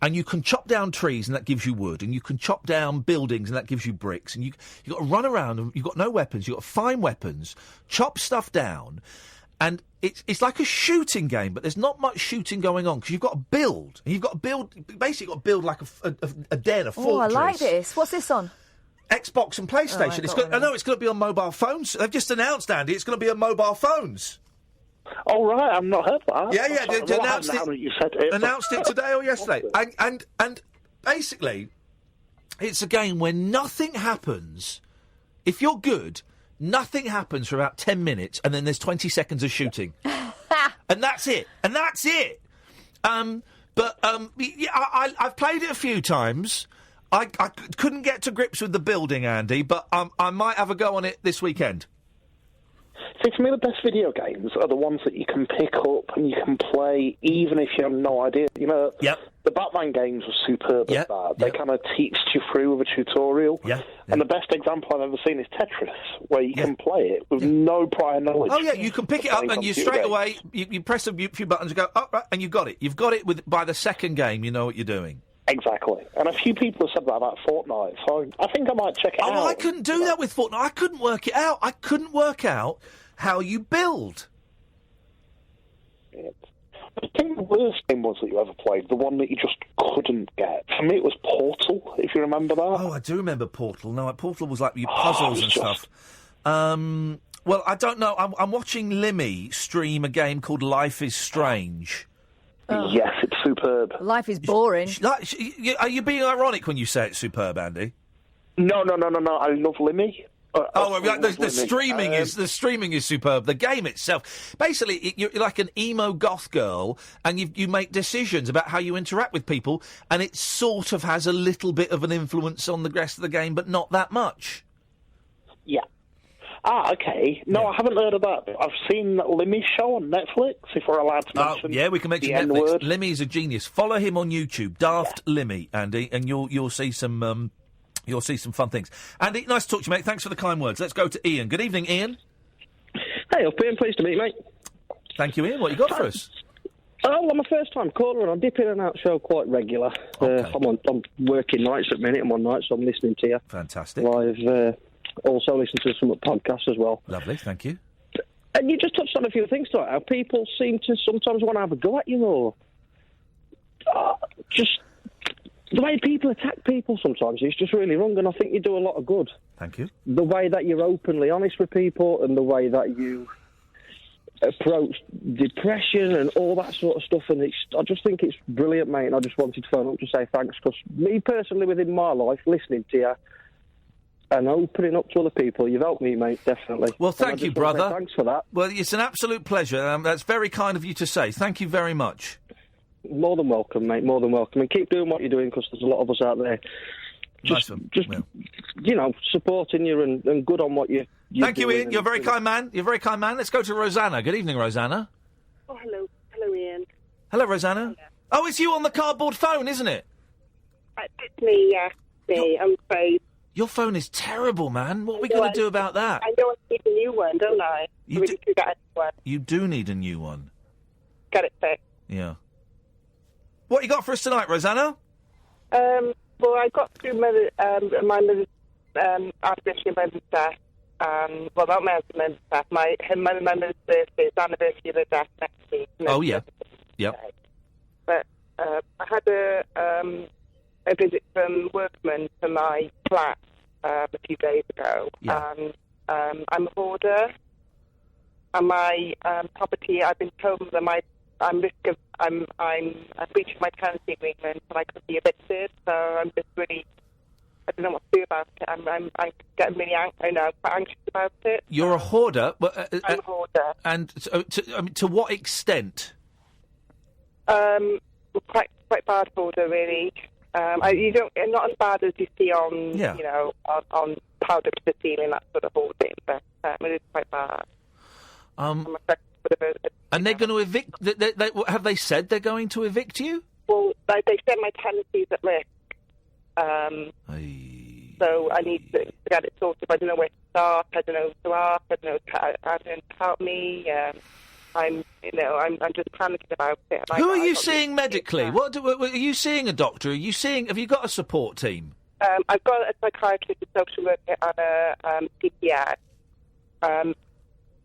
And you can chop down trees, and that gives you wood. And you can chop down buildings, and that gives you bricks. And you've got to run around, and you've got no weapons. You've got to find weapons, chop stuff down. And it's like a shooting game, but there's not much shooting going on, because you've got to build. And you've got to build, basically, you've got to build like a den, a fortress. Oh, I like this. What's this on? Xbox and PlayStation. It's going to be on mobile phones. They've just announced, Andy, it's going to be on mobile phones. Oh, right, I've not heard that. Yeah, they announced announced it today or yesterday. And basically, it's a game where nothing happens. If you're good, nothing happens for about 10 minutes, and then there's 20 seconds of shooting. And that's it. I've played it a few times. I couldn't get to grips with the building, Andy, but I might have a go on it this weekend. See, to me, the best video games are the ones that you can pick up and you can play even if you have no idea. You know, the Batman games were superb at that. They kind of teach you through with a tutorial. And the best example I've ever seen is Tetris, where you can play it with no prior knowledge. Oh, yeah, you can pick it up and you straight away, you press a few buttons and go, oh, right, and you've got it. You've got it by the second game, you know what you're doing. Exactly. And a few people have said that about Fortnite, so I think I might check it out. Oh, I couldn't do that with Fortnite. I couldn't work it out. I couldn't work out how you build. I think the worst game was that you ever played, the one that you just couldn't get. For me, it was Portal, if you remember that. Oh, I do remember Portal. No, Portal was like your puzzles and stuff. Well, I don't know. I'm watching Limmy stream a game called Life is Strange. Oh. Yes, it's superb. Life is boring. Are you being ironic when you say it's superb, Andy? No. I love Limmy. The streaming is superb. The game itself, basically, you're like an emo goth girl, and you make decisions about how you interact with people, and it sort of has a little bit of an influence on the rest of the game, but not that much. Yeah. Ah, okay. No, I haven't heard of that. I've seen that Limmy show on Netflix, if we're allowed to mention. Yeah, we can mention Netflix. N-word. Limmy is a genius. Follow him on YouTube, Daft Limmy, Andy, and you'll see some you'll see some fun things. Andy, nice to talk to you, mate. Thanks for the kind words. Let's go to Ian. Good evening, Ian. Hey, up, Ian. Pleased to meet you, mate. Thank you, Ian. What you got for us? Oh, I'm a first-time caller, and I dip in and out show quite regular. Okay. I'm working nights at the minute. I'm on nights, so I'm listening to you. Fantastic. I've also listened to some podcasts as well. Lovely, thank you. And you just touched on a few things tonight. How people seem to sometimes want to have a go at you, or just the way people attack people sometimes is just really wrong, and I think you do a lot of good. Thank you. The way that you're openly honest with people, and the way that you approach depression and all that sort of stuff, and I just think it's brilliant, mate, and I just wanted to phone up to say thanks, because me personally, within my life, listening to you and opening up to other people, you've helped me, mate, definitely. Well, thank you, brother. Thanks for that. Well, it's an absolute pleasure. That's very kind of you to say. Thank you very much. More than welcome, mate, more than welcome. And keep doing what you're doing, because there's a lot of us out there just supporting you and good on what you're Thank you, doing. Ian. You're a very kind man. You're a very kind man. Let's go to Rosanna. Good evening, Rosanna. Oh, hello. Hello, Ian. Hello, Rosanna. Oh, it's you on the cardboard phone, isn't it? It's me, yeah. Me, I'm afraid. Your phone is terrible, man. What are we going to do about that? I know I need a new one, don't I? You really do get a new one. You do need a new one. Get it fixed. Yeah. What you got for us tonight, Rosanna? Well, I got through my mother's anniversary of my mother's death. Well, not my mother's death. My mother's birthday, anniversary of her death next week. Oh, yeah. Yep. But I had a visit from workmen to my flat a few days ago. Yeah. And I'm a hoarder. And my property, I've been told that I'm breaching my tenancy agreement and I could be evicted. So I'm just really, I don't know what to do about it. I'm getting really quite anxious about it. You're a hoarder? I'm a hoarder. And to what extent? Quite bad hoarder, really. Not as bad as you see on, on powder to the ceiling, that sort of hoarding, but it is quite bad. And they're going to evict. Have they said they're going to evict you? Well, they said my tenancy's at risk. So I need to get it sorted. I don't know where to start. I don't know who to ask. I don't know how to help me. I'm just panicking about it. And Who are you seeing medically? Are you seeing a doctor? Have you got a support team? I've got a psychiatrist, a social worker, and a CPR.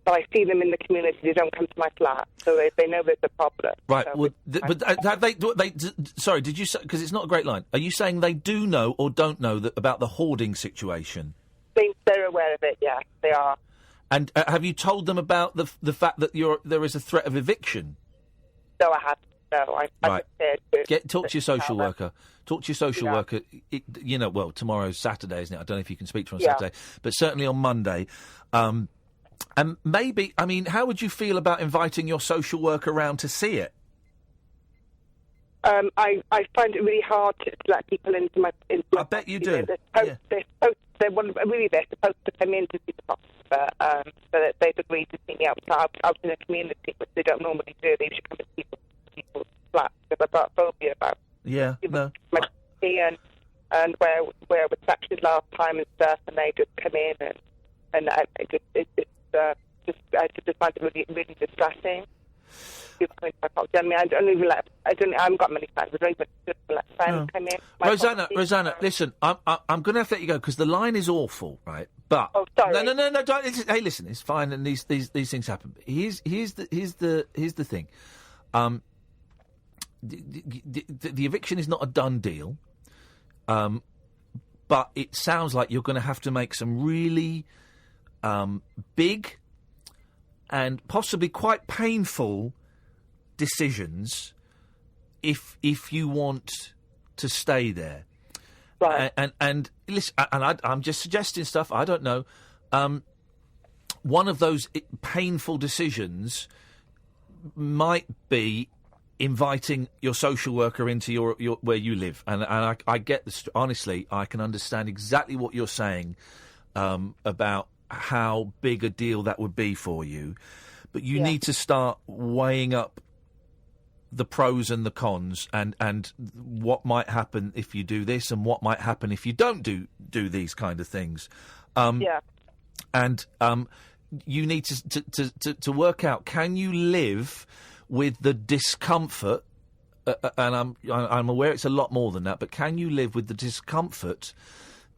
But I see them in the community. They don't come to my flat, so they know there's a problem. Right. So But sorry, did you say, because it's not a great line, are you saying they do know or don't know about the hoarding situation? They're aware of it, yeah, they are. And have you told them about the fact that there is a threat of eviction? No, I haven't. No, I'm right. Talk to your social worker. Talk to your social worker. Well, tomorrow's Saturday, isn't it? I don't know if you can speak to her on Saturday, but certainly on Monday. And maybe, I mean, how would you feel about inviting your social worker around to see it? I find it really hard to let people into my. I bet you do. They're supposed to come in to see the doctor, but they've agreed to see me outside in a community, which they don't normally do. They should come and see people's flats because I've got phobia about. Yeah, no. And where I was sectioned last time and stuff, and they just come in and I just find it really, really distressing. People coming to my property. I mean, I haven't got many friends. I don't even let friends come in. Rosanna, listen, I'm going to have to let you go because the line is awful, right? But sorry. No. Don't, hey, listen, it's fine, and these things happen. Here's the thing. The eviction is not a done deal, but it sounds like you're going to have to make some really big and possibly quite painful decisions if you want to stay there. Right. And listen, I'm just suggesting stuff. I don't know. One of those painful decisions might be inviting your social worker into your where you live. And I get this. Honestly, I can understand exactly what you're saying about how big a deal that would be for you. But you need to start weighing up the pros and the cons and what might happen if you do this and what might happen if you don't do these kind of things. And you need to work out, can you live with the discomfort, and I'm aware it's a lot more than that, but can you live with the discomfort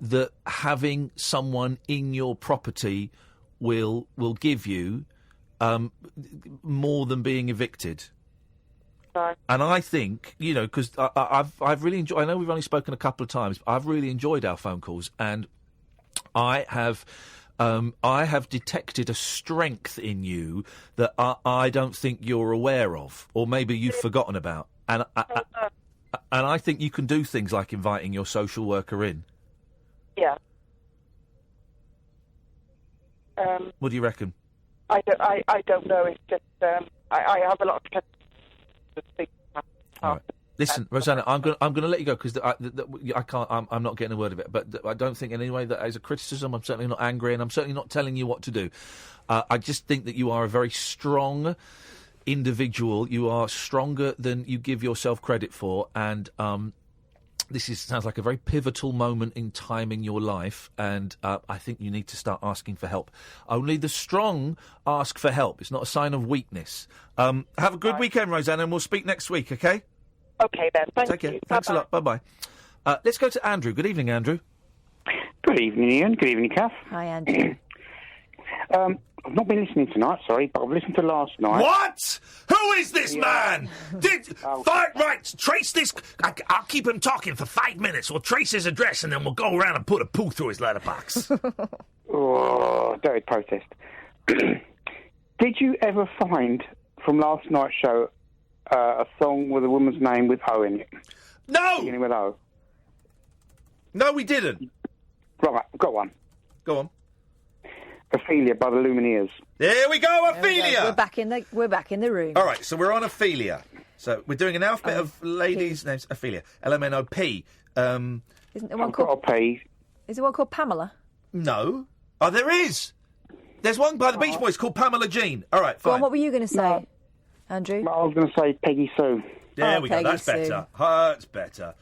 that having someone in your property will give you more than being evicted? Right. And I think, because I've really enjoyed. I know we've only spoken a couple of times, but I've really enjoyed our phone calls, and I have detected a strength in you that I don't think you're aware of, or maybe you've forgotten about. And I think you can do things like inviting your social worker in. Yeah. What do you reckon? I don't know. It's just I have a lot of things. All right. Listen, Rosanna, I'm going to let you go because I can't. I'm not getting a word of it. But I don't think in any way that is a criticism. I'm certainly not angry, and I'm certainly not telling you what to do. I just think that you are a very strong individual. You are stronger than you give yourself credit for, and this sounds like a very pivotal moment in time in your life, and I think you need to start asking for help. Only the strong ask for help. It's not a sign of weakness. Have a good weekend, Rosanna, and we'll speak next week, okay? Okay, then. Thank you. Take care. Thanks a lot. Bye-bye. Let's go to Andrew. Good evening, Andrew. Good evening, Ian. Good evening, Kath. Hi, Andrew. I've not been listening tonight, sorry, but I've listened to last night. What? Who is this man? Right, trace this. I'll keep him talking for 5 minutes. We'll trace his address and then we'll go around and put a poo through his letterbox. Oh, dirty protest. Did you ever find from last night's show a song with a woman's name with O in it? No! Beginning with O. No, we didn't. Right, I've got one. Go on. Ophelia by the Lumineers. There we go, Ophelia! We're back in the room. All right, so we're on Ophelia. So we're doing an alphabet of ladies' names. Ophelia. L-M-N-O-P. Isn't there one called P? Is there one called Pamela? No. Oh, there is. There's one by the Beach Boys called Pamela Jean. All right, fine. Go on, what were you going to say, Andrew? I was going to say Peggy Sue. There we go. Peggy That's Sue. better. That's better.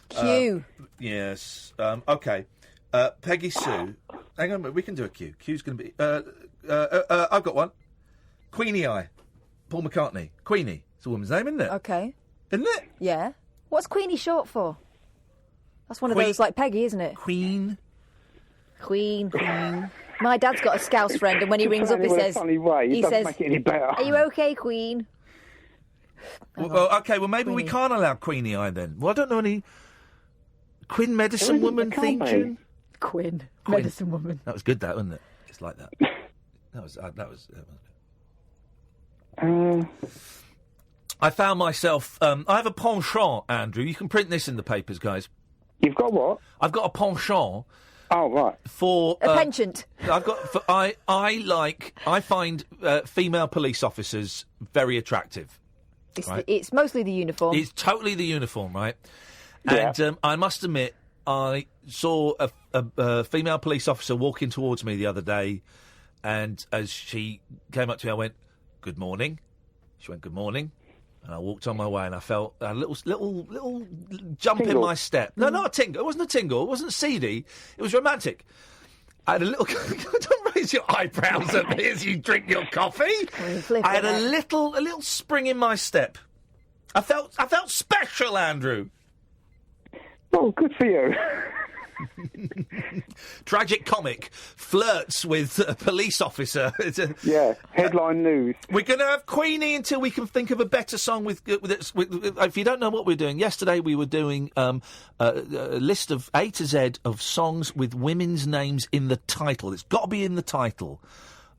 Q. Yes. Okay. Peggy Sue. Hang on, we can do a Q. Q's going to be... I've got one. Queenie Eye. Paul McCartney. Queenie. It's a woman's name, isn't it? Okay. Isn't it? Yeah. What's Queenie short for? That's one of those like Peggy, isn't it? Queen. My dad's got a Scouse friend, and when he rings up, he says, he says, make it any better. "Are you okay, Queen?" Well, maybe we can't allow Queenie Eye then. Well, I don't know any Quinn Medicine Woman theme tune. Quinn Medicine Woman. That was good, that wasn't it? Just like that. That was. I found myself. I have a penchant, Andrew. You can print this in the papers, guys. You've got what? I've got a penchant. Oh, right. For a penchant. I've got. I find female police officers very attractive. It's mostly the uniform. It's totally the uniform, right? Yeah. And I must admit, I saw a female police officer walking towards me the other day, and as she came up to me, I went, "Good morning." She went, "Good morning." And I walked on my way, and I felt a little jump tingle. in my step. No, not a tingle. It wasn't a tingle. It wasn't seedy. It was romantic. I had a little... Don't raise your eyebrows at me as you drink your coffee. I had a little spring in my step. I felt special, Andrew. Oh, good for you. Tragic comic flirts with a police officer. Yeah, headline news. We're going to have Queenie until we can think of a better song with if you don't know what we're doing, yesterday we were doing a list of A to Z of songs with women's names in the title. It's got to be in the title.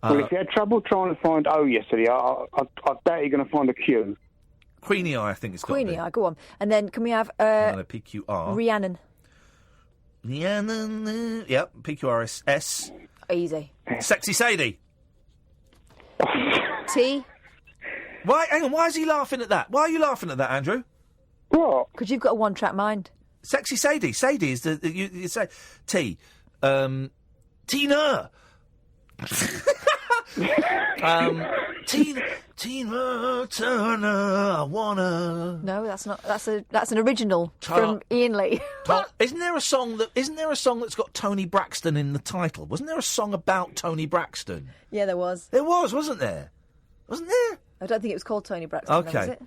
Well, if you had trouble trying to find O yesterday, I doubt you're going to find a Q. Queenie Eye, I think it's got Queenie Eye, go on. And then can we have PQR. Rhiannon? Yep, PQRS. Easy. Sexy Sadie. T. Why? Hang on. Why is he laughing at that? Why are you laughing at that, Andrew? What? Because you've got a one-track mind. Sexy Sadie. Sadie is you say T. Tina. Tina Turner, I wanna. No, that's not. That's an original from Iain Lee. Isn't there a song that's got Tony Braxton in the title? Wasn't there a song about Tony Braxton? Yeah, there was. There was, wasn't there? Wasn't there? I don't think it was called Tony Braxton. Okay. Though, was it?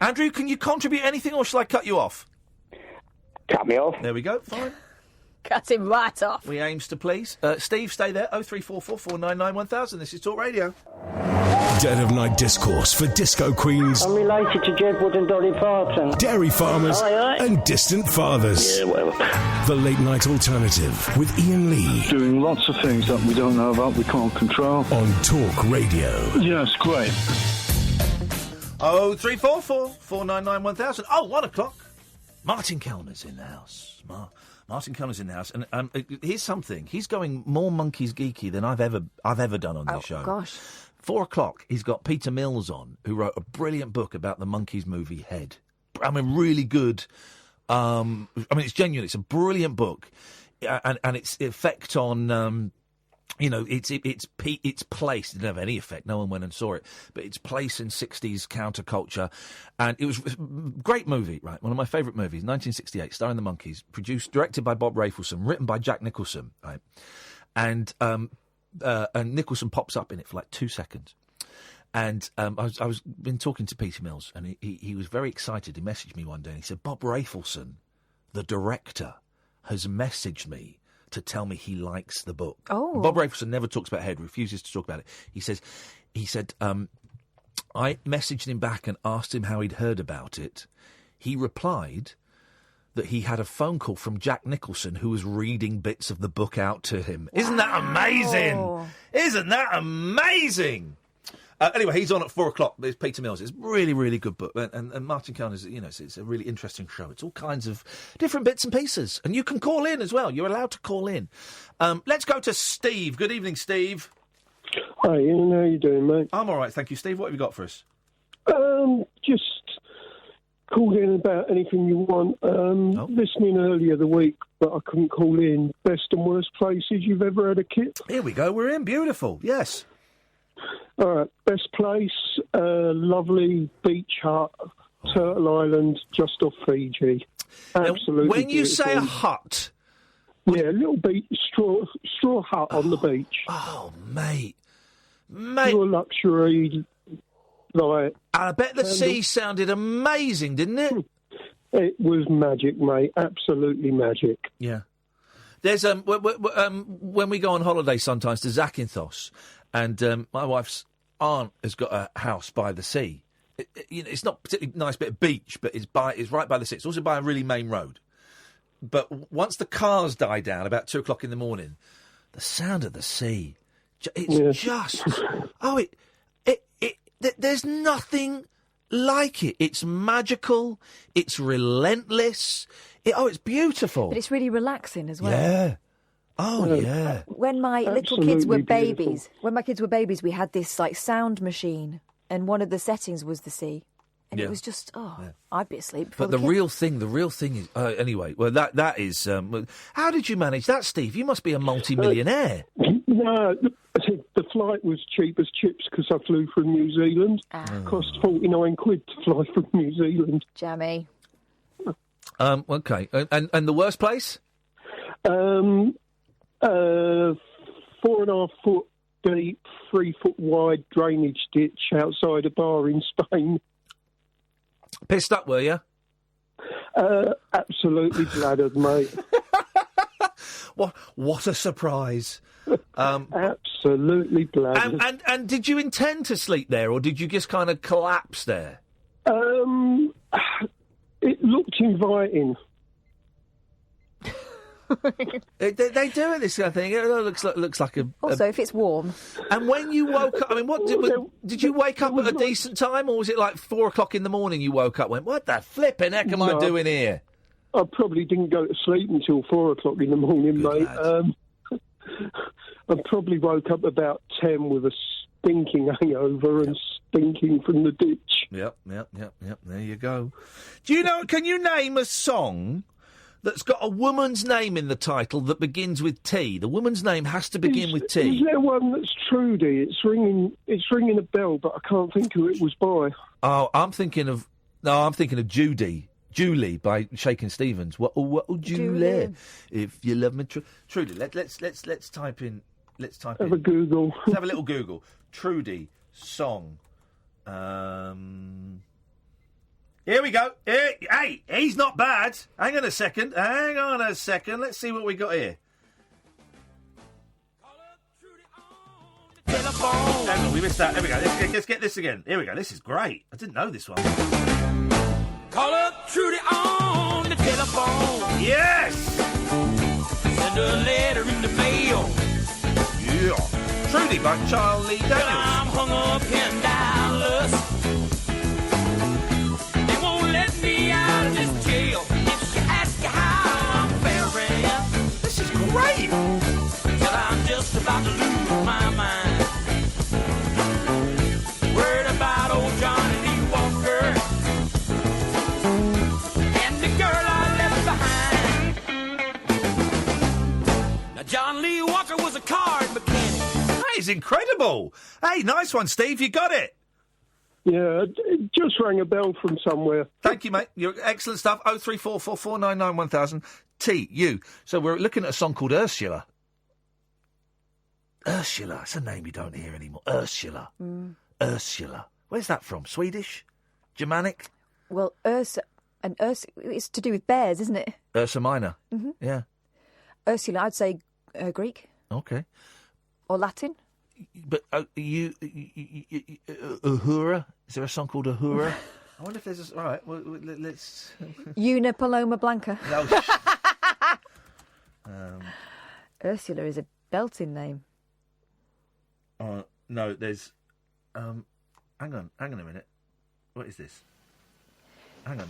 Andrew, can you contribute anything, or shall I cut you off? Cut me off. There we go. Fine. Cut him right off. We aims to please. Steve, stay there. 0344 499 1000. This is Talk Radio. Dead of night discourse for disco queens. I'm related to Jed Wood and Dolly Parton. Dairy farmers Aye. and distant fathers. Yeah, whatever. The Late Night Alternative with Iain Lee. Doing lots of things that we don't know about, we can't control. On Talk Radio. Yes, great. 0344 499 1000. Oh, 1 o'clock. Martin Kellner's in the house. Martin Kellner's in the house, and here's something. He's going more monkeys geeky than I've ever done on this show. Oh gosh! 4 o'clock. He's got Peter Mills on, who wrote a brilliant book about the Monkees movie Head. I mean, really good. I mean, it's genuine. It's a brilliant book, and its effect on. Its place didn't have any effect. No one went and saw it, but its place in 60s counterculture, and it was a great movie, right? One of my favourite movies, 1968, starring the Monkees, directed by Bob Rafelson, written by Jack Nicholson, right? And Nicholson pops up in it for like 2 seconds, and I was been talking to Peter Mills, and he was very excited. He messaged me one day, and he said, "Bob Rafelson, the director, has messaged me to tell me he likes the book." Oh. Bob Rafelson never talks about Head, refuses to talk about it. He said, I messaged him back and asked him how he'd heard about it. He replied that he had a phone call from Jack Nicholson, who was reading bits of the book out to him. Wow. Isn't that amazing? Isn't that amazing? Anyway, he's on at 4 o'clock. There's Peter Mills. It's a really, really good book. And Martin Kellner's, it's a really interesting show. It's all kinds of different bits and pieces. And you can call in as well. You're allowed to call in. Let's go to Steve. Good evening, Steve. Hi, Ian. How you doing, mate? I'm all right, thank you, Steve. What have you got for us? Just call in about anything you want. Listening earlier the week, but I couldn't call in. Best and worst places you've ever had a kip? Here we go. We're in. Beautiful. Yes. All right, best place, lovely beach hut, Turtle Island, just off Fiji. Absolutely. When you beautiful. say a hut, Yeah, a little beach, straw hut on the beach. Oh, mate. Pure luxury, like... And I bet the sea sounded amazing, didn't it? It was magic, mate. Absolutely magic. Yeah. There's when we go on holiday sometimes to Zakynthos, and my wife's aunt has got a house by the sea. It's not a particularly nice bit of beach, but it's right by the sea. It's also by a really main road. But once the cars die down about 2:00 in the morning, the sound of the sea, it's just there's nothing like it. It's magical. It's relentless. It's beautiful. But it's really relaxing as well. Yeah. Oh, yeah. When my little kids were babies, we had this like sound machine, and one of the settings was the sea, and it was just I'd be asleep. But the real thing is anyway. Well, that is. How did you manage that, Steve? You must be a multi-millionaire. No, the flight was cheap as chips because I flew from New Zealand. Cost £49 to fly from New Zealand. Jammy. Okay, and the worst place? 4.5 foot deep, 3 foot wide drainage ditch outside a bar in Spain. Pissed up, were you? Absolutely bladdered, mate. What a surprise! Absolutely bladdered. And did you intend to sleep there, or did you just kind of collapse there? It looked inviting. They do it, this kind of thing. It looks like a... Also, if it's warm. And when you woke up, I mean, did you wake up at a decent time, or was it like 4:00 in the morning you woke up and went, what the flipping heck am I doing here? I probably didn't go to sleep until 4:00 in the morning, mate. I probably woke up about 10 with a stinking hangover and stinking from the ditch. Yep. There you go. Can you name a song that's got a woman's name in the title that begins with T? The woman's name has to begin with T. Is there one that's Trudy? It's ringing a bell, but I can't think who it was by. Oh, I'm thinking of Julie by Shakin' Stevens. What Julie? If you love me, Trudy. Let's type in. Have a Google. Let's have a little Google. Trudy song. Here we go. Hey, he's not bad. Hang on a second. Let's see what we got here. Telephone. Hang on, we missed that. There we go. Let's get this again. Here we go. This is great. I didn't know this one. Call up Trudy on the telephone. Yes. Send a letter in the mail. Yeah. Trudy by Charlie Daniels. I'm hung up in Dallas. They won't let me out of this jail. If you ask you how I'm faring. This is great. Till I'm just about to lose my mind. Worried about old Johnny Lee Walker. And the girl I left behind. Now John Lee Walker was a card mechanic. That is incredible. Hey, nice one, Steve. You got it. Yeah, it just rang a bell from somewhere. Thank you, mate. You're excellent stuff. 03444991000 TU. So we're looking at a song called Ursula. Ursula. It's a name you don't hear anymore. Ursula. Ursula. Where's that from? Swedish? Germanic? Well, Ursa, it's to do with bears, isn't it? Ursa Minor. Mm-hmm. Yeah. Ursula, I'd say Greek. Okay. Or Latin. But Uhura? Is there a song called Uhura? I wonder if there's a... All right, well, let's... Una Paloma Blanca. No. Ursula is a belting name. No, there's... hang on a minute. What is this? Hang on.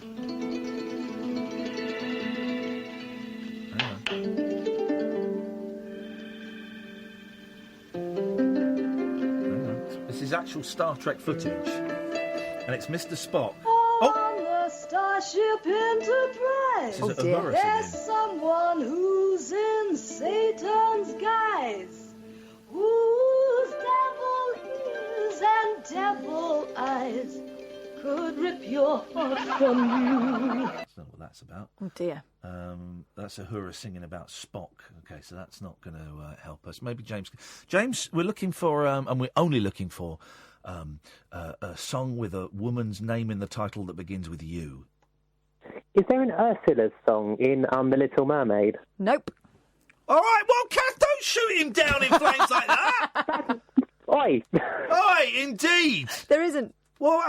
This is actual Star Trek footage, and it's Mr. Spock. On the Starship Enterprise, there's someone who's in Satan's guise, whose devil ears and devil eyes could rip your heart from you. That's not what that that's about. Oh, dear. That's Uhura singing about Spock. OK, so that's not going to help us. Maybe James... James, we're looking for, and we're only looking for, a song with a woman's name in the title that begins with U. Is there an Ursula song in The Little Mermaid? Nope. All right, well, Kath, don't shoot him down in flames like that. Oi. Oi, indeed. There isn't. Well,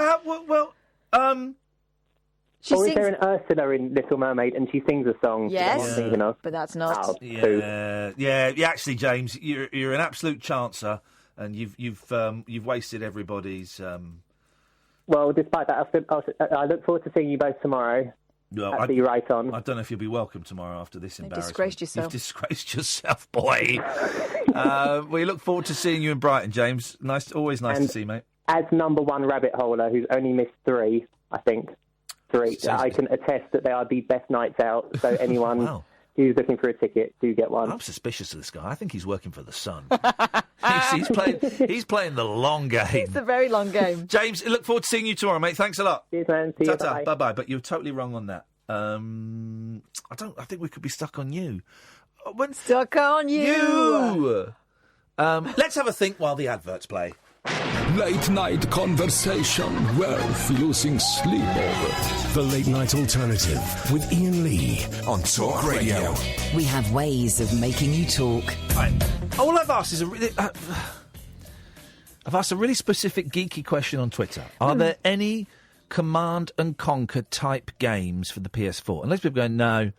Is there an Ursula in Little Mermaid and she sings a song? Yes, that I'm thinking of? but that's not. Oh, Yeah. Actually, James, you're an absolute chancer, and you've wasted everybody's. Well, despite that, I look forward to seeing you both tomorrow. Well, I'll be right on. I don't know if you'll be welcome tomorrow after this embarrassment. Disgraced yourself. You've disgraced yourself, boy. We look forward to seeing you in Brighton, James. Always nice to see you, mate. As number one rabbit holer who's only missed 3, I think. 3. I can attest that they are the best nights out. So anyone who's looking for a ticket, do get one. I'm suspicious of this guy. I think he's working for the Sun. he's playing the long game. It's a very long game. James, look forward to seeing you tomorrow, mate. Thanks a lot. Cheers, man. See you. Bye bye. But you're totally wrong on that. I think we could be stuck on you. Stuck on you. Let's have a think while the adverts play. Late night conversation worth losing sleep over. The Late Night Alternative with Iain Lee on Talk Radio. We have ways of making you talk. Right. All I've asked is I've asked a really specific geeky question on Twitter. Are there any Command and Conquer type games for the PS4? And lots of people going, no,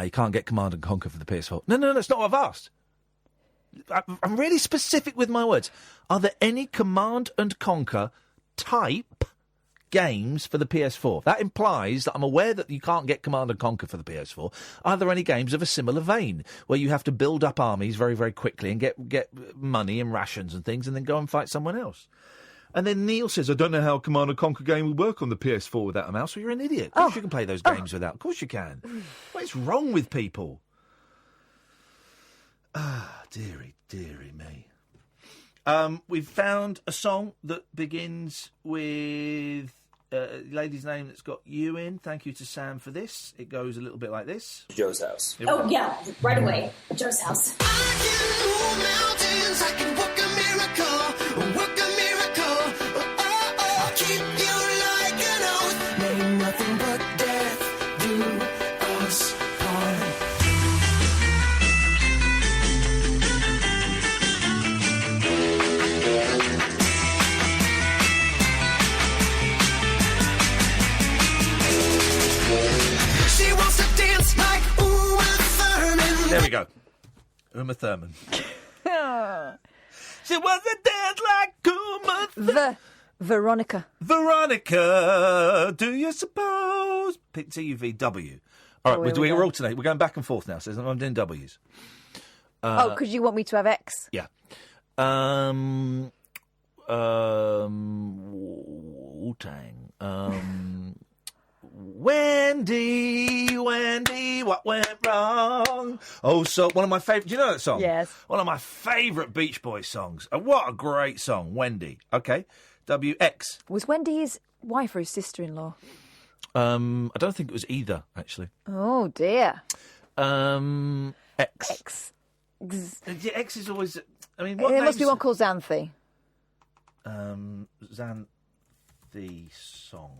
you can't get Command and Conquer for the PS4. No, that's not what I've asked. I'm really specific with my words. Are there any Command and Conquer type games for the PS4? That implies that I'm aware that you can't get Command and Conquer for the PS4. Are there any games of a similar vein where you have to build up armies very, very quickly and get money and rations and things and then go and fight someone else? And then Neil says, I don't know how a Command and Conquer game will work on the PS4 without a mouse. Well, you're an idiot. Of course you can play those games without. Of course you can. What is wrong with people? Dearie me. We've found a song that begins with a lady's name that's got you in. Thank you to Sam for this. It goes a little bit like this. Joe's house. Yeah, right away. Joe's house. I can move mountains, I can work a miracle, I'll keep you like an oath. May nothing but death do us part. She wants to dance like Uma Thurman. There we go. Uma Thurman. She wants to dance like Uma Thurman. Veronica. Veronica, do you suppose? TUVW. All right, we're doing it alternate. We're going back and forth now, so I'm doing W's. Because you want me to have X? Yeah. Wu-Tang. Wendy, what went wrong? Oh, so one of my favourite... Do you know that song? Yes. One of my favourite Beach Boys songs. What a great song, Wendy. Okay, WX. Was Wendy his wife or his sister-in-law? I don't think it was either, actually. Oh, dear. X. X. Yeah, X is always... I mean, There must be one called Xanthi. Xanthi song.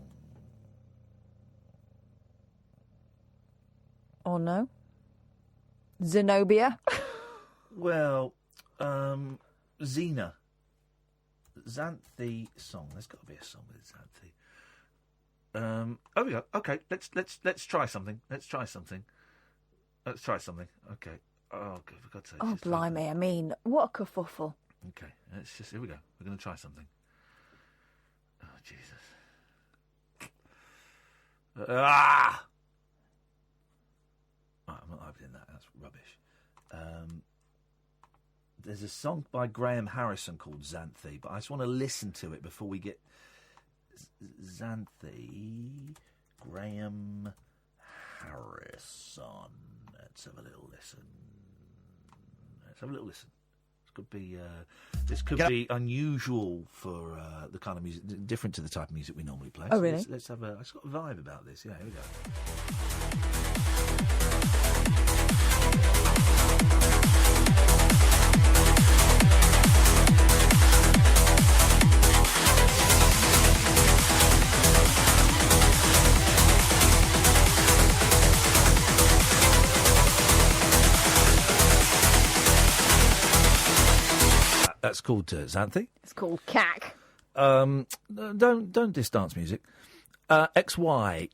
Or no? Zenobia? Well, Xena. Xanthi song. There's got to be a song with Xanthi. Oh, we go. Okay, let's try something. Let's try something. Okay. Oh, God, for God's sake. Oh, blimey. I mean, what a kerfuffle. Okay, here we go. We're going to try something. Oh, Jesus. Right, I'm not opening that. That's rubbish. There's a song by Graham Harrison called Xanthi, but I just want to listen to it before we get... Xanthi... Graham Harrison. Let's have a little listen. It's could be unusual for the kind of music, different to the type of music we normally play. Oh, So really? Let's have it's got a vibe about this. Yeah, here we go. That's called Xanthi. It's called CAC. Don't diss dance music. XY.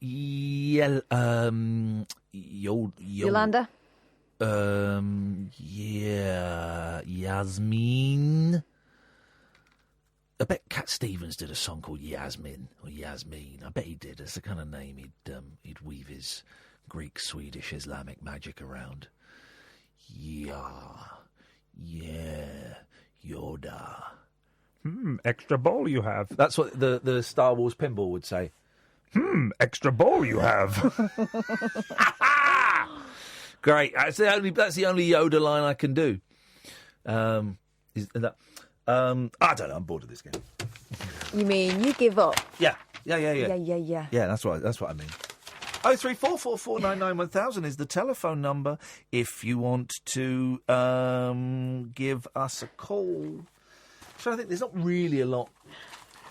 Yolanda. Yeah. Yasmin. I bet Cat Stevens did a song called Yasmin or Yasmin. I bet he did. That's the kind of name he'd weave his Greek, Swedish, Islamic magic around. Yeah. Yoda. Extra bowl you have. That's what the Star Wars pinball would say. Extra bowl you have. Great. That's the only Yoda line I can do. Is that? I don't know. I'm bored of this game. You mean you give up? Yeah. Yeah. Yeah, that's what I mean. 03444991000 is the telephone number if you want to give us a call. So I think there's not really a lot.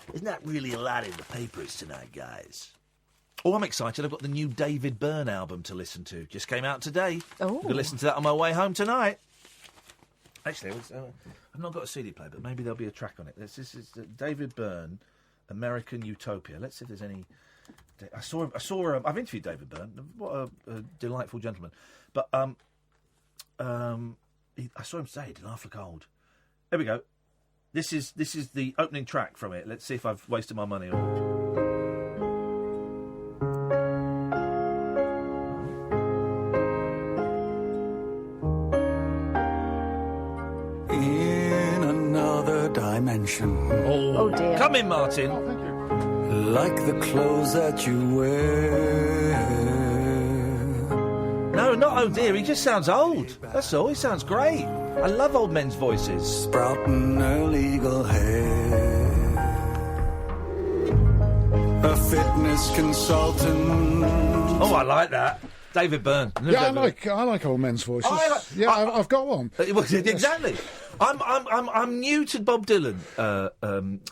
There's not really a lot in the papers tonight, guys. Oh, I'm excited. I've got the new David Byrne album to listen to. Just came out today. Oh. I'm going to listen to that on my way home tonight. Actually, I've not got a CD player, but maybe there'll be a track on it. This is David Byrne, American Utopia. Let's see if there's any. I saw. I've interviewed David Byrne. What a delightful gentleman. But I saw him today. He did Half a Cold. Here we go. This is the opening track from it. Let's see if I've wasted my money or. In another dimension. Oh dear. Come in, Martin. Like the clothes that you wear. No, not oh dear. He just sounds old. That's all. He sounds great. I love old men's voices. Sprouting illegal hair. A fitness consultant. Oh, I like that. David Byrne. Yeah, I like old men's voices. I've got one. Exactly. I'm new to Bob Dylan,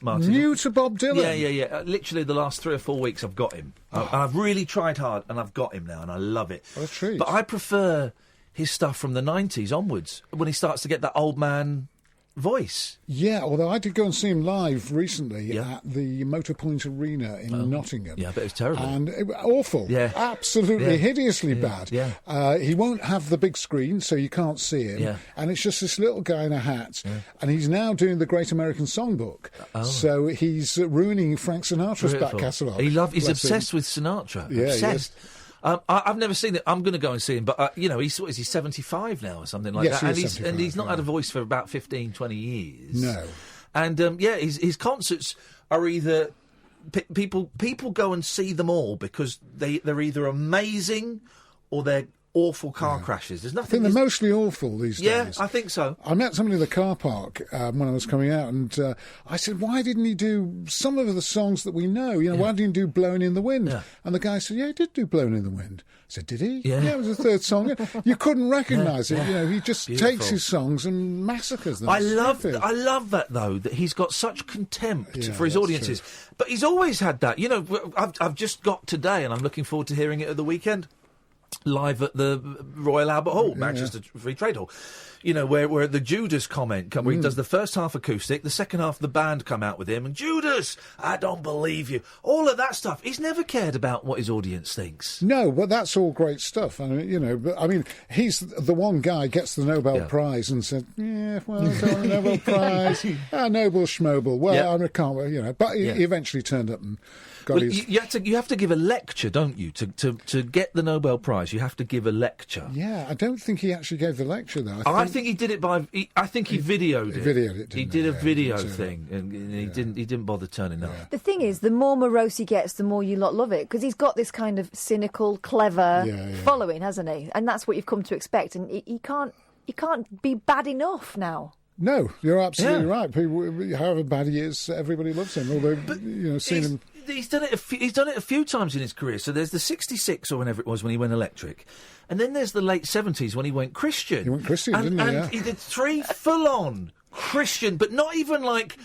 Martin. New to Bob Dylan? Yeah. Literally the last 3 or 4 weeks I've got him. I've really tried hard and I've got him now and I love it. What a treat. But I prefer his stuff from the 90s onwards, when he starts to get that old man voice. Yeah, although I did go and see him live recently at the Motorpoint Arena in Nottingham. Yeah, I bet it was terrible. And awful. Yeah. Absolutely hideously bad. Yeah. He won't have the big screen, so you can't see him. Yeah. And it's just this little guy in a hat. Yeah. And he's now doing the Great American Songbook. So he's ruining Frank Sinatra's back catalogue. He's obsessed with Sinatra. Yeah, obsessed. I've never seen it. I'm going to go and see him, but he's 75 now or something like that, and he's not had a voice for about 15, 20 years. No, and his concerts are either people go and see them all because they're either amazing or they're awful car crashes. There's nothing. I think they're mostly awful these days. Yeah, I think so. I met somebody in the car park when I was coming out, and I said, "Why didn't he do some of the songs that we know? Why didn't he do Blowing in the Wind?" Yeah. And the guy said, "Yeah, he did do Blowing in the Wind." I said, "Did he?" Yeah, it was the third song. You couldn't recognise it. He just takes his songs and massacres them. I love that though, that he's got such contempt for his audiences. True. But he's always had that. I've just got today, and I'm looking forward to hearing it at the weekend. Live at the Royal Albert Hall, Manchester Free Trade Hall, where the Judas comment where he does the first half acoustic, the second half the band come out with him, and Judas, I don't believe you, all of that stuff. He's never cared about what his audience thinks. No, but that's all great stuff. He's the one guy gets the Nobel Prize and said, it's a Nobel Prize, Nobel Schmobel. Well, I can't, but he eventually turned up and. You have to give a lecture, don't you? To get the Nobel Prize, you have to give a lecture. Yeah, I don't think he actually gave the lecture, though. I think he did it I think he videoed it. Videoed it. He did a video thing, and he didn't bother turning up. The thing is, the more morose he gets, the more you lot love it, because he's got this kind of cynical, clever following, hasn't he? And that's what you've come to expect. And he can't be bad enough now. No, you're absolutely right. People, however bad he is, everybody loves him. Although, seeing him... He's done it a few times in his career. So there's the 66 or whenever it was when he went electric. And then there's the late 70s when he went Christian. He went Christian, didn't he? And he did 3 full-on Christian, but not even like...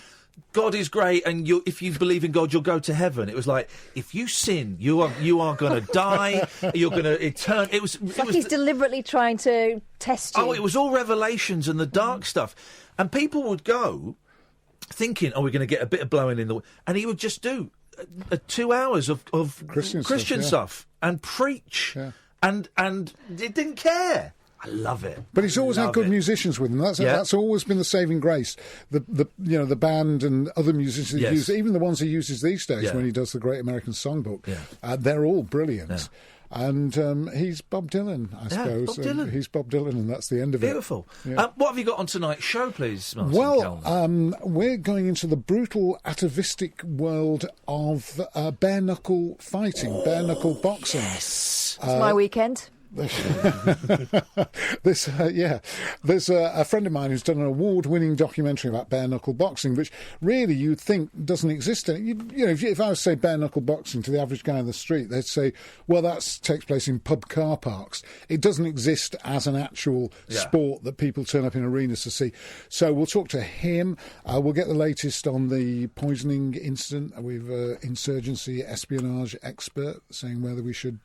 God is great, and if you believe in God, you'll go to heaven. It was like, if you sin, you are going to die. You're going to eternal. It was he's deliberately trying to test you. Oh, it was all revelations and the dark stuff, and people would go thinking, "Oh, we're going to get a bit of blowing in the," and he would just do 2 hours of Christian stuff and preach, and it didn't care. I love it. But he's always had good musicians with him. That's always been the saving grace. The band and other musicians he uses, even the ones he uses these days when he does the Great American Songbook, they're all brilliant. Yeah. And he's Bob Dylan, I suppose. Bob Dylan. He's Bob Dylan, and that's the end of Beautiful. it. Beautiful. What have you got on tonight's show, please, Martin? Well, we're going into the brutal, atavistic world of bare-knuckle fighting, bare-knuckle boxing. Yes! It's my weekend. There's a friend of mine who's done an award-winning documentary about bare-knuckle boxing, which really you'd think doesn't exist. If I was to say bare-knuckle boxing to the average guy in the street, they'd say, well, that takes place in pub car parks. It doesn't exist as an actual sport that people turn up in arenas to see. So we'll talk to him. We'll get the latest on the poisoning incident with insurgency espionage expert saying whether we should...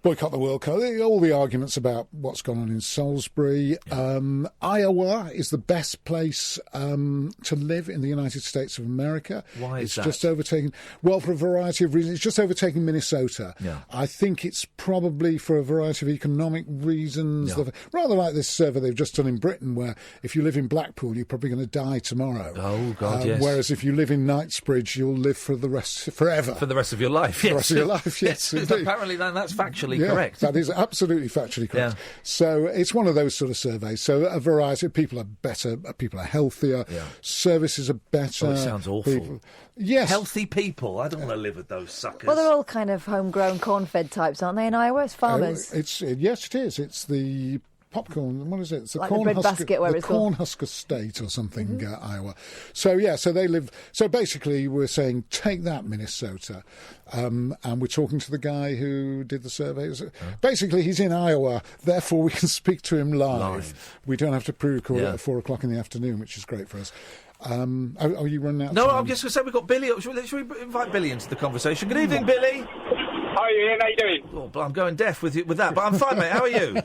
boycott the World Cup, all the arguments about what's gone on in Salisbury. Iowa is the best place to live in the United States of America. Why is that? It's just overtaken, well, for a variety of reasons. It's just overtaken Minnesota. Yeah. I think it's probably for a variety of economic reasons. Yeah. Rather like this survey they've just done in Britain, where if you live in Blackpool, you're probably going to die tomorrow. Oh, God, yes. Whereas if you live in Knightsbridge, you'll live forever. For the rest of your life, yes. For the rest of your life, yes. Apparently that's factually correct. That is absolutely factually correct. Yeah. So it's one of those sort of surveys. So a variety of people are better, people are healthier, services are better. Oh, it sounds awful. Yes. Healthy people. I don't want to live with those suckers. Well, they're all kind of homegrown, corn-fed types, aren't they, in Iowa? It's farmers. Yes, it is. It's the popcorn. What is it? It's the like the bread basket, where it's called Cornhusker State or something, Iowa. So so they live. So basically, we're saying take that, Minnesota, and we're talking to the guy who did the surveys. Basically, he's in Iowa, therefore we can speak to him live. We don't have to pre-record it at 4:00 in the afternoon, which is great for us. Are you running out? No, I'm just going to say we've got Billy. Should we invite Billy into the conversation? Good evening, Billy. Hi, Ian. How you doing? Oh, I'm going deaf with that, but I'm fine, mate. How are you?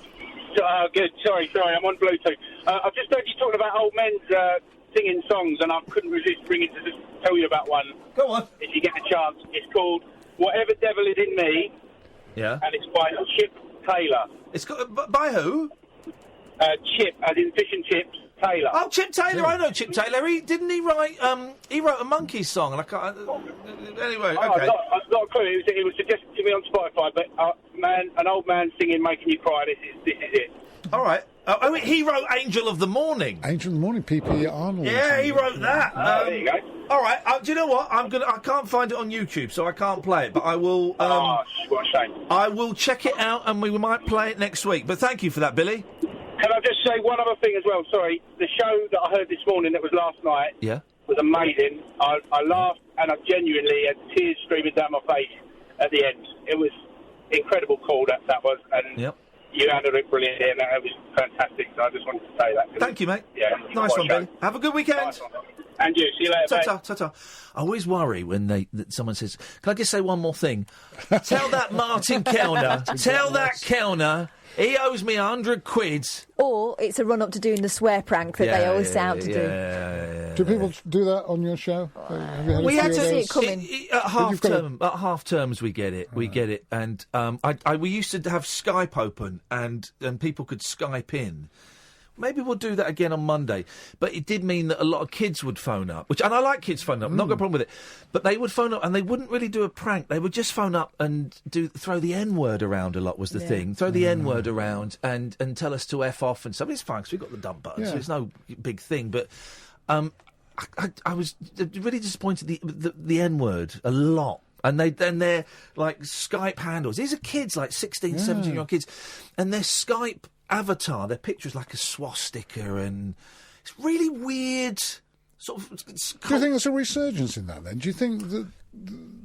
Good. Sorry. I'm on Bluetooth. I've just heard you talking about old men singing songs, and I couldn't resist bringing to just tell you about one. Go on. If you get a chance. It's called Whatever Devil Is In Me. Yeah. And it's by Chip Taylor. It's got by who? Chip, as in fish and chips. Taylor. Oh, Chip Taylor! I know Chip Taylor. Didn't he write? He wrote a Monkeys song, and I can't. Anyway, okay. I've not a clue. It was suggested to me on Spotify, but an old man singing, making you cry. This is it. All right. He wrote "Angel of the Morning." Angel of the Morning, P.P. Arnold. Yeah, he wrote that. There you go. All right. Do you know what? I can't find it on YouTube, so I can't play it. But I will. What a shame. I will check it out, and we might play it next week. But thank you for that, Billy. Can I just say one other thing as well? Sorry, the show that I heard this morning, that was last night, was amazing. I laughed and I genuinely had tears streaming down my face at the end. It was incredible call that was, and you handled it brilliantly, and it was fantastic. So I just wanted to say that. Thank you, mate. Yeah, nice one, Billy. Have a good weekend. Nice one. And you. See you later. Ta-ta. I always worry when that someone says, "Can I just say one more thing?" Tell that Martin Kellner. Tell that Kellner. He owes me £100. Or it's a run-up to doing the swear prank that they always say out to do. Yeah. Do people do that on your show? We had to see it coming. At half terms, we get it. We get it. And we used to have Skype open, and people could Skype in. Maybe we'll do that again on Monday. But it did mean that a lot of kids would phone up, and I like kids phoning up. I've not got a problem with it. But they would phone up, and they wouldn't really do a prank. They would just phone up and throw the N-word around a lot was the thing. Throw the N-word around and tell us to F off and stuff. It's fine, because we've got the dump button, so it's no big thing. But I was really disappointed the N-word a lot. And they're like Skype handles. These are kids, like 16, 17-year-old kids. And their Skype avatar, their picture is like a swastika, and really weird sort of. Do you think there's a resurgence in that then? Do you think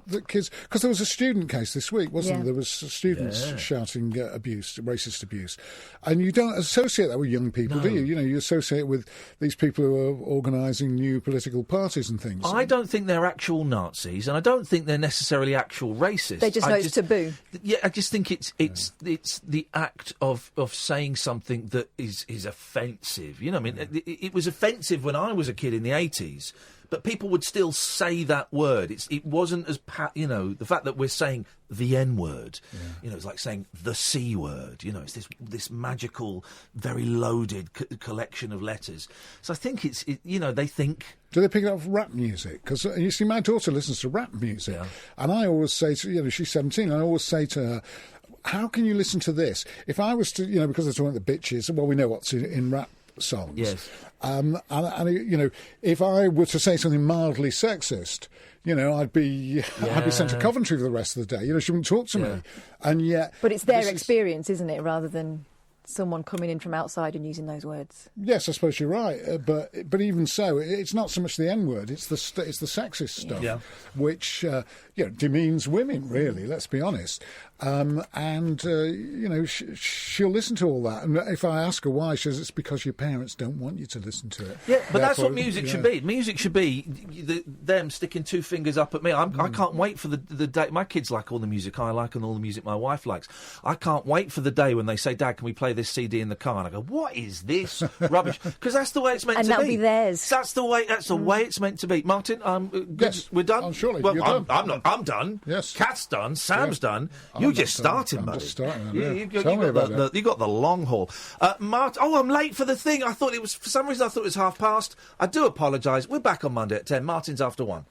that kids... Because there was a student case this week, wasn't there? There was students shouting abuse, racist abuse. And you don't associate that with young people, do you? You know, you associate it with these people who are organising new political parties and things. I don't think they're actual Nazis, and I don't think they're necessarily actual racists. They just know it's taboo. Yeah, I just think it's the act of saying something that is offensive. You know, I mean, it was offensive when I was a kid in the 80s. But people would still say that word. It wasn't as the fact that we're saying the N word. You know, it's like saying the C word. You know, it's this magical, very loaded collection of letters. So I think they think. Do they pick it up from rap music? Because you see, my daughter listens to rap music, and I always say to she's 17. And I always say to her, how can you listen to this? If I was to, because they're talking about the bitches. Well, we know what's in rap songs. Yes. And if I were to say something mildly sexist, I'd be sent to Coventry for the rest of the day. She wouldn't talk to me. And yet, but it's their experience, isn't it, rather than someone coming in from outside and using those words. Yes, I suppose you're right. But even so, it's not so much the N word; it's the sexist stuff, which demeans women. Really, let's be honest. She'll listen to all that. And if I ask her why, she says it's because your parents don't want you to listen to it. Yeah, but that's what music should be. Music should be them sticking two fingers up at me. I can't wait for the day. My kids like all the music I like and all the music my wife likes. I can't wait for the day when they say, "Dad, can we play this CD in the car?" And I go, "What is this rubbish?" Because that's the way it's meant to be. And that'll be theirs. That's the way it's meant to be. Martin, yes, we're done. Surely, well, you're done. I'm not. I'm done. Yes, Kat's done. Sam's done. You just started, buddy. Just starting. You got the long haul. Martin. Oh, I'm late for the thing. For some reason I thought it was past. I do apologise. We're back on Monday at 10. Martin's after 1.